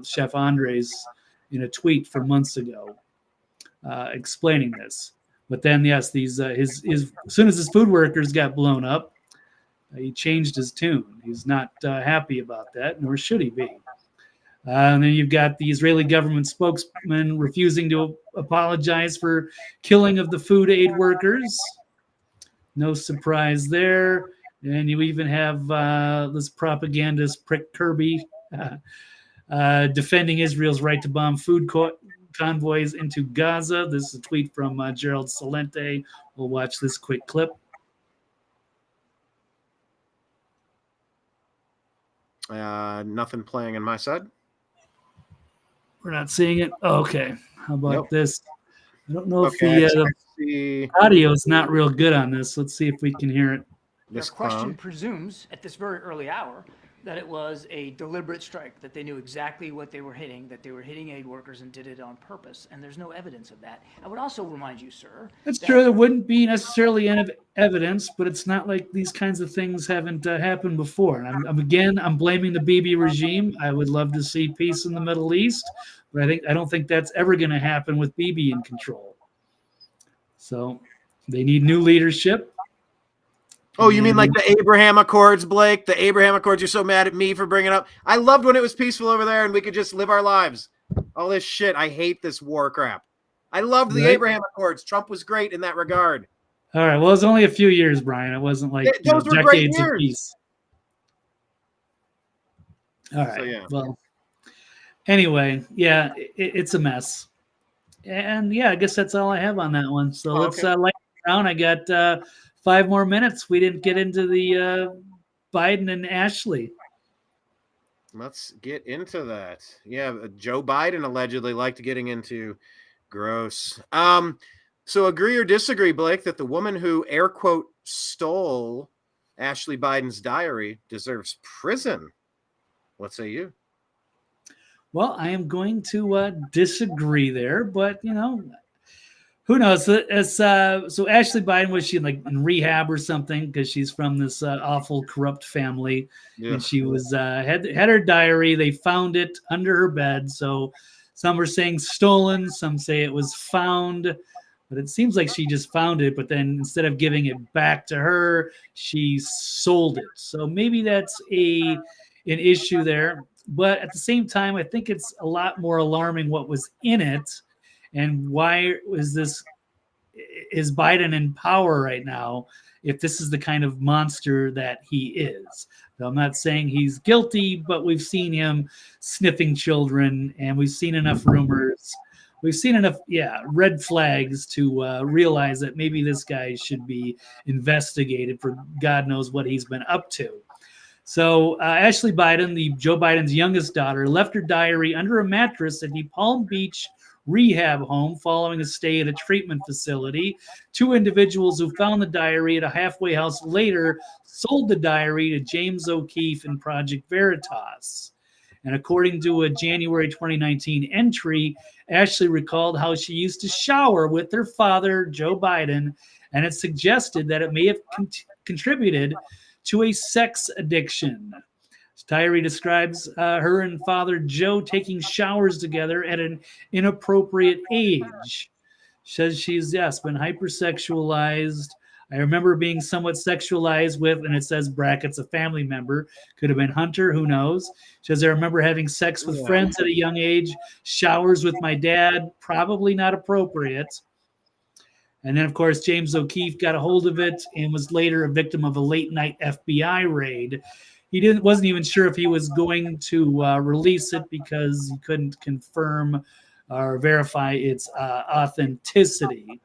Chef Andres in a tweet from months ago explaining this. But then, yes, these as soon as his food workers got blown up, he changed his tune. He's not happy about that, nor should he be. And then you've got the Israeli government spokesman refusing to apologize for killing of the food aid workers. No surprise there. And you even have this propagandist Prick Kirby Defending Israel's right to bomb food convoys into Gaza. This is a tweet from Gerald Salente. We'll watch this quick clip. Nothing playing on my side. We're not seeing it. Oh, okay. How about this? I don't know if the audio is not real good on this. Let's see if we can hear it. Their question presumes at this very early hour that it was a deliberate strike, that they knew exactly what they were hitting, that they were hitting aid workers and did it on purpose. And there's no evidence of that. I would also remind you, sir. That's true. There wouldn't be necessarily any evidence, but it's not like these kinds of things haven't happened before. And I'm blaming the Bibi regime. I would love to see peace in the Middle East, but I don't think that's ever going to happen with Bibi in control. So they need new leadership. Oh, you mean like the Abraham Accords, Blake? The Abraham Accords, you're so mad at me for bringing up. I loved when it was peaceful over there and we could just live our lives. All this shit. I hate this war crap. I loved the Abraham Accords. Trump was great in that regard. All right. Well, it was only a few years, Brian. It wasn't like those were great decades years. of peace. All right. So, yeah. Well, anyway, yeah, it's a mess. And yeah, I guess that's all I have on that one. So let's light it down. I got 5 more minutes. We didn't get into the Biden and Ashley. Let's get into that. Yeah, Joe Biden allegedly liked getting into. Gross. So agree or disagree, Blake, that the woman who air quote stole Ashley Biden's diary deserves prison? What say you? Well, I am going to disagree there, but who knows? So Ashley Biden, was she like in rehab or something? Because she's from this awful corrupt family, and she was had her diary. They found it under her bed. So some are saying stolen, some say it was found, but it seems like she just found it. But then instead of giving it back to her, she sold it. So maybe that's an issue there. But at the same time, I think it's a lot more alarming what was in it. And why is Biden in power right now if this is the kind of monster that he is? Now, I'm not saying he's guilty, but we've seen him sniffing children, and we've seen enough rumors. We've seen enough, red flags to realize that maybe this guy should be investigated for God knows what he's been up to. So Ashley Biden, Joe Biden's youngest daughter, left her diary under a mattress at the Palm Beach rehab home following a stay at a treatment facility. 2 individuals who found the diary at a halfway house later sold the diary to James O'Keefe and Project Veritas. And according to a January 2019 entry, Ashley recalled how she used to shower with her father, Joe Biden, and it suggested that it may have contributed to a sex addiction. Diary describes her and Father Joe taking showers together at an inappropriate age. Says she's, been hypersexualized. I remember being somewhat sexualized with, and it says brackets, a family member. Could have been Hunter, who knows. She says, I remember having sex with friends at a young age. Showers with my dad, probably not appropriate. And then, of course, James O'Keefe got a hold of it and was later a victim of a late-night FBI raid. He wasn't even sure if he was going to release it because he couldn't confirm or verify its authenticity.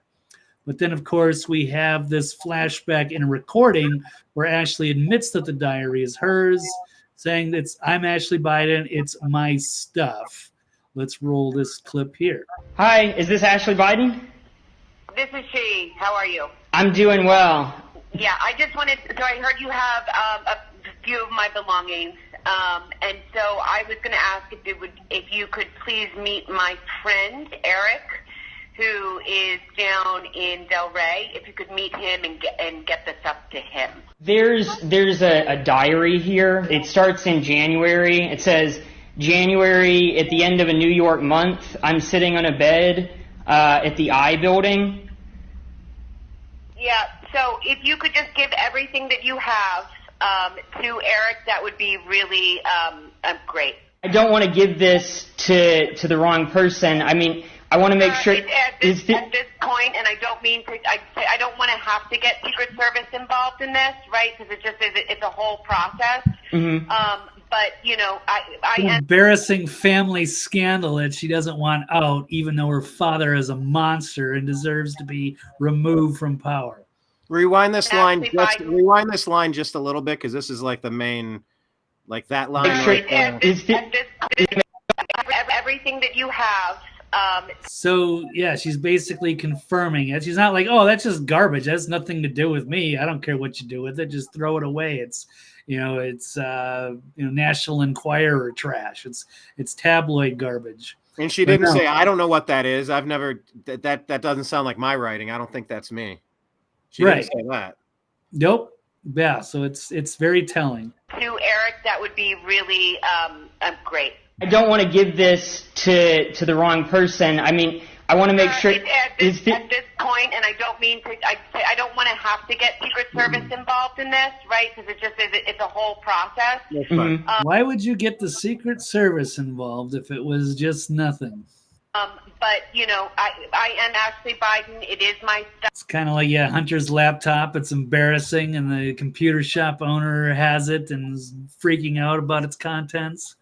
But then, of course, we have this flashback in a recording where Ashley admits that the diary is hers, saying that I'm Ashley Biden, it's my stuff. Let's roll this clip here. Hi, is this Ashley Biden? This is she. How are you? I'm doing well. Yeah, I just wanted, so I heard you have a few of my belongings, and so I was going to ask if you could please meet my friend, Eric, who is down in Del Rey, if you could meet him and get this up to him. There's a diary here. It starts in January. It says, January at the end of a New York month, I'm sitting on a bed at the I building. Yeah, so if you could just give everything that you have to Eric, that would be really great. I don't want to give this to the wrong person. I mean, I want to make sure. At this point, and I don't mean to, I don't want to have to get Secret Service involved in this, right? Because it's a whole process. Mm-hmm. but An embarrassing family scandal that she doesn't want out, even though her father is a monster and deserves to be removed from power. Rewind this line. Rewind this line just a little bit, because this is like the main, like that line. Right there. Everything that you have. So yeah, she's basically confirming it. She's not like, oh, that's just garbage. That's nothing to do with me. I don't care what you do with it. Just throw it away. It's National Enquirer trash. It's tabloid garbage. And she didn't say, I don't know what that is. I've never that doesn't sound like my writing. I don't think that's me. She didn't say that. Nope. Yeah. So it's very telling. To Eric, that would be really great. I don't want to give this to the wrong person. I mean, I want to make sure at this point, and I don't mean to. I don't want to have to get Secret Service involved in this, right? Because it's a whole process. Why would you get the Secret Service involved if it was just nothing? But I am Ashley Biden. It is my stuff. It's kind of like Hunter's laptop. It's embarrassing, and the computer shop owner has it and is freaking out about its contents.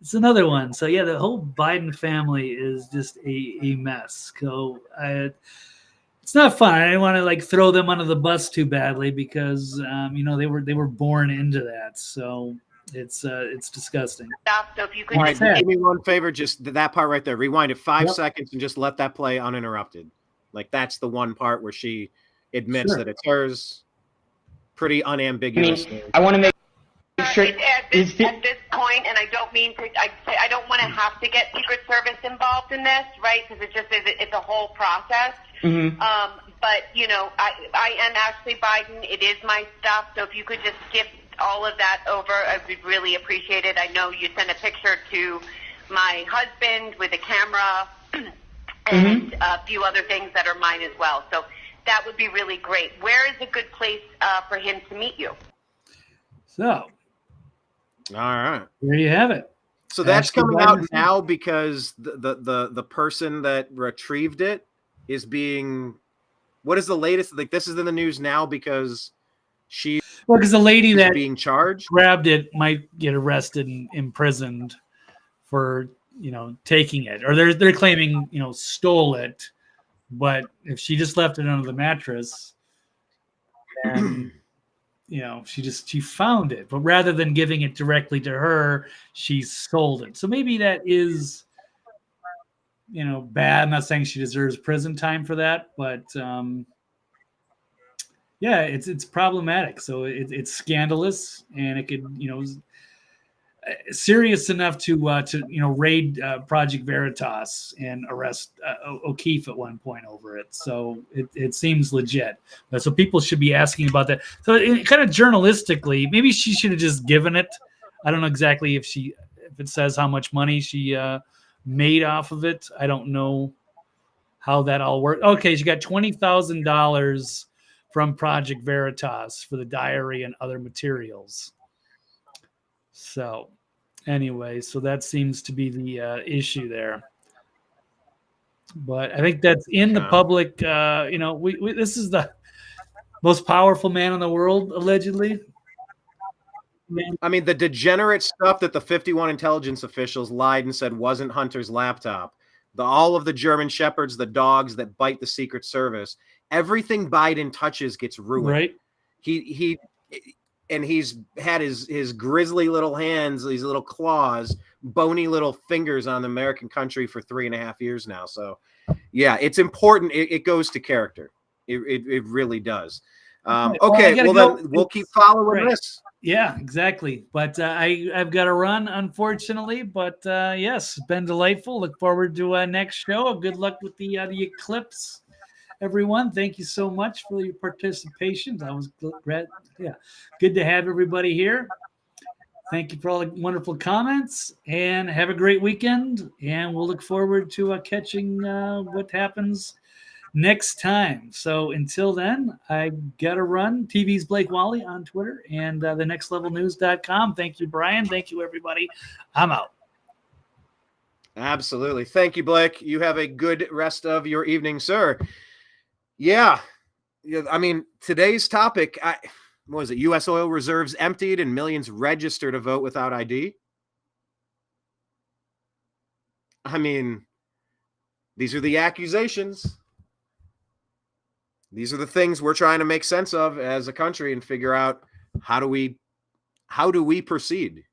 It's another one. So yeah, the whole Biden family is just a mess. So it's not fun. I didn't want to throw them under the bus too badly because they were born into that. So it's disgusting. So if you could just do me one favor, just that part right there. Rewind it 5 seconds and just let that play uninterrupted. Like that's the one part where she admits that it's hers. Pretty unambiguous. I mean, I want to make sure at this point, and I don't mean to. I don't want to have to get Secret Service involved in this, right? Because it's a whole process. But I am Ashley Biden. It is my stuff. So if you could just give all of that over, I would really appreciate it. I know you sent a picture to my husband with a camera and a few other things that are mine as well. So that would be really great. Where is a good place for him to meet you? So. All right. There you have it. So that's coming out now because the person that retrieved it is being. What is the latest? Like this is in the news now because because the lady that being charged grabbed it might get arrested and imprisoned for taking it, or they're claiming stole it, but if she just left it under the mattress, then. She found it, but rather than giving it directly to her, she sold it. So maybe that is, bad. I'm not saying she deserves prison time for that, but it's problematic. So it's scandalous, and it could, serious enough to raid Project Veritas and arrest O'Keefe at one point over it. So it seems legit. So people should be asking about that. So kind of journalistically, maybe she should have just given it. I don't know exactly if it says how much money she made off of it. I don't know how that all worked. Okay, she got $20,000 from Project Veritas for the diary and other materials. So anyway, so that seems to be the issue there. But I think that's in the public. This is the most powerful man in the world, allegedly. I mean, the degenerate stuff that the 51 intelligence officials lied and said wasn't Hunter's laptop. All of the German shepherds, the dogs that bite the Secret Service, everything Biden touches gets ruined. Right. And he's had his grisly little hands, these little claws, bony little fingers on the American country for 3.5 years now. So, yeah, it's important. It goes to character. It really does. Okay, then we'll keep following this. Yeah, exactly. But I've got to run, unfortunately. But yes, it's been delightful. Look forward to next show. Good luck with the eclipse. Everyone, thank you so much for your participation. That was great. Yeah, good to have everybody here. Thank you for all the wonderful comments, and have a great weekend. And we'll look forward to catching what happens next time. So until then, I got to run. TV's Blake Walley on Twitter and thenextlevelnews.com. Thank you, Brian. Thank you, everybody. I'm out. Absolutely. Thank you, Blake. You have a good rest of your evening, sir. Yeah. I mean, today's topic, what was it? U.S. oil reserves emptied and millions register to vote without ID. I mean, these are the accusations. These are the things we're trying to make sense of as a country and figure out how do we proceed.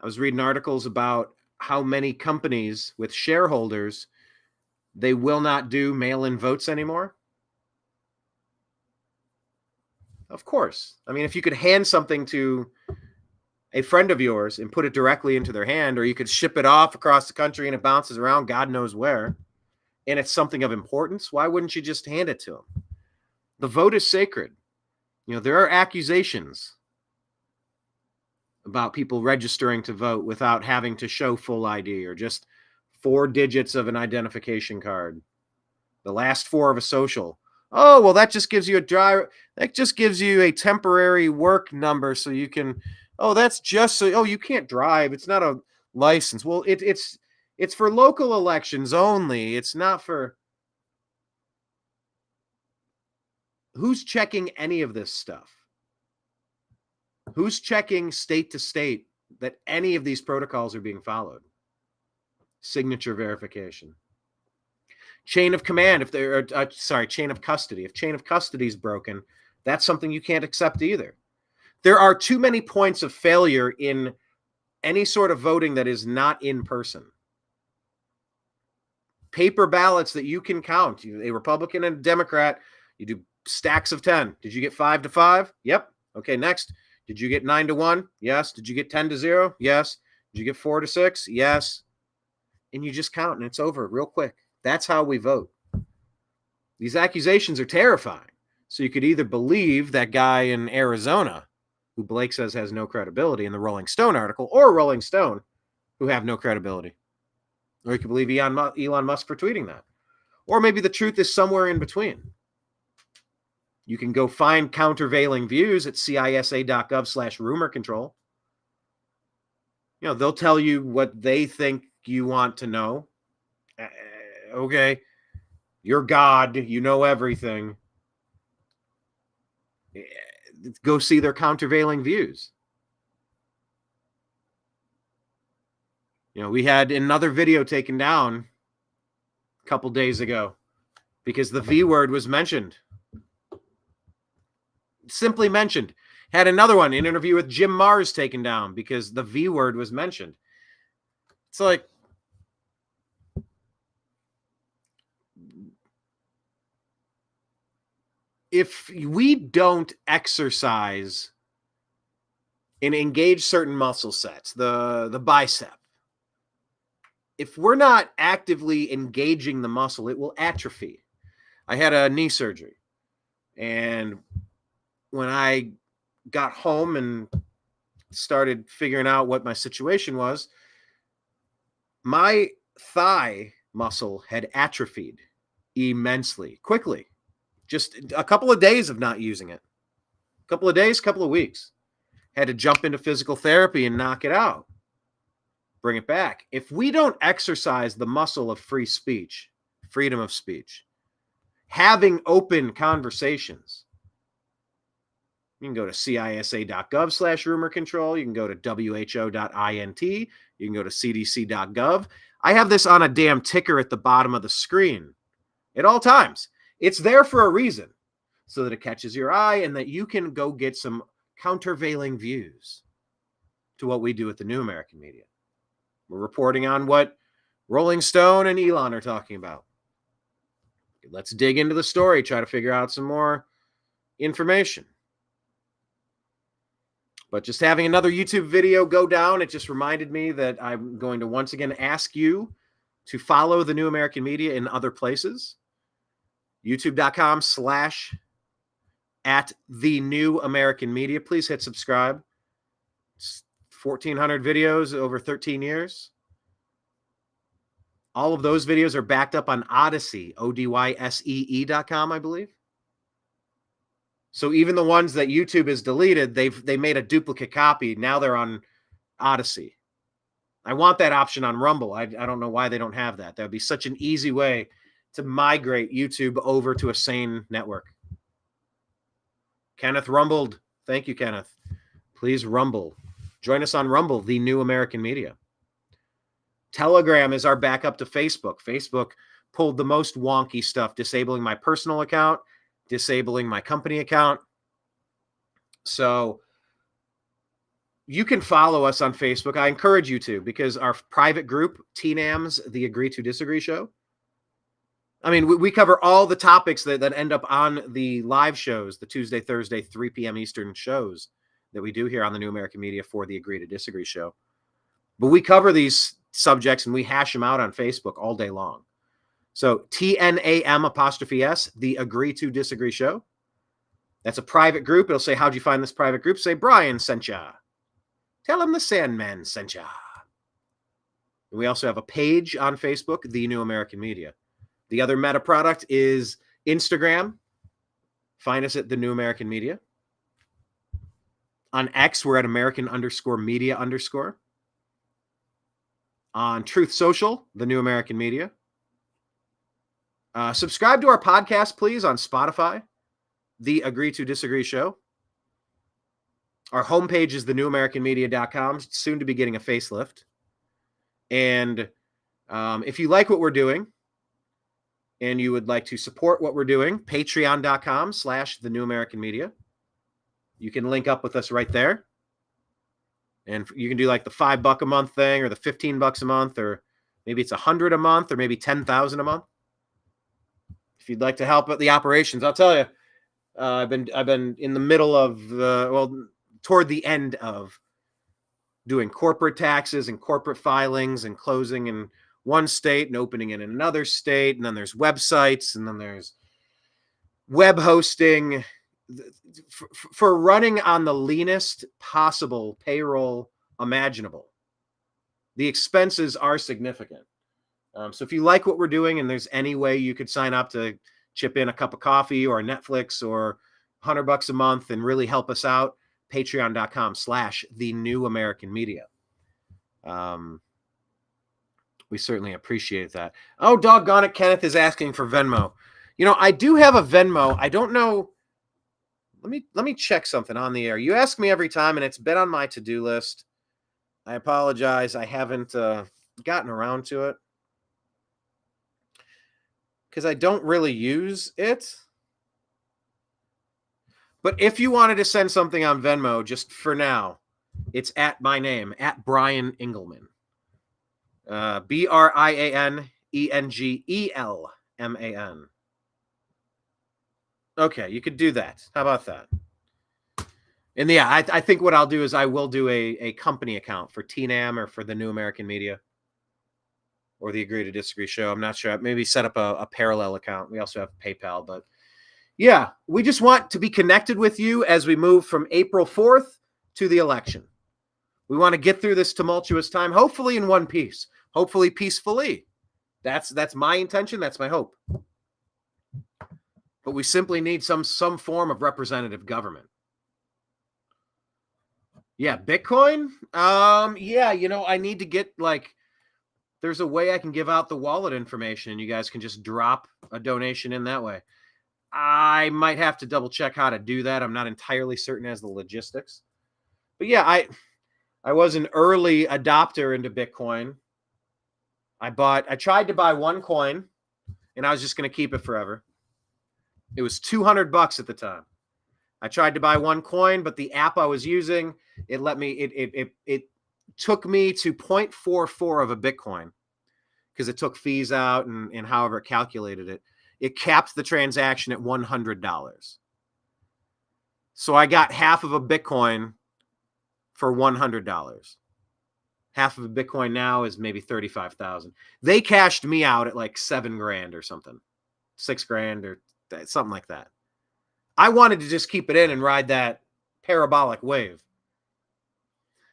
I was reading articles about how many companies with shareholders, they will not do mail-in votes anymore. Of course. I mean, if you could hand something to a friend of yours and put it directly into their hand, or you could ship it off across the country and it bounces around God knows where, and it's something of importance, why wouldn't you just hand it to them? The vote is sacred. You know, there are accusations about people registering to vote without having to show full ID or just 4 digits of an identification card, the last 4 of a social. Oh, well, that just gives you that just gives you a temporary work number so you can, that's just so, you can't drive. It's not a license. Well, it's for local elections only. It's not for, who's checking any of this stuff? Who's checking state to state that any of these protocols are being followed? Signature verification. Chain of command, chain of custody. If chain of custody is broken, that's something you can't accept either. There are too many points of failure in any sort of voting that is not in person. Paper ballots that you can count. A Republican and a Democrat, you do stacks of 10. Did you get 5-5? Yep. Okay, next. Did you get 9-1? Yes. Did you get 10-0? Yes. Did you get 4-6? Yes. And you just count and it's over real quick. That's how we vote. These accusations are terrifying. So you could either believe that guy in Arizona, who Blake says has no credibility in the Rolling Stone article, or Rolling Stone, who have no credibility. Or you could believe Elon Musk for tweeting that. Or maybe the truth is somewhere in between. You can go find countervailing views at cisa.gov/rumor control. You know, they'll tell you what they think you want to know. Okay, you're God, you know everything. Go see their countervailing views. You know, we had another video taken down a couple days ago because the V word was mentioned. Simply mentioned. Had another one, an interview with Jim Mars, taken down because the V word was mentioned. It's like, if we don't exercise and engage certain muscle sets, the bicep, if we're not actively engaging the muscle, it will atrophy. I had a knee surgery, and when I got home and started figuring out what my situation was, my thigh muscle had atrophied immensely, quickly. Just a couple of days of not using it. A couple of days, couple of weeks. Had to jump into physical therapy and knock it out. Bring it back. If we don't exercise the muscle of free speech, freedom of speech, having open conversations, you can go to cisa.gov/rumor control. You can go to who.int. You can go to cdc.gov. I have this on a damn ticker at the bottom of the screen at all times. It's there for a reason, so that it catches your eye and that you can go get some countervailing views to what we do at the New American Media. We're reporting on what Rolling Stone and Elon are talking about. Let's dig into the story, try to figure out some more information. But just having another YouTube video go down, it just reminded me that I'm going to once again ask you to follow the New American Media in other places. YouTube.com/@the-new-American-media. Please hit subscribe. It's 1,400 videos over 13 years. All of those videos are backed up on Odyssey, ODYSEE.com, I believe. So even the ones that YouTube has deleted, they made a duplicate copy. Now they're on Odyssey. I want that option on Rumble. I don't know why they don't have that. That would be such an easy way to migrate YouTube over to a sane network. Kenneth rumbled. Thank you, Kenneth. Please rumble. Join us on Rumble, the new American media. Telegram is our backup to Facebook. Facebook pulled the most wonky stuff, disabling my personal account, disabling my company account. So you can follow us on Facebook. I encourage you to, because our private group, TNAM's The Agree to Disagree Show. I mean, we cover all the topics that end up on the live shows, the Tuesday, Thursday, 3 p.m. Eastern shows that we do here on the New American Media for the Agree to Disagree Show. But we cover these subjects and we hash them out on Facebook all day long. So TNAM''S, the Agree to Disagree Show. That's a private group. It'll say, how'd you find this private group? Say, Brian sent ya. Tell him the Sandman sent ya. And we also have a page on Facebook, The New American Media. The other meta product is Instagram. Find us at The New American Media. On X, we're at American_media_. On Truth Social, The New American Media. Subscribe to our podcast, please, on Spotify, The Agree to Disagree Show. Our homepage is thenewamericanmedia.com, soon to be getting a facelift. And if you like what we're doing and you would like to support what we're doing, patreon.com/thenewamericanmedia. You can link up with us right there. And you can do like the $5 a month thing or the $15 a month, or maybe it's $100 a month, or maybe $10,000 a month. If you'd like to help with the operations, I'll tell you, I've been in the middle of toward the end of doing corporate taxes and corporate filings and closing in one state and opening in another state. And then there's websites, and then there's web hosting for running on the leanest possible payroll imaginable. The expenses are significant. So if you like what we're doing and there's any way you could sign up to chip in a cup of coffee or Netflix or $100 a month and really help us out, patreon.com/thenewamericanmedia. We certainly appreciate that. Oh, doggone it, Kenneth is asking for Venmo. You know, I do have a Venmo. I don't know. Let me check something on the air. You ask me every time, and it's been on my to-do list. I apologize. I haven't gotten around to it because I don't really use it. But if you wanted to send something on Venmo, just for now, it's at my name, at Brian Engelman. BrianEngelman. Okay, you could do that. How about that? And yeah, I think what I'll do is I will do a company account for TNAM or for the New American Media or the Agree to Disagree Show. I'm not sure. Maybe set up a parallel account. We also have PayPal, but yeah, we just want to be connected with you as we move from April 4th to the election. We want to get through this tumultuous time, hopefully in one piece, hopefully peacefully. That's my intention. That's my hope. But we simply need some form of representative government. Yeah, Bitcoin. Yeah, you know, I need to get there's a way I can give out the wallet information and you guys can just drop a donation in that way. I might have to double check how to do that. I'm not entirely certain as the logistics. But yeah, I was an early adopter into Bitcoin. I tried to buy one coin and I was just going to keep it forever. It was $200 at the time. I tried to buy one coin, but the app I was using, it took me to 0.44 of a Bitcoin because it took fees out and however it calculated it. It capped the transaction at $100. So I got half of a Bitcoin for $100. Half of a Bitcoin now is maybe 35,000. They cashed me out at like $7,000 or something, $6,000 or something like that. I wanted to just keep it in and ride that parabolic wave.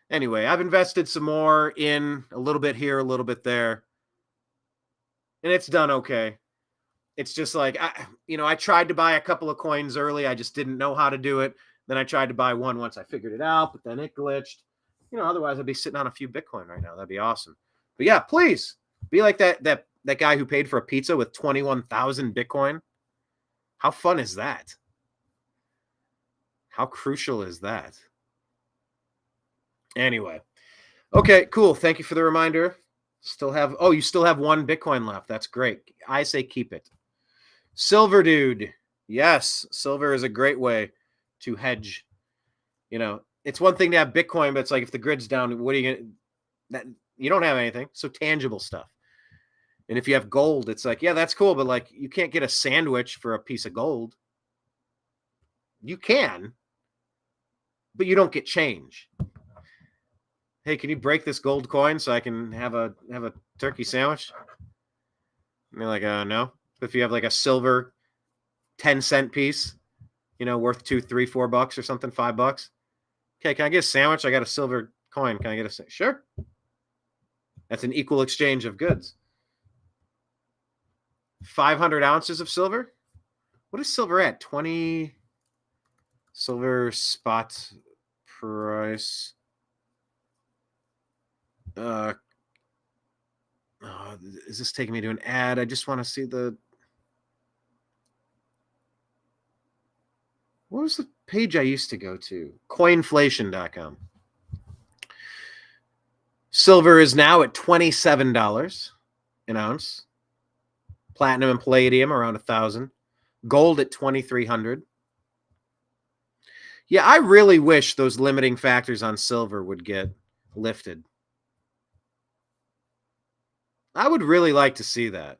Anyway, I've invested some more in a little bit here, a little bit there. And it's done okay. It's just like, I tried to buy a couple of coins early. I just didn't know how to do it. Then I tried to buy one once I figured it out, but then it glitched. Otherwise I'd be sitting on a few Bitcoin right now. That'd be awesome. But yeah, please be like that guy who paid for a pizza with 21,000 Bitcoin. How fun is that? How crucial is that? Anyway. Okay, cool. Thank you for the reminder. You still have one Bitcoin left. That's great. I say keep it. Silver dude. Yes, silver is a great way to hedge. You know, it's one thing to have Bitcoin, but it's like if the grid's down, what are you going to, you don't have anything. So tangible stuff. And if you have gold, it's like, yeah, that's cool. But like, you can't get a sandwich for a piece of gold. You can, but you don't get change. Hey, can you break this gold coin so I can have a turkey sandwich? And they're like, no. If you have like a silver 10-cent piece, you know, worth $2, $3, $4 or something, $5. Okay, can I get a sandwich? I got a silver coin. Can I get a sandwich? Sure. That's an equal exchange of goods. 500 ounces of silver? What is silver at? 20 silver spot price. Is this taking me to an ad? I just want to see the. What was the page I used to go to? Coinflation.com. Silver is now at $27 an ounce. Platinum and palladium around 1,000. Gold at 2,300. Yeah, I really wish those limiting factors on silver would get lifted. I would really like to see that.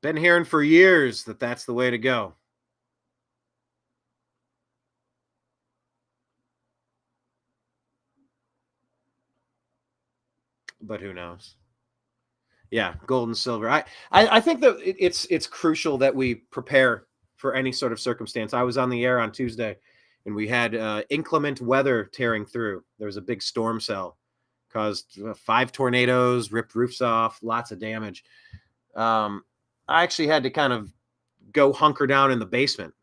Been hearing for years that that's the way to go. But who knows? Yeah, gold and silver. I think that it's crucial that we prepare for any sort of circumstance. I was on the air on Tuesday, and we had inclement weather tearing through. There was a big storm cell, caused 5 tornadoes, ripped roofs off, lots of damage. I actually had to kind of go hunker down in the basement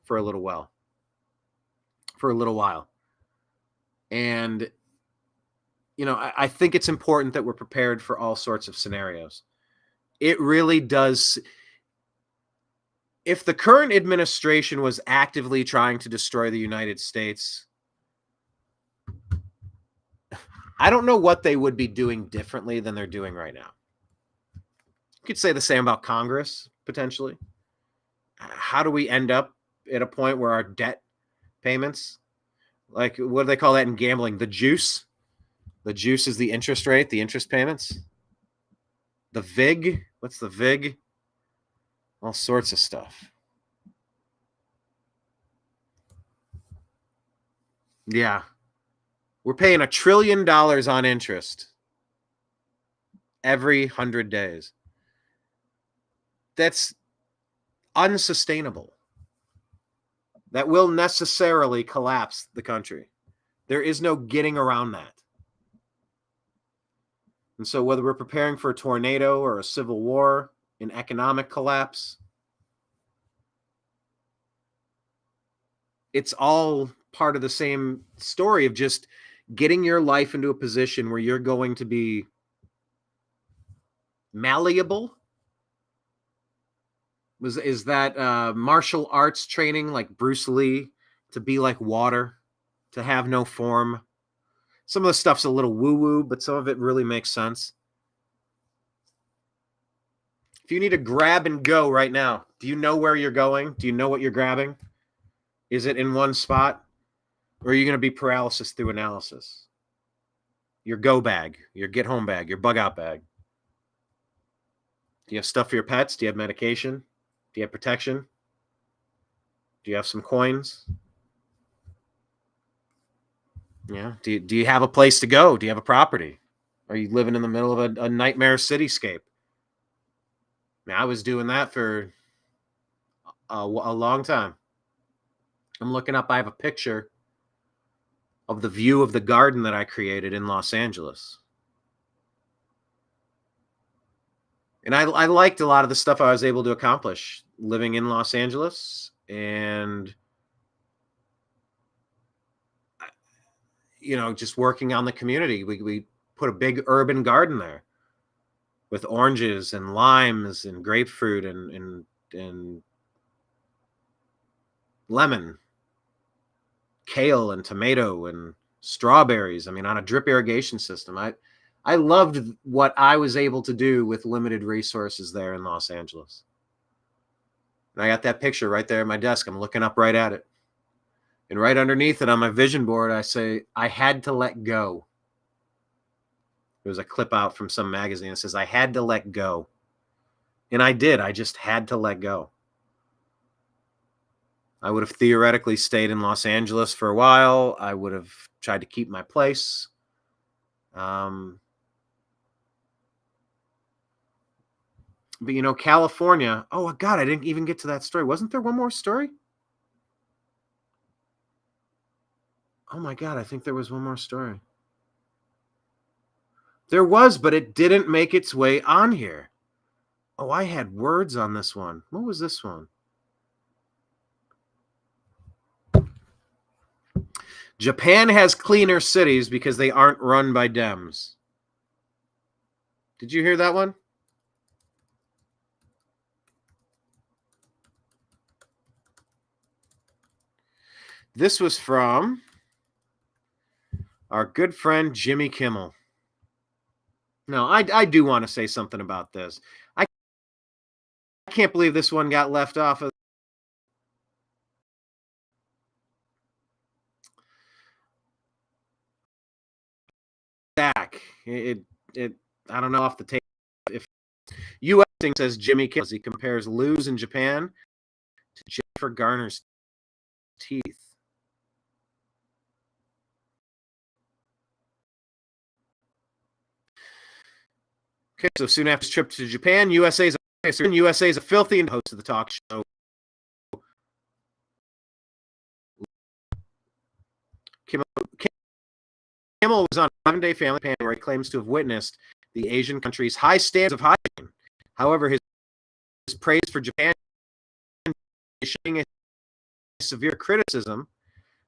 for a little while. And you know, I think it's important that we're prepared for all sorts of scenarios. It really does. If the current administration was actively trying to destroy the United States, I don't know what they would be doing differently than they're doing right now. You could say the same about Congress, potentially. How do we end up at a point where our debt payments, like, what do they call that in gambling? The juice? The juice is the interest rate, the interest payments. The VIG, what's the VIG? All sorts of stuff. Yeah. We're paying $1 trillion on interest every 100 days. That's unsustainable. That will necessarily collapse the country. There is no getting around that. And so whether we're preparing for a tornado or a civil war, an economic collapse, it's all part of the same story of just getting your life into a position where you're going to be malleable. Is that martial arts training like Bruce Lee, to be like water, to have no form? Some of the stuff's a little woo-woo, but some of it really makes sense. If you need to grab and go right now, do you know where you're going? Do you know what you're grabbing? Is it in one spot? Or are you going to be paralysis through analysis? Your go bag, your get home bag, your bug out bag. Do you have stuff for your pets? Do you have medication? Do you have protection? Do you have some coins? Yeah. Do you have a place to go? Do you have a property? Are you living in the middle of a nightmare cityscape? I was doing that for a long time. I'm looking up. I have a picture of the view of the garden that I created in Los Angeles. And I liked a lot of the stuff I was able to accomplish living in Los Angeles. And you know, just working on the community. We put a big urban garden there with oranges and limes and grapefruit and lemon, kale, and tomato, and strawberries. I mean, on a drip irrigation system. I loved what I was able to do with limited resources there in Los Angeles. And I got that picture right there at my desk. I'm looking up right at it. And right underneath it on my vision board, I say, I had to let go. There was a clip out from some magazine that says, I had to let go. And I did. I just had to let go. I would have theoretically stayed in Los Angeles for a while. I would have tried to keep my place. But, you know, California, oh, God, I didn't even get to that story. Wasn't there one more story? Oh, my God, I think there was one more story. There was, but it didn't make its way on here. Oh, I had words on this one. What was this one? Japan has cleaner cities because they aren't run by Dems. Did you hear that one? This was from our good friend Jimmy Kimmel. No, I do want to say something about this. I can't believe this one got left off of. Back. I don't know off the tape. If U.S. says Jimmy Kimmel, he compares Lou's in Japan to Jennifer Garner's teeth. Okay, so soon after his trip to Japan, USA is a filthy and host of the talk show. Kimmel was on a 7-day family panel where he claims to have witnessed the Asian country's high standards of hygiene. However, his praise for Japan is showing a severe criticism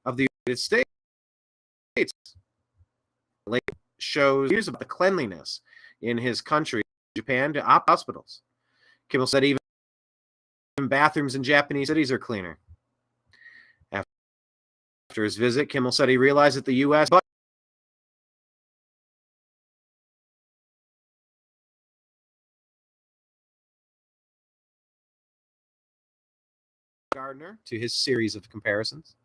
of the United States. It shows views about the cleanliness in his country, Japan, to hospitals. Kimmel said even bathrooms in Japanese cities are cleaner. After his visit, Kimmel said he realized that the U.S. Gardner to his series of comparisons.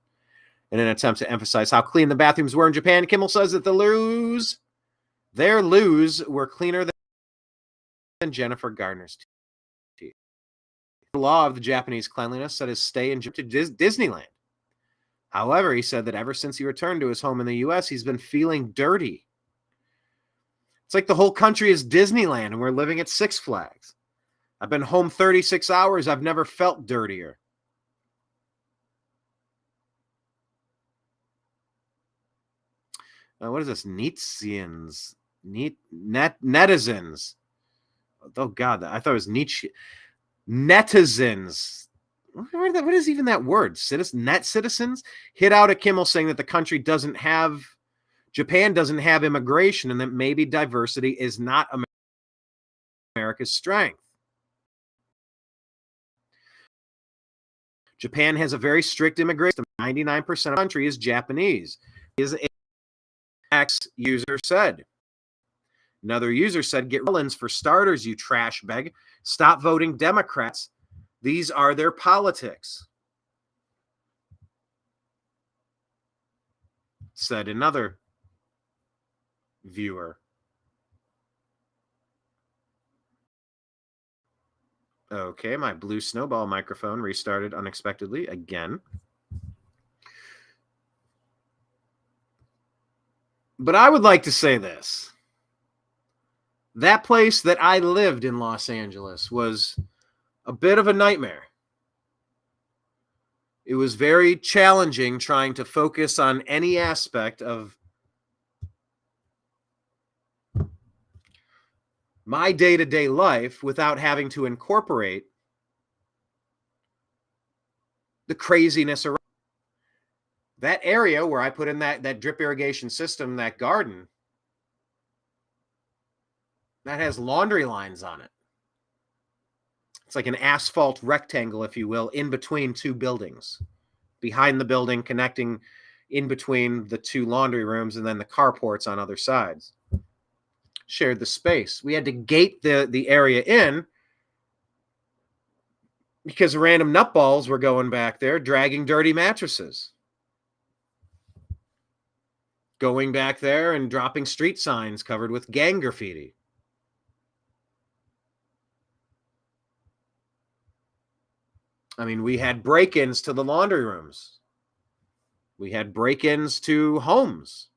In an attempt to emphasize how clean the bathrooms were in Japan, Kimmel says that their loos were cleaner than Jennifer Garner's teeth. The law of the Japanese cleanliness set his stay in Disneyland. However, he said that ever since he returned to his home in the U.S., he's been feeling dirty. It's like the whole country is Disneyland and we're living at Six Flags. I've been home 36 hours. I've never felt dirtier. What is this? Netizens. Oh, God. I thought it was Nietzsche. Netizens. What is even that word? Citizens? Hit out at Kimmel saying that the country Japan doesn't have immigration and that maybe diversity is not America's strength. Japan has a very strict immigration. 99% of the country is Japanese. User said. Another user said, get Rollins for starters, you trash bag. Stop voting Democrats. These are their politics. Said another viewer. Okay, my blue snowball microphone restarted unexpectedly again. But I would like to say this. That place that I lived in Los Angeles was a bit of a nightmare. It was very challenging trying to focus on any aspect of my day-to-day life without having to incorporate the craziness around. That area where I put in that drip irrigation system, that garden, that has laundry lines on it. It's like an asphalt rectangle, if you will, in between two buildings. behind the building, connecting in between the two laundry rooms and then the carports on other sides. Shared the space. We had to gate the area in because random nutballs were going back there, dragging dirty mattresses. Going back there and dropping street signs covered with gang graffiti. I mean, we had break-ins to the laundry rooms. We had break-ins to homes.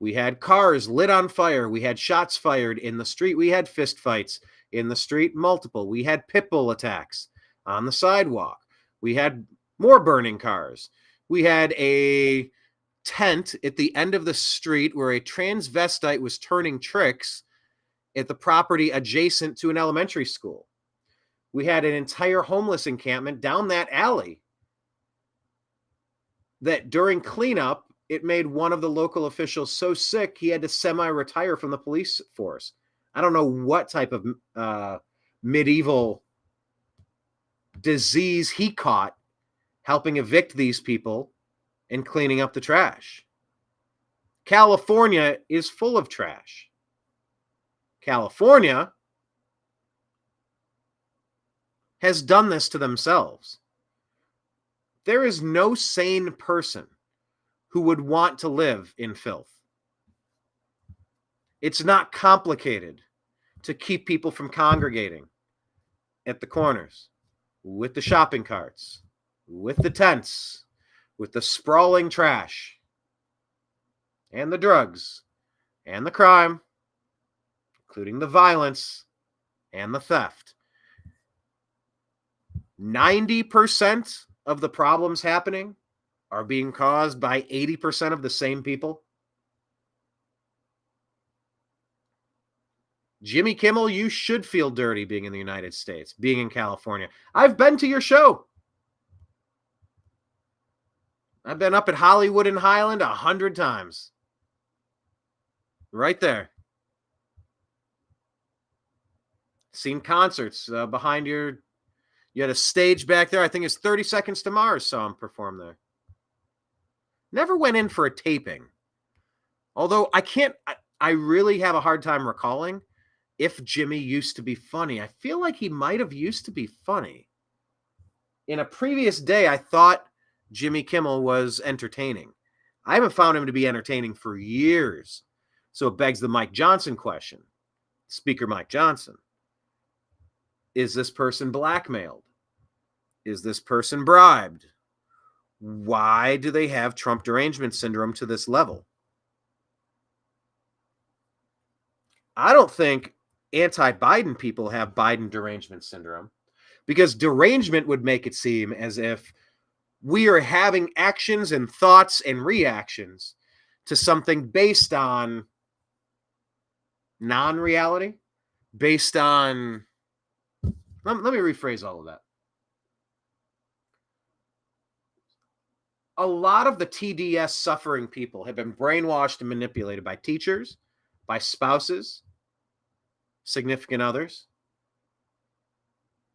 We had cars lit on fire. We had shots fired in the street. We had fist fights in the street, multiple. We had pit bull attacks on the sidewalk. We had more burning cars. We had a tent at the end of the street where a transvestite was turning tricks at the property adjacent to an elementary school. We had an entire homeless encampment down that alley that during cleanup, it made one of the local officials so sick he had to semi-retire from the police force. I don't know what type of medieval disease he caught helping evict these people and cleaning up the trash. California is full of trash. California has done this to themselves. There is no sane person who would want to live in filth. It's not complicated to keep people from congregating at the corners, with the shopping carts, with the tents, with the sprawling trash, and the drugs, and the crime, including the violence and the theft. 90% of the problems happening are being caused by 80% of the same people. Jimmy Kimmel, you should feel dirty being in the United States, being in California. I've been to your show. I've been up at Hollywood and Highland 100 times. Right there. Seen concerts behind you had a stage back there. I think it's 30 Seconds to Mars saw him perform there. Never went in for a taping. Although I really have a hard time recalling if Jimmy used to be funny. I feel like he might have used to be funny. In a previous day, I thought Jimmy Kimmel was entertaining. I haven't found him to be entertaining for years. So it begs the Mike Johnson question. Speaker Mike Johnson. Is this person blackmailed? Is this person bribed? Why do they have Trump derangement syndrome to this level? I don't think anti-Biden people have Biden derangement syndrome, because derangement would make it seem as if we are having actions and thoughts and reactions to something based on non-reality, based on... Let me rephrase all of that. A lot of the TDS suffering people have been brainwashed and manipulated by teachers, by spouses, significant others,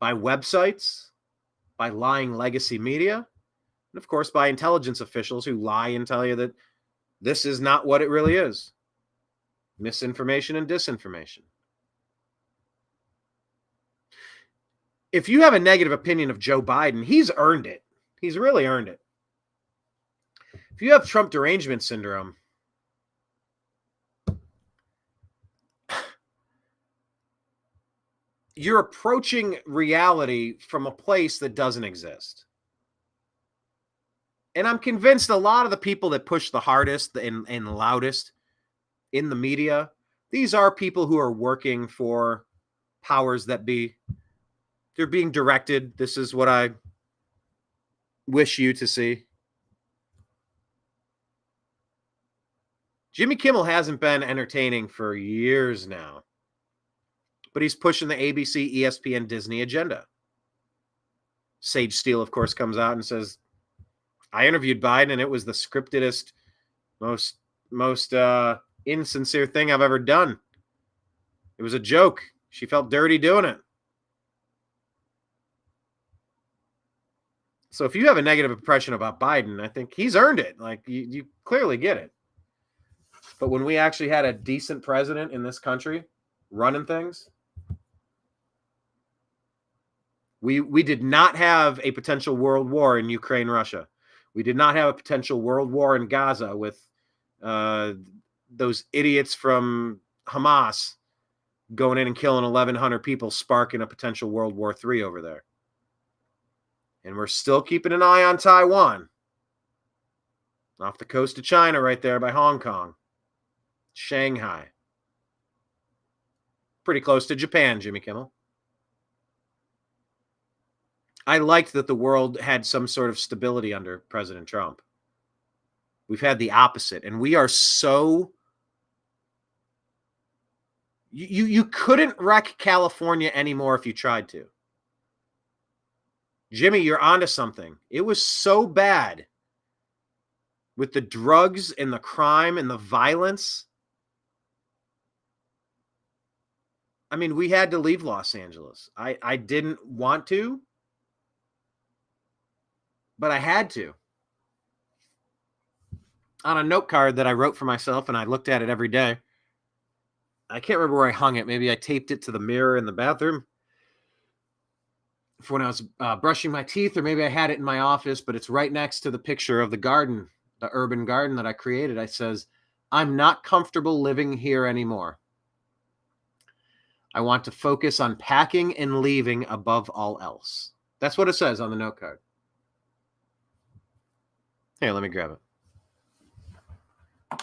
by websites, by lying legacy media, and of course by intelligence officials who lie and tell you that this is not what it really is. Misinformation and disinformation. If you have a negative opinion of Joe Biden, he's earned it. He's really earned it. If you have Trump derangement syndrome, you're approaching reality from a place that doesn't exist. And I'm convinced a lot of the people that push the hardest and loudest in the media, these are people who are working for powers that be. They're being directed. This is what I wish you to see. Jimmy Kimmel hasn't been entertaining for years now, but he's pushing the ABC, ESPN, Disney agenda. Sage Steele, of course, comes out and says, I interviewed Biden and it was the scriptedest, most insincere thing I've ever done. It was a joke. She felt dirty doing it. So if you have a negative impression about Biden, I think he's earned it. Like you clearly get it. But when we actually had a decent president in this country running things, we did not have a potential world war in Ukraine, Russia. We did not have a potential world war in Gaza with those idiots from Hamas going in and killing 1,100 people, sparking a potential World War III over there. And we're still keeping an eye on Taiwan. Off the coast of China right there by Hong Kong. Shanghai. Pretty close to Japan, Jimmy Kimmel. I liked that the world had some sort of stability under President Trump. We've had the opposite, and we are so... You couldn't wreck California anymore if you tried to. Jimmy, you're onto something. It was so bad with the drugs and the crime and the violence. I mean, we had to leave Los Angeles. I didn't want to, but I had to. On a note card that I wrote for myself, and I looked at it every day. I can't remember where I hung it. Maybe I taped it to the mirror in the bathroom for when I was brushing my teeth, or maybe I had it in my office, but it's right next to the picture of the garden, the urban garden that I created. It says, "I'm not comfortable living here anymore. I want to focus on packing and leaving above all else." That's what it says on the note card. Here, let me grab it.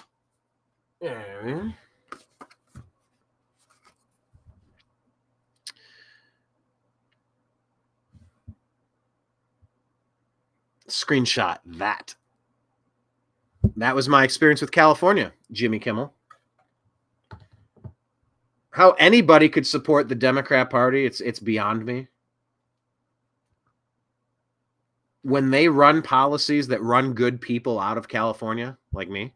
There. Screenshot that. That was my experience with California, Jimmy Kimmel. How anybody could support the Democrat Party, it's beyond me. When they run policies that run good people out of California, like me,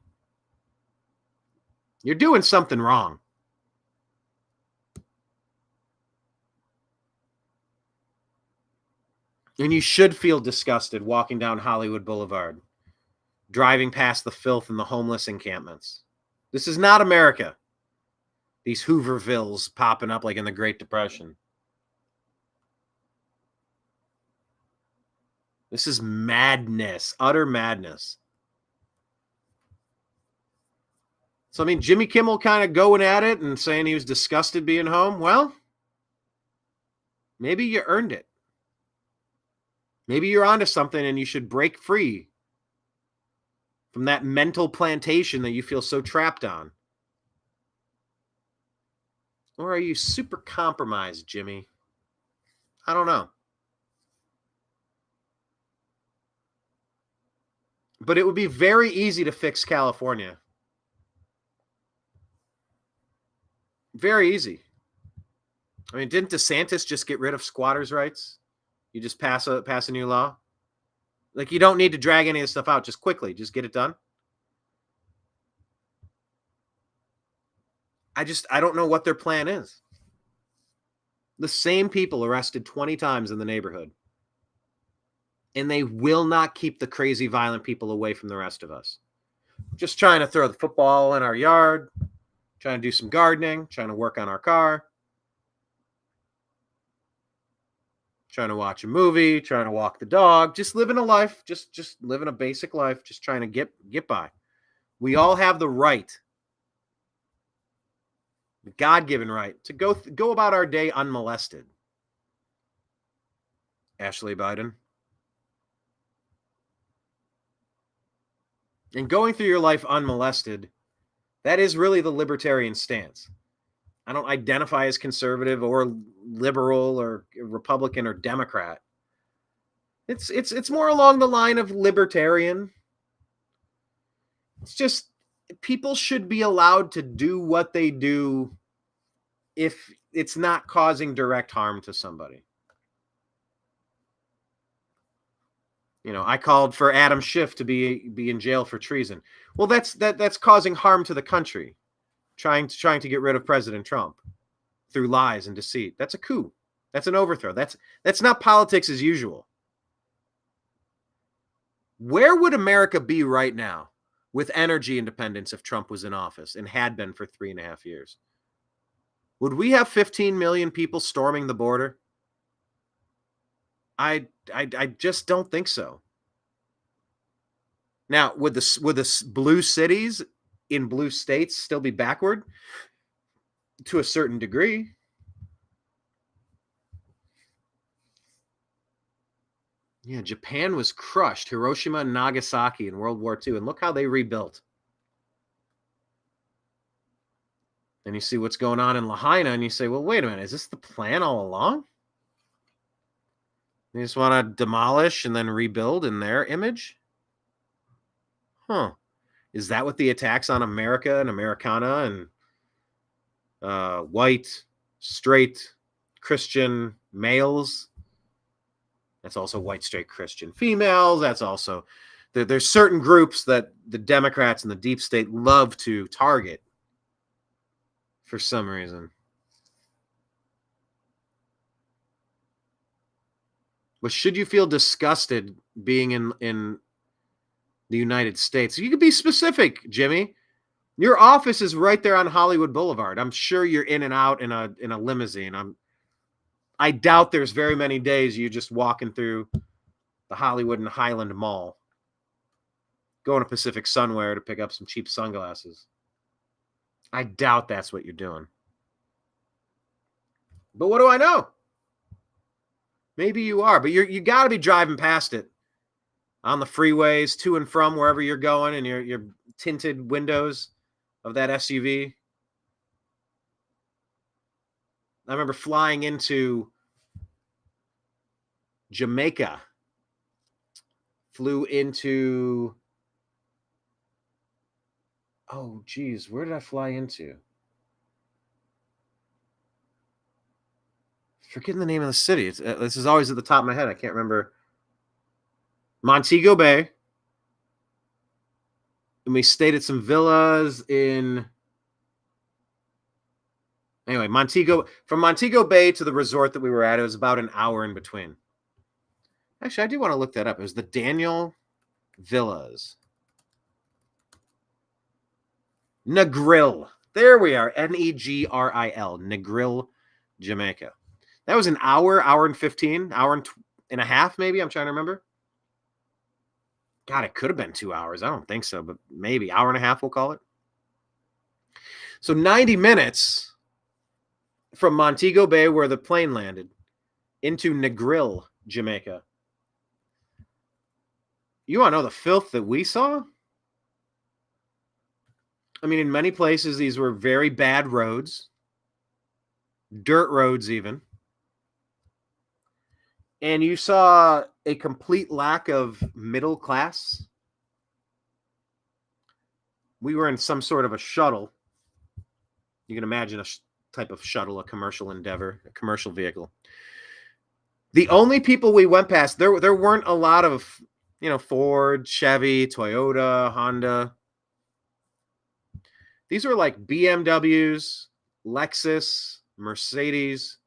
you're doing something wrong. And you should feel disgusted walking down Hollywood Boulevard, driving past the filth and the homeless encampments. This is not America. These Hoovervilles popping up like in the Great Depression. This is madness, utter madness. So, I mean, Jimmy Kimmel kind of going at it and saying he was disgusted being home. Well, maybe you earned it. Maybe you're onto something and you should break free from that mental plantation that you feel so trapped on. Or are you super compromised, Jimmy? I don't know. But it would be very easy to fix California. Very easy. I mean, didn't DeSantis just get rid of squatters' rights? You just pass a new law? Like, you don't need to drag any of this stuff out. Just quickly, just get it done. I don't know what their plan is. The same people arrested 20 times in the neighborhood. And they will not keep the crazy, violent people away from the rest of us. Just trying to throw the football in our yard, trying to do some gardening, trying to work on our car, trying to watch a movie, trying to walk the dog, just living a life, just living a basic life, just trying to get by. We all have the right, the God-given right, to go about our day unmolested. Ashley Biden. And going through your life unmolested, that is really the libertarian stance. I don't identify as conservative or liberal or Republican or Democrat. It's more along the line of libertarian. It's just people should be allowed to do what they do if it's not causing direct harm to somebody. You know, I called for Adam Schiff to be in jail for treason. Well, that's causing harm to the country. Trying to get rid of President Trump through lies and deceit. That's a coup. That's an overthrow. That's not politics as usual. Where would America be right now with energy independence if Trump was in office and had been for 3.5 years? Would we have 15 million people storming the border? I just don't think so. Now, would the blue cities in blue states still be backward? To a certain degree. Yeah, Japan was crushed, Hiroshima and Nagasaki in World War II, and look how they rebuilt. And you see what's going on in Lahaina, and you say, well, wait a minute, is this the plan all along? They just want to demolish and then rebuild in their image? Huh. Is that what the attacks on America and Americana and white, straight, Christian males? That's also white, straight, Christian females. That's also, there's certain groups that the Democrats and the deep state love to target for some reason. But should you feel disgusted being in the United States? You could be specific, Jimmy. Your office is right there on Hollywood Boulevard. I'm sure you're in and out in a limousine. I doubt there's very many days you just walking through the Hollywood and Highland Mall, going to Pacific Sunwear to pick up some cheap sunglasses. I doubt that's what you're doing. But what do I know? Maybe you are, but you got to be driving past it on the freeways to and from wherever you're going in your tinted windows of that SUV. I remember flying into Jamaica. Flew into, oh, geez, where did I fly into? Forgetting the name of the city. This is always at the top of my head. I can't remember. Montego Bay. And we stayed at some villas in... Anyway, from Montego Bay to the resort that we were at, it was about an hour in between. Actually, I do want to look that up. It was the Daniel Villas. Negril. There we are. Negril. Negril, Jamaica. That was an hour and 15, hour and a half, maybe. I'm trying to remember. God, it could have been 2 hours. I don't think so, but maybe hour and a half, we'll call it. So 90 minutes from Montego Bay, where the plane landed, into Negril, Jamaica. You want to know the filth that we saw? I mean, in many places, these were very bad roads. Dirt roads, even. And you saw a complete lack of middle class. We were in some sort of a shuttle. You can imagine a type of shuttle, a commercial endeavor, a commercial vehicle. The only people we went past, there weren't a lot of, Ford, Chevy, Toyota, Honda. These were like BMWs, Lexus, Mercedes.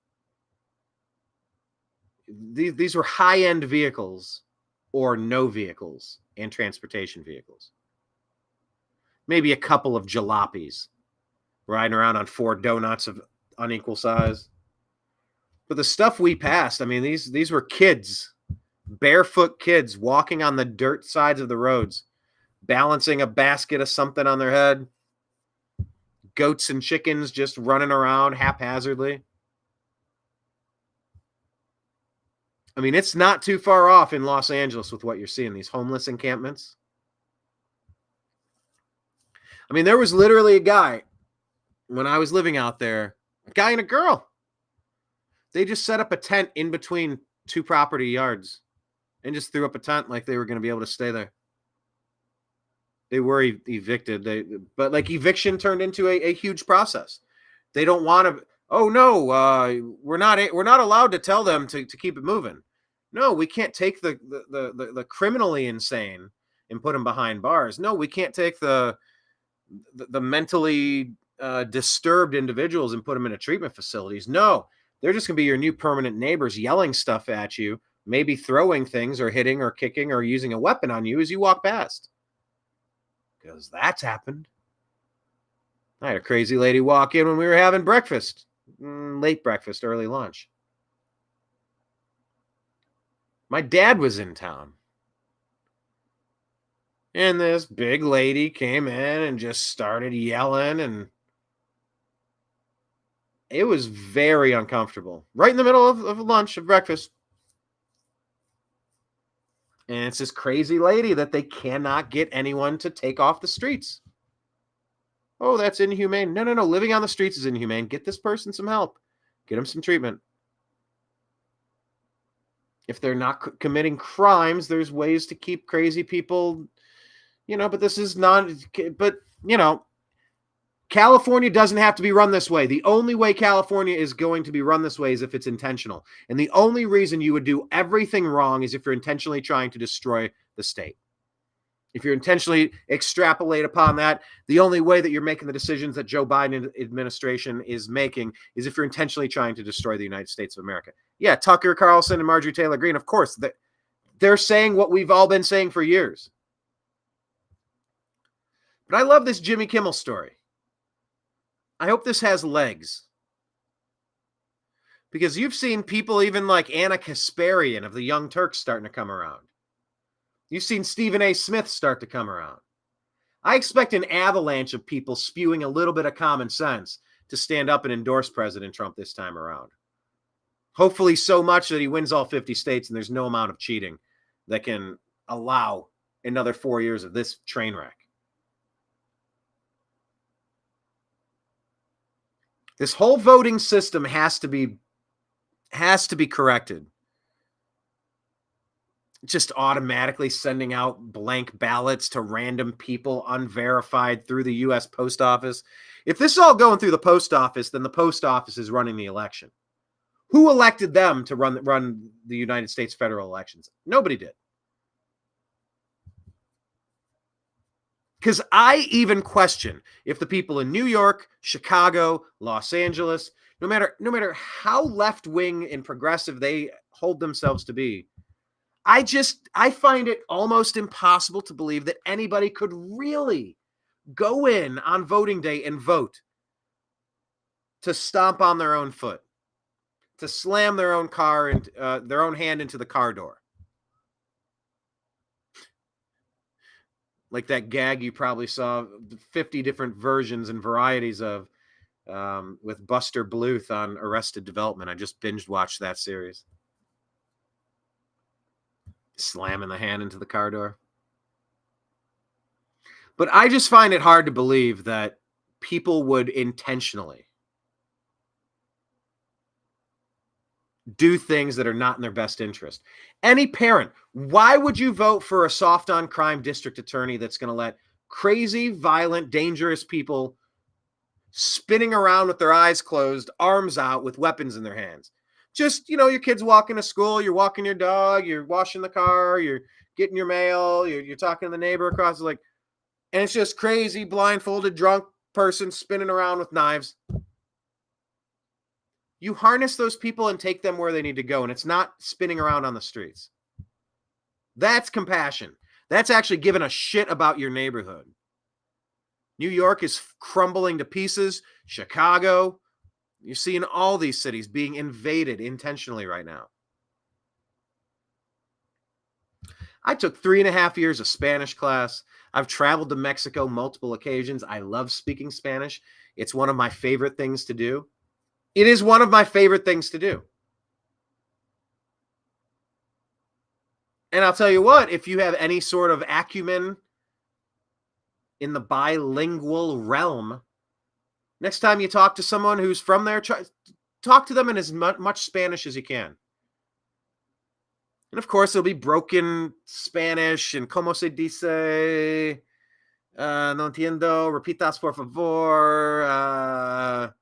These were high-end vehicles or no vehicles and transportation vehicles. Maybe a couple of jalopies riding around on 4 donuts of unequal size. But the stuff we passed, I mean, these were kids, barefoot kids walking on the dirt sides of the roads, balancing a basket of something on their head. Goats and chickens just running around haphazardly. I mean, it's not too far off in Los Angeles with what you're seeing, these homeless encampments. I mean, there was literally a guy when I was living out there, a guy and a girl. They just set up a tent in between 2 property yards and just threw up a tent like they were going to be able to stay there. They were evicted. But like eviction turned into a huge process. They don't want to. Oh no, we're not allowed to tell them to keep it moving. No, we can't take the criminally insane and put them behind bars. No, we can't take the mentally disturbed individuals and put them in a treatment facilities. No, they're just gonna be your new permanent neighbors yelling stuff at you maybe throwing things or hitting or kicking or using a weapon on you as you walk past. Because that's happened. I had a crazy lady walk in when we were having breakfast, late breakfast, early lunch. My dad was in town. And this big lady came in and just started yelling, and it was very uncomfortable. Right in the middle of lunch, of breakfast. And it's this crazy lady that they cannot get anyone to take off the streets. Oh, that's inhumane. No. Living on the streets is inhumane. Get this person some help. Get them some treatment. If they're not committing crimes, there's ways to keep crazy people, but this is not, but, California doesn't have to be run this way. The only way California is going to be run this way is if it's intentional. And the only reason you would do everything wrong is if you're intentionally trying to destroy the state. If you intentionally extrapolate upon that, the only way that you're making the decisions that Joe Biden administration is making is if you're intentionally trying to destroy the United States of America. Yeah, Tucker Carlson and Marjorie Taylor Greene, of course, they're saying what we've all been saying for years. But I love this Jimmy Kimmel story. I hope this has legs. Because you've seen people even like Anna Kasparian of the Young Turks starting to come around. You've seen Stephen A. Smith start to come around. I expect an avalanche of people spewing a little bit of common sense to stand up and endorse President Trump this time around. Hopefully so much that he wins all 50 states and there's no amount of cheating that can allow another 4 years of this train wreck. This whole voting system has to be corrected. Just automatically sending out blank ballots to random people unverified through the U.S. Post Office. If this is all going through the post office, then the post office is running the election. Who elected them to run the United States federal elections? Nobody did. Because I even question if the people in New York, Chicago, Los Angeles, no matter how left-wing and progressive they hold themselves to be, I find it almost impossible to believe that anybody could really go in on voting day and vote to stomp on their own foot, to slam their own car and their own hand into the car door. Like that gag you probably saw 50 different versions and varieties of with Buster Bluth on Arrested Development. I just binge watched that series. Slamming the hand into the car door. But I just find it hard to believe that people would intentionally do things that are not in their best interest. Any parent, why would you vote for a soft on crime district attorney that's going to let crazy, violent, dangerous people spinning around with their eyes closed, arms out with weapons in their hands? Just, your kids walking to school, you're walking your dog, you're washing the car, you're getting your mail, you're talking to the neighbor across, and it's just crazy, blindfolded, drunk person spinning around with knives. You harness those people and take them where they need to go, and it's not spinning around on the streets. That's compassion. That's actually giving a shit about your neighborhood. New York is crumbling to pieces. Chicago, you're seeing all these cities being invaded intentionally right now. I took 3.5 years of Spanish class. I've traveled to Mexico multiple occasions. I love speaking Spanish. It's one of my favorite things to do. It is one of my favorite things to do. And I'll tell you what, if you have any sort of acumen in the bilingual realm, next time you talk to someone who's from there, talk to them in as much Spanish as you can. And of course, it'll be broken Spanish and como se dice, no entiendo, repitas por favor,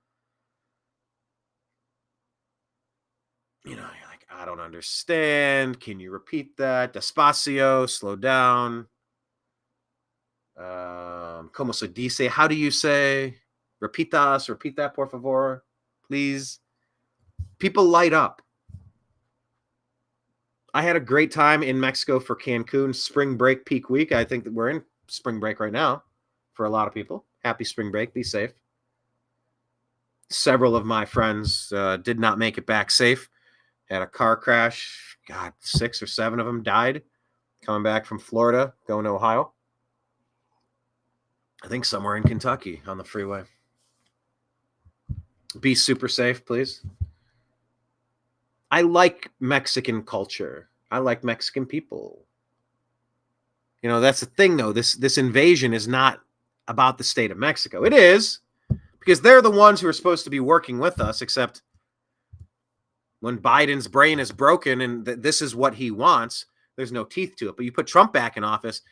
you're like, I don't understand. Can you repeat that? Despacio, slow down. Como se dice? How do you say? Repeat that, por favor, please. People light up. I had a great time in Mexico for Cancun spring break peak week. I think that we're in spring break right now for a lot of people. Happy spring break. Be safe. Several of my friends did not make it back safe. Had a car crash. God, 6 or 7 of them died coming back from Florida, going to Ohio. I think somewhere in Kentucky on the freeway. Be super safe, please. I like Mexican culture. I like Mexican people. You know, that's the thing, though. This invasion is not about the state of Mexico. It is, because they're the ones who are supposed to be working with us, except when Biden's brain is broken and this is what he wants, there's no teeth to it. But you put Trump back in office,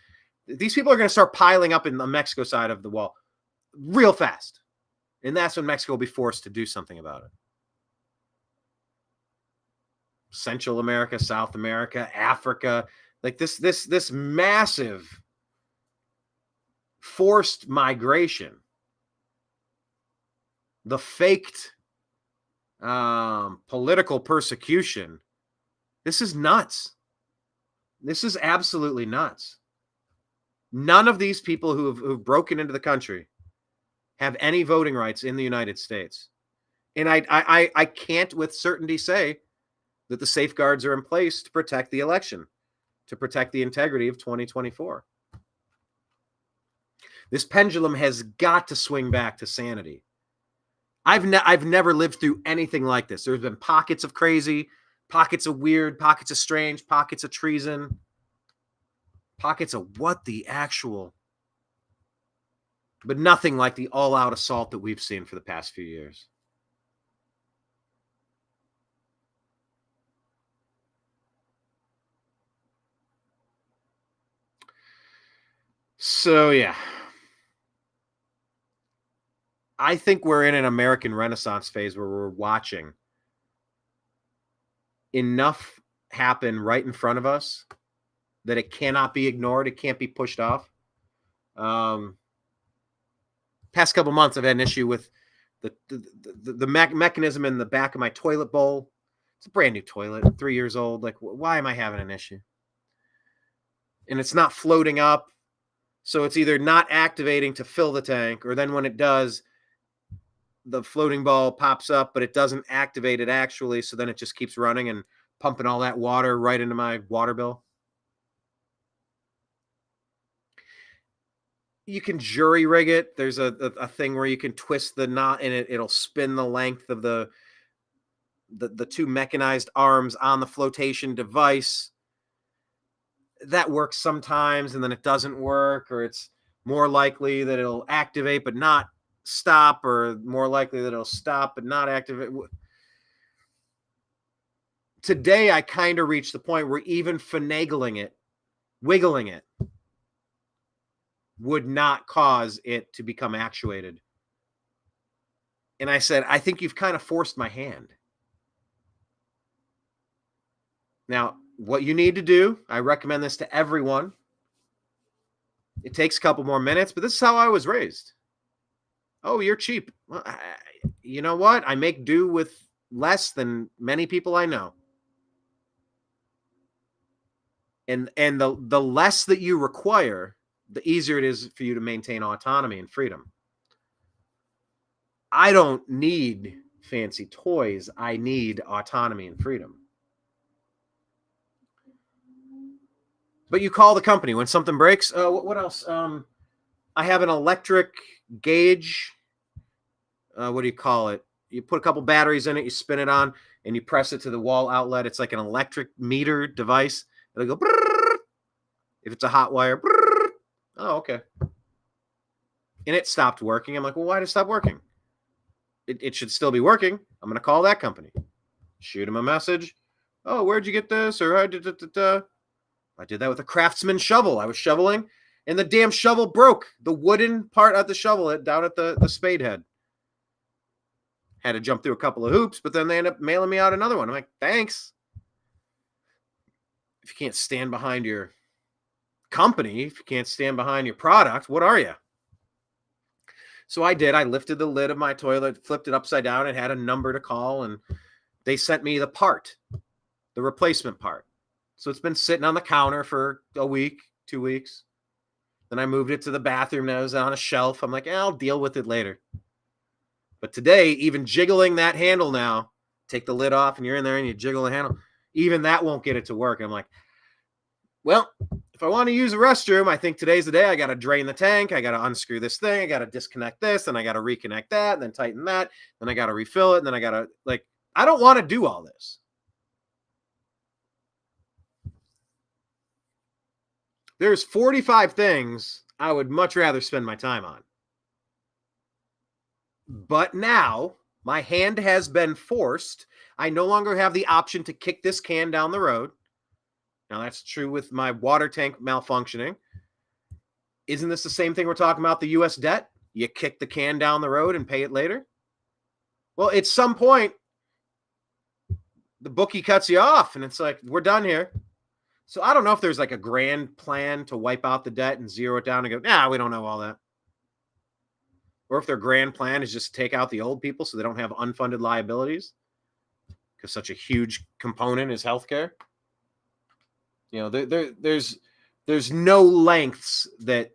these people are going to start piling up in the Mexico side of the wall real fast. And that's when Mexico will be forced to do something about it. Central America, South America, Africa, like this massive forced migration, the faked political persecution. This is nuts. This is absolutely nuts. None of these people who've broken into the country have any voting rights in the United States. And I can't with certainty say that the safeguards are in place to protect the election, to protect the integrity of 2024. This pendulum has got to swing back to sanity. I've never lived through anything like this. There's been pockets of crazy, pockets of weird, pockets of strange, pockets of treason, pockets of what the actual, but nothing like the all-out assault that we've seen for the past few years. So, yeah. I think we're in an American Renaissance phase where we're watching enough happen right in front of us that it cannot be ignored. It can't be pushed off. Past couple months, I've had an issue with the mechanism in the back of my toilet bowl. It's a brand new toilet, 3 years old. Like, why am I having an issue? And it's not floating up. So it's either not activating to fill the tank, or then when it does, the floating ball pops up, but it doesn't activate it actually. So then it just keeps running and pumping all that water right into my water bill. You can jury rig it. There's a thing where you can twist the knot and it'll spin the length of the two mechanized arms on the flotation device. That works sometimes, and then it doesn't work, or it's more likely that it'll activate but not stop, or more likely that it'll stop but not activate. Today, I kind of reached the point where even finagling it, wiggling it, would not cause it to become actuated. And I said, I think you've kind of forced my hand. Now, what you need to do, I recommend this to everyone. It takes a couple more minutes, but this is how I was raised. Oh, you're cheap. Well, you know what? I make do with less than many people I know. And the less that you require, the easier it is for you to maintain autonomy and freedom. I don't need fancy toys. I need autonomy and freedom. But you call the company when something breaks. What else? I have an electric gauge. What do you call it? You put a couple batteries in it, you spin it on, and you press it to the wall outlet. It's like an electric meter device. It'll go brrr. If it's a hot wire. Brrr. Oh, okay. And it stopped working. I'm like, well, why did it stop working? It should still be working. I'm going to call that company. Shoot them a message. Oh, where'd you get this? Or I did that with a Craftsman shovel. I was shoveling, and the damn shovel broke. The wooden part of the shovel down at the spade head. Had to jump through a couple of hoops, but then they ended up mailing me out another one. I'm like, thanks. If you can't stand behind your company, if you can't stand behind your product, what are you? So I did. I lifted the lid of my toilet, flipped it upside down, and had a number to call, and they sent me the part, the replacement part. So it's been sitting on the counter for a week, 2 weeks. Then I moved it to the bathroom. Now it was on a shelf. I'm like, I'll deal with it later. But today, even jiggling that handle now, take the lid off and you're in there and you jiggle the handle, even that won't get it to work. I'm like, well, if I want to use a restroom, I think today's the day. I got to drain the tank. I got to unscrew this thing. I got to disconnect this. And I got to reconnect that. And then tighten that. Then I got to refill it. And then I got to, like, I don't want to do all this. There's 45 things I would much rather spend my time on. But now my hand has been forced. I no longer have the option to kick this can down the road. Now, that's true with my water tank malfunctioning. Isn't this the same thing we're talking about, the U.S. debt? You kick the can down the road and pay it later? Well, at some point, the bookie cuts you off, and it's like, we're done here. So I don't know if there's like a grand plan to wipe out the debt and zero it down and go, nah, we don't know all that. Or if their grand plan is just take out the old people so they don't have unfunded liabilities because such a huge component is healthcare. You know, there's no lengths that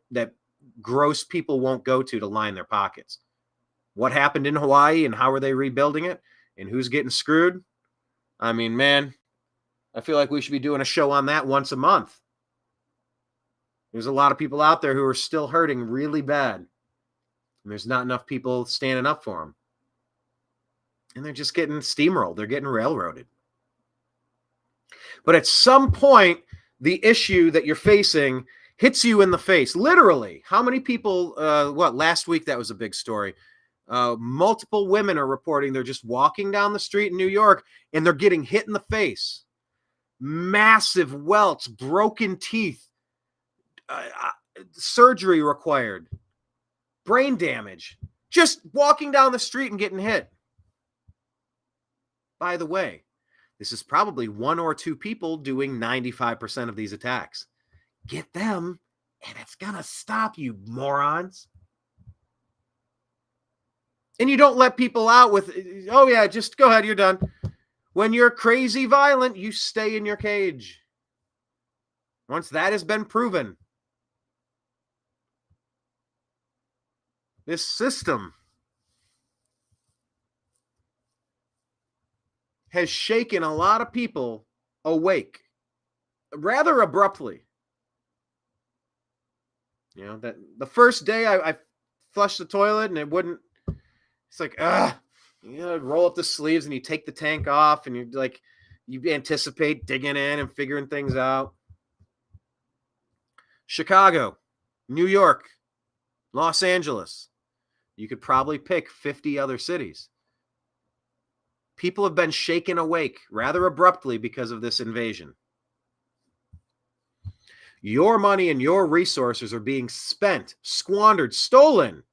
gross people won't go to line their pockets. What happened in Hawaii and how are they rebuilding it and who's getting screwed? I mean, man, I feel like we should be doing a show on that once a month. There's a lot of people out there who are still hurting really bad. And there's not enough people standing up for them. And they're just getting steamrolled. They're getting railroaded. But at some point, the issue that you're facing hits you in the face. Literally. How many people, last week that was a big story. Multiple women are reporting they're just walking down the street in New York and they're getting hit in the face. Massive welts, broken teeth, surgery required, brain damage, just walking down the street and getting hit. By the way, this is probably one or two people doing 95% of these attacks. Get them, and it's going to stop, you morons. And you don't let people out with, oh, yeah, just go ahead, you're done. When you're crazy violent, you stay in your cage. Once that has been proven, this system has shaken a lot of people awake rather abruptly. You know, that the first day I flushed the toilet and it wouldn't, it's like, you roll up the sleeves and you take the tank off and you're like, you anticipate digging in and figuring things out. Chicago, New York, Los Angeles. You could probably pick 50 other cities. People have been shaken awake rather abruptly because of this invasion. Your money and your resources are being spent, squandered, stolen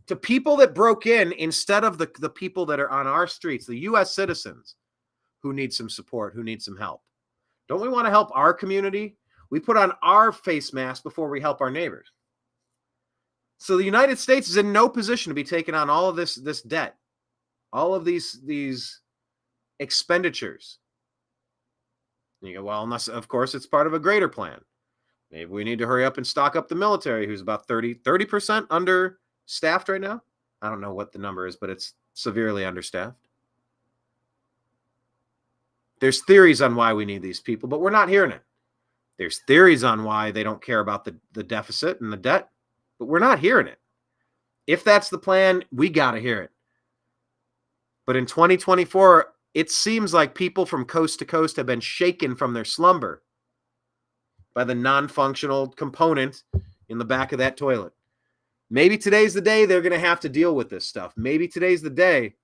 to people that broke in instead of the people that are on our streets, the U.S. citizens who need some support, who need some help. Don't we want to help our community? We put on our face mask before we help our neighbors. So the United States is in no position to be taking on all of this debt, all of these expenditures. And you go, well, unless, of course, it's part of a greater plan. Maybe we need to hurry up and stock up the military, who's about 30% understaffed right now. I don't know what the number is, but it's severely understaffed. There's theories on why we need these people, but we're not hearing it. There's theories on why they don't care about the deficit and the debt, but we're not hearing it. If that's the plan, we got to hear it. But in 2024, it seems like people from coast to coast have been shaken from their slumber by the non-functional component in the back of that toilet. Maybe today's the day they're going to have to deal with this stuff. Maybe today's the day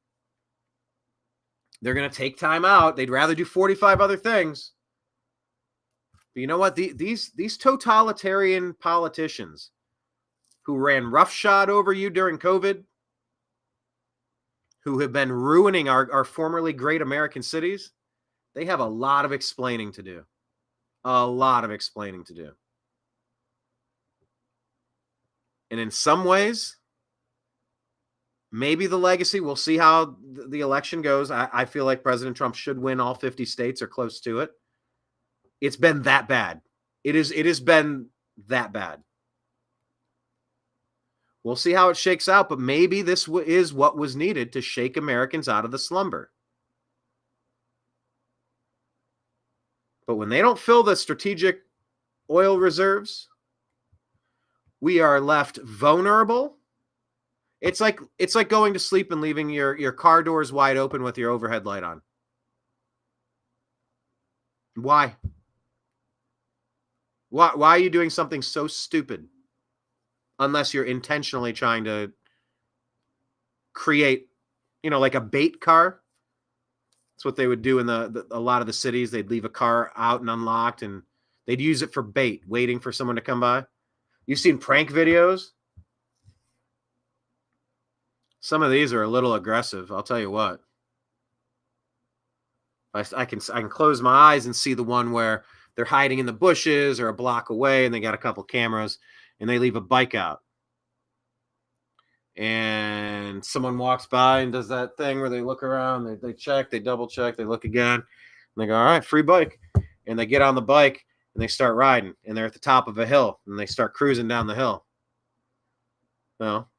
they're going to take time out. They'd rather do 45 other things. But you know what? These totalitarian politicians who ran roughshod over you during COVID, who have been ruining our formerly great American cities, they have a lot of explaining to do. A lot of explaining to do. And in some ways, maybe the legacy, we'll see how the election goes. I feel like President Trump should win all 50 states or close to it. It's been that bad. It has been that bad. We'll see how it shakes out, but maybe this is what was needed to shake Americans out of the slumber. But when they don't fill the strategic oil reserves, we are left vulnerable. It's like going to sleep and leaving your car doors wide open with your overhead light on. Why? Why are you doing something so stupid? Unless you're intentionally trying to create, like a bait car. That's what they would do in a lot of the cities. They'd leave a car out and unlocked, and they'd use it for bait, waiting for someone to come by. You've seen prank videos? Some of these are a little aggressive, I'll tell you what. I can close my eyes and see the one where they're hiding in the bushes or a block away, and they got a couple cameras, and they leave a bike out. And someone walks by and does that thing where they look around, they check, they double check, they look again, and they go, all right, free bike. And they get on the bike and they start riding, and they're at the top of a hill, and they start cruising down the hill. Well,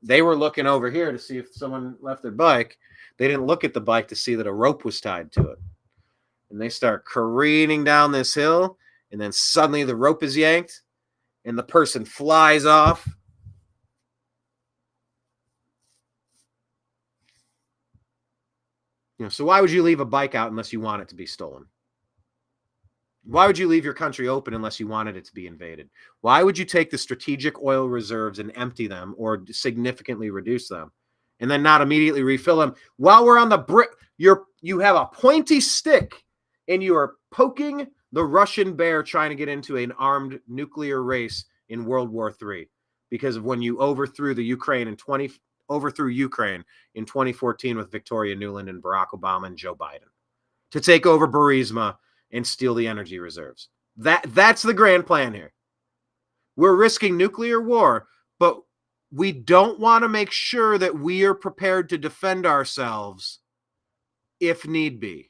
they were looking over here to see if someone left their bike. They didn't look at the bike to see that a rope was tied to it. And they start careening down this hill, and then suddenly the rope is yanked, and the person flies off. So why would you leave a bike out unless you want it to be stolen? Why would you leave your country open unless you wanted it to be invaded? Why would you take the strategic oil reserves and empty them or significantly reduce them and then not immediately refill them? While we're on the you have a pointy stick and you are poking the Russian bear trying to get into an armed nuclear race in World War III because of when you overthrew Ukraine in 2014 with Victoria Nuland and Barack Obama and Joe Biden to take over Burisma and steal the energy reserves. That's the grand plan here. We're risking nuclear war, but we don't want to make sure that we are prepared to defend ourselves if need be.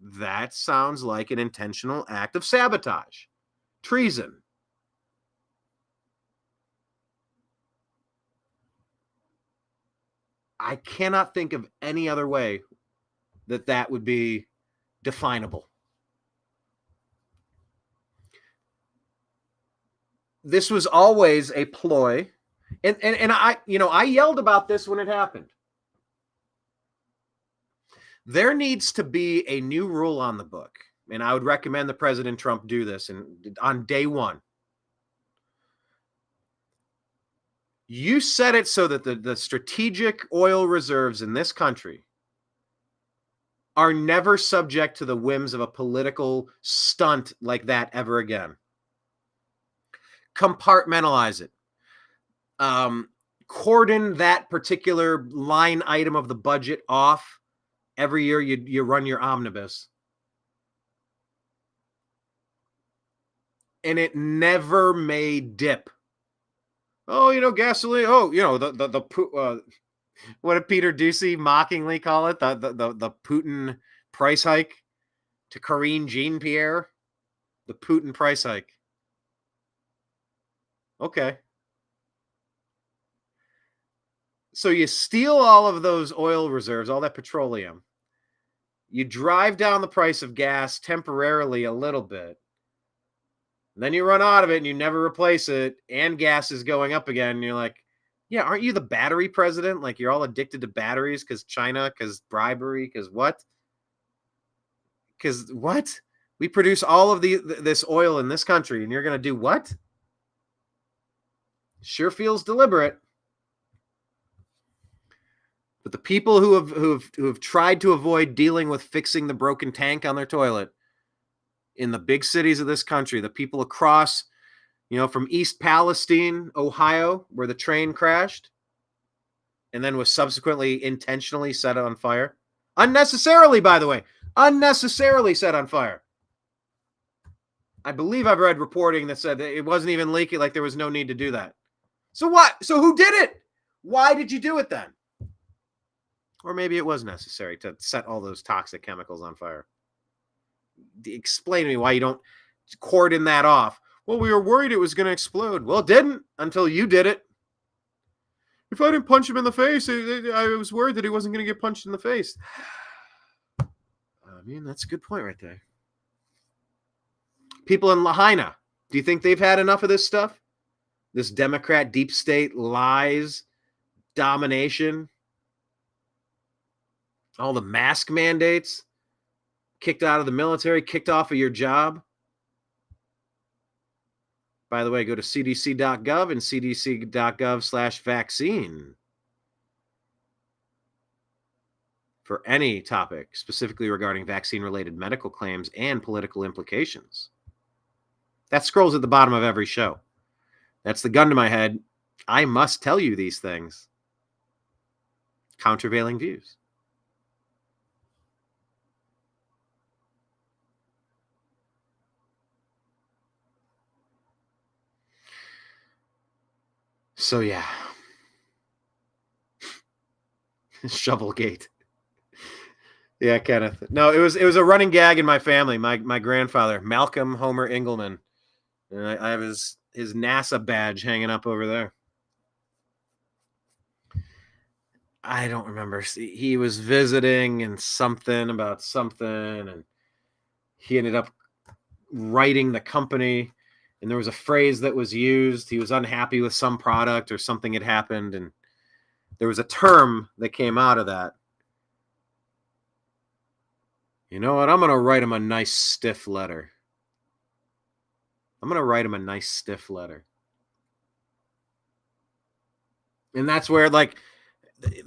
That sounds like an intentional act of sabotage, treason. I cannot think of any other way that would be definable. This was always a ploy, and I yelled about this when it happened. There needs to be a new rule on the book, and I would recommend that President Trump do this on day one. You set it so that the strategic oil reserves in this country are never subject to the whims of a political stunt like that ever again. Compartmentalize it. Cordon that particular line item of the budget off. Every year you run your omnibus. And it never may dip. Oh, gasoline. Oh, what did Peter Doocy mockingly call it? The Putin price hike to Karine Jean-Pierre. The Putin price hike. Okay. So you steal all of those oil reserves, all that petroleum. You drive down the price of gas temporarily a little bit. And then you run out of it and you never replace it. And gas is going up again. And you're like, yeah, aren't you the battery president? Like you're all addicted to batteries because China, because bribery, because what? Because what? We produce all of this oil in this country and you're going to do what? Sure feels deliberate. But the people who have tried to avoid dealing with fixing the broken tank on their toilet in the big cities of this country, the people across, from East Palestine, Ohio, where the train crashed and then was subsequently intentionally set on fire. Unnecessarily, by the way. Unnecessarily set on fire. I believe I've read reporting that said that it wasn't even leaking, like there was no need to do that. So what? So who did it? Why did you do it then? Or maybe it was necessary to set all those toxic chemicals on fire. Explain to me why you don't cordon that off. Well, we were worried it was going to explode. Well, it didn't until you did it. If I didn't punch him in the face, I was worried that he wasn't going to get punched in the face. I mean, that's a good point right there. People in Lahaina, do you think they've had enough of this stuff? This Democrat deep state lies, domination, all the mask mandates, kicked out of the military, kicked off of your job. By the way, go to cdc.gov and cdc.gov/vaccine for any topic specifically regarding vaccine-related medical claims and political implications. That scrolls at the bottom of every show. That's the gun to my head. I must tell you these things. Countervailing views. So yeah, Shovelgate. Yeah, Kenneth. No, it was a running gag in my family. My grandfather, Malcolm Homer Engelman, and I have his NASA badge hanging up over there. I don't remember. He was visiting and something about something, and he ended up writing the company. And there was a phrase that was used. He was unhappy with some product or something had happened. And there was a term that came out of that. You know what? I'm going to write him a nice stiff letter. I'm going to write him a nice stiff letter. And that's where, like,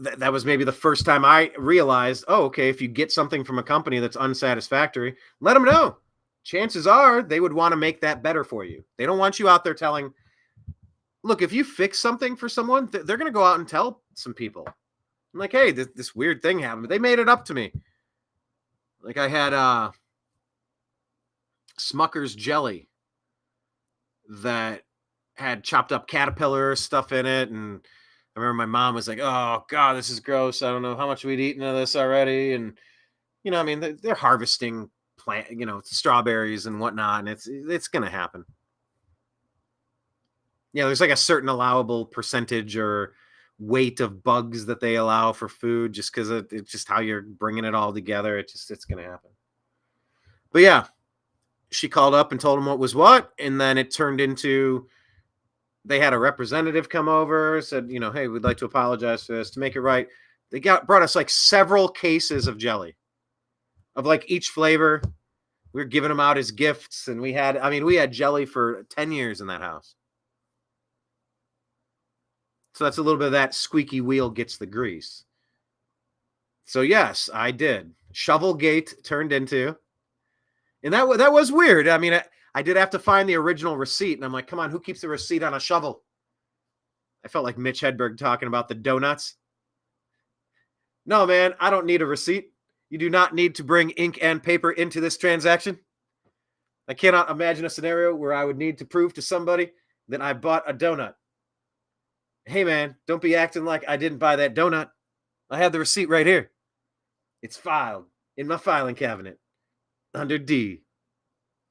that was maybe the first time I realized, oh, okay, if you get something from a company that's unsatisfactory, let them know. Chances are they would want to make that better for you. They don't want you out there telling, look, if you fix something for someone, they're going to go out and tell some people. I'm like, hey, this weird thing happened. They made it up to me. Like I had Smucker's jelly that had chopped up caterpillar stuff in it. And I remember my mom was like, oh, God, this is gross. I don't know how much we'd eaten of this already. And, you know, I mean, they're harvesting plant, you know, strawberries and whatnot, and it's gonna happen. Yeah, there's like a certain allowable percentage or weight of bugs that they allow for food, just because it's just how you're bringing it all together. It's gonna happen. But yeah, she called up and told him what was what, and then it turned into they had a representative come over, said, you know, hey, we'd like to apologize for this to make it right. They brought us like several cases of jelly. Of like each flavor. We were giving them out as gifts, and we had jelly for 10 years in that house. So that's a little bit of that squeaky wheel gets the grease. So yes, I did. Shovelgate turned into, and that was weird. I mean, I did have to find the original receipt, and I'm like, come on, who keeps the receipt on a shovel? I felt like Mitch Hedberg talking about the donuts. No, man, I don't need a receipt. You do not need to bring ink and paper into this transaction. I cannot imagine a scenario where I would need to prove to somebody that I bought a donut. Hey, man, don't be acting like I didn't buy that donut. I have the receipt right here. It's filed in my filing cabinet under D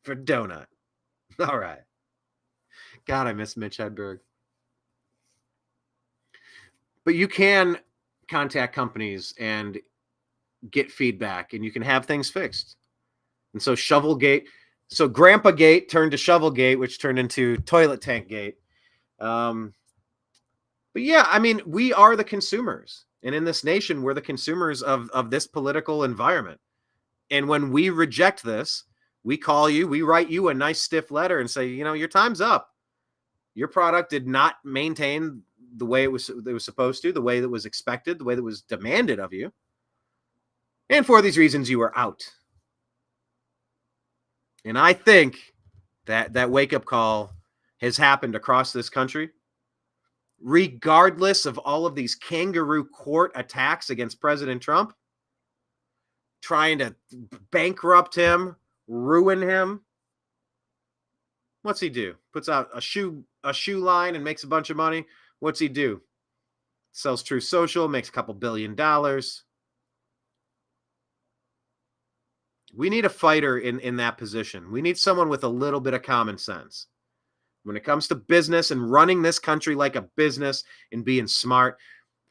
for donut. All right. God, I miss Mitch Hedberg. But you can contact companies and get feedback, and you can have things fixed. And so Shovelgate, so Grandpa Gate turned to Shovelgate, which turned into Toilet Tank Gate. But yeah, I mean, we are the consumers, and in this nation, we're the consumers of this political environment. And when we reject this, we call you, we write you a nice stiff letter and say, you know, your time's up. Your product did not maintain the way it was supposed to, the way that was expected, the way that was demanded of you. And for these reasons, you are out. And I think that wake-up call has happened across this country, regardless of all of these kangaroo court attacks against President Trump, trying to bankrupt him, ruin him. What's he do? Puts out a shoe line and makes a bunch of money. What's he do? Sells True Social, makes a couple $1 billion. We need a fighter in that position. We need someone with a little bit of common sense. When it comes to business and running this country like a business and being smart,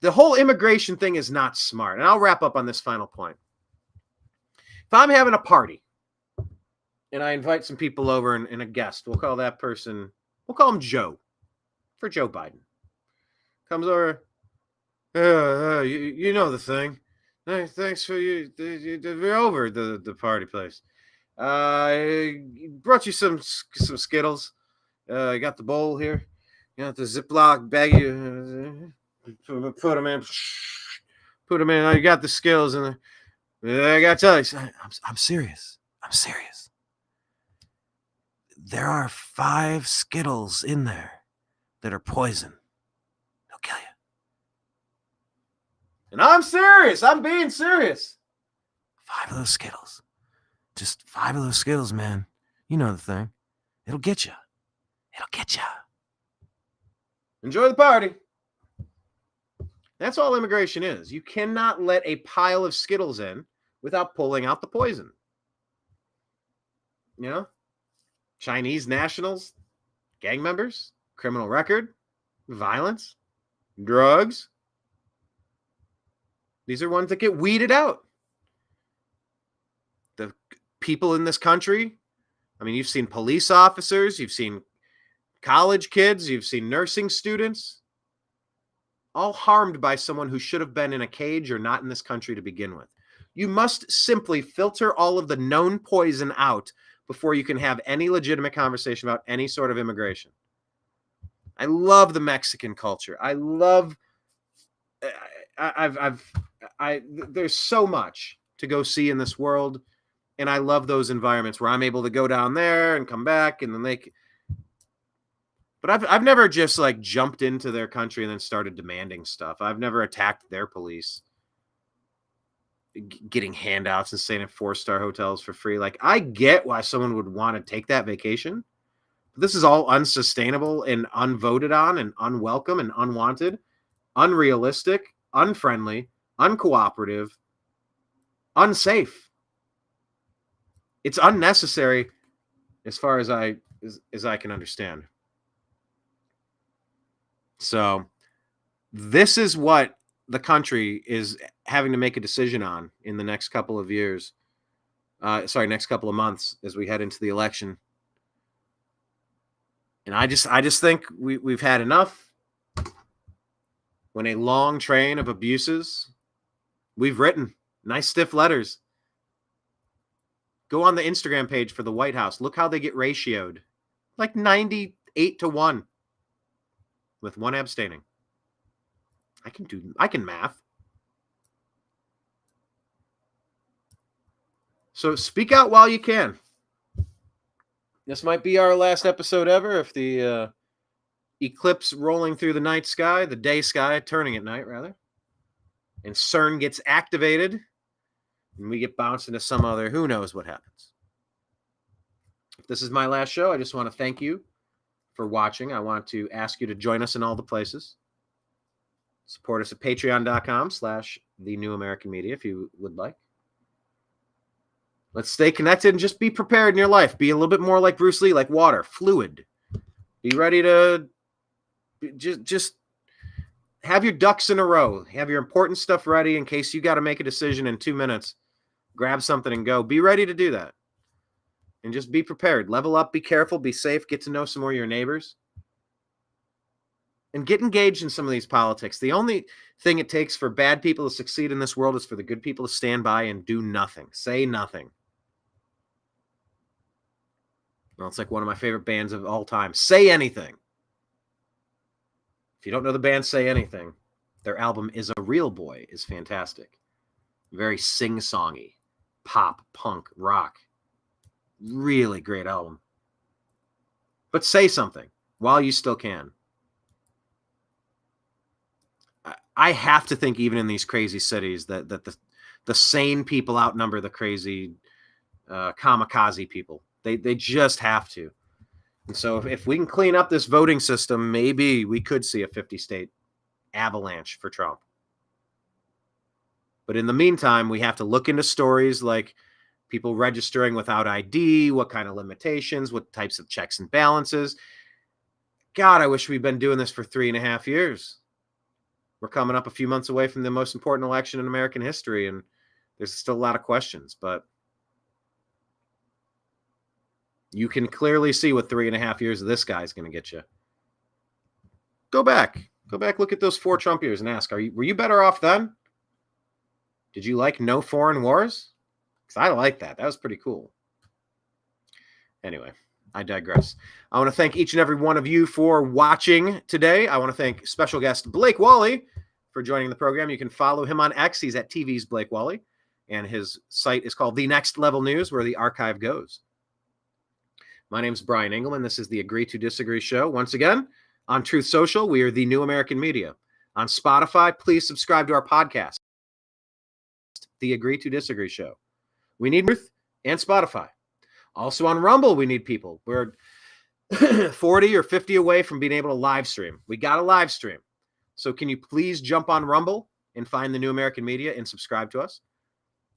the whole immigration thing is not smart. And I'll wrap up on this final point. If I'm having a party and I invite some people over and a guest, we'll call that person, we'll call him Joe, for Joe Biden. Comes over, you know the thing. Hey, thanks for you. We're over at the party place. I brought you some Skittles. I got the bowl here. You got the Ziploc bag. Put them in. Put them in. I got the Skittles in there. I got to tell you, I'm serious. I'm serious. There are 5 Skittles in there that are poison. They'll kill you. And I'm serious. I'm being serious. 5 of those Skittles. Just 5 of those Skittles, man. You know the thing. It'll get you. It'll get you. Enjoy the party. That's all immigration is. You cannot let a pile of Skittles in without pulling out the poison. You know? Chinese nationals, gang members, criminal record, violence, drugs. These are ones that get weeded out. The people in this country, I mean, you've seen police officers, you've seen college kids, you've seen nursing students, all harmed by someone who should have been in a cage or not in this country to begin with. You must simply filter all of the known poison out before you can have any legitimate conversation about any sort of immigration. I love the Mexican culture. I love, there's so much to go see in this world. And I love those environments where I'm able to go down there and come back and then but I've never just like jumped into their country and then started demanding stuff. I've never attacked their police, getting handouts and staying in 4-star hotels for free. Like, I get why someone would want to take that vacation. But this is all unsustainable and unvoted on and unwelcome and unwanted, unrealistic, unfriendly, uncooperative, unsafe. It's unnecessary as far as I can understand. So this is what the country is having to make a decision on in the next couple of years. Next couple of months as we head into the election. And I just think we've had enough. When a long train of abuses, we've written nice stiff letters. Go on the Instagram page for the White House. Look how they get ratioed. Like 98-1. With 1 abstaining. I can math. So speak out while you can. This might be our last episode ever if the eclipse rolling through the night sky, the day sky turning at night rather, and CERN gets activated and we get bounced into some other, who knows what happens. If this is my last show, I just want to thank you for watching. I want to ask you to join us in all the places. Support us at patreon.com/thenewamericanmedia if you would like. Let's stay connected and just be prepared in your life. Be a little bit more like Bruce Lee, like water, fluid. Be ready to just have your ducks in a row. Have your important stuff ready in case you got to make a decision in 2 minutes. Grab something and go. Be ready to do that. And just be prepared. Level up, be careful, be safe, get to know some more of your neighbors. And get engaged in some of these politics. The only thing it takes for bad people to succeed in this world is for the good people to stand by and do nothing. Say nothing. Well, it's like one of my favorite bands of all time. Say Anything. If you don't know the band Say Anything, their album Is a Real Boy is fantastic. Very sing-songy. Pop, punk, rock. Really great album. But say something while you still can. I have to think even in these crazy cities that the sane people outnumber the crazy kamikaze people. They just have to. And so if we can clean up this voting system, maybe we could see a 50-state avalanche for Trump. But in the meantime, we have to look into stories like people registering without ID, what kind of limitations, what types of checks and balances. God, I wish we'd been doing this for 3.5 years. We're coming up a few months away from the most important election in American history, and there's still a lot of questions, but you can clearly see what 3.5 years of this guy is going to get you. Go back, look at those 4 Trump years and ask, were you better off then? Did you like no foreign wars? Because I like that. That was pretty cool. Anyway, I digress. I want to thank each and every one of you for watching today. I want to thank special guest Blake Walley for joining the program. You can follow him on X. He's at TV's Blake Walley, and his site is called The Next Level News, where the archive goes. My name is Brian Engelman. This is the Agree to Disagree show. Once again, on Truth Social, we are the New American Media. On Spotify, please subscribe to our podcast, The Agree to Disagree show. We need Truth and Spotify. Also on Rumble, we need people. We're 40 or 50 away from being able to live stream. We got a live stream. So can you please jump on Rumble and find the New American Media and subscribe to us?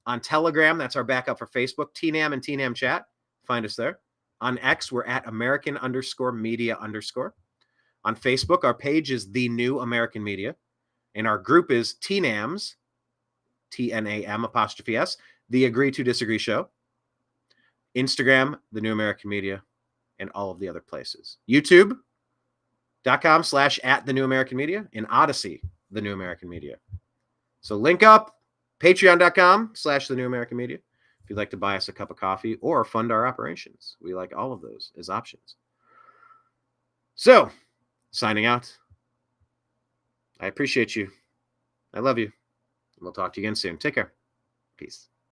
On Telegram, that's our backup for Facebook, TNAM and TNAM Chat. Find us there. On X, we're at American_media_. On Facebook, our page is The New American Media. And our group is TNAMS, TNAM''S, The Agree to Disagree show. Instagram, The New American Media, and all of the other places. YouTube.com/@The New American Media, and Odyssey, The New American Media. So link up, Patreon.com/The New American Media, if you'd like to buy us a cup of coffee or fund our operations. We like all of those as options. So, signing out. I appreciate you. I love you. We'll talk to you again soon. Take care. Peace.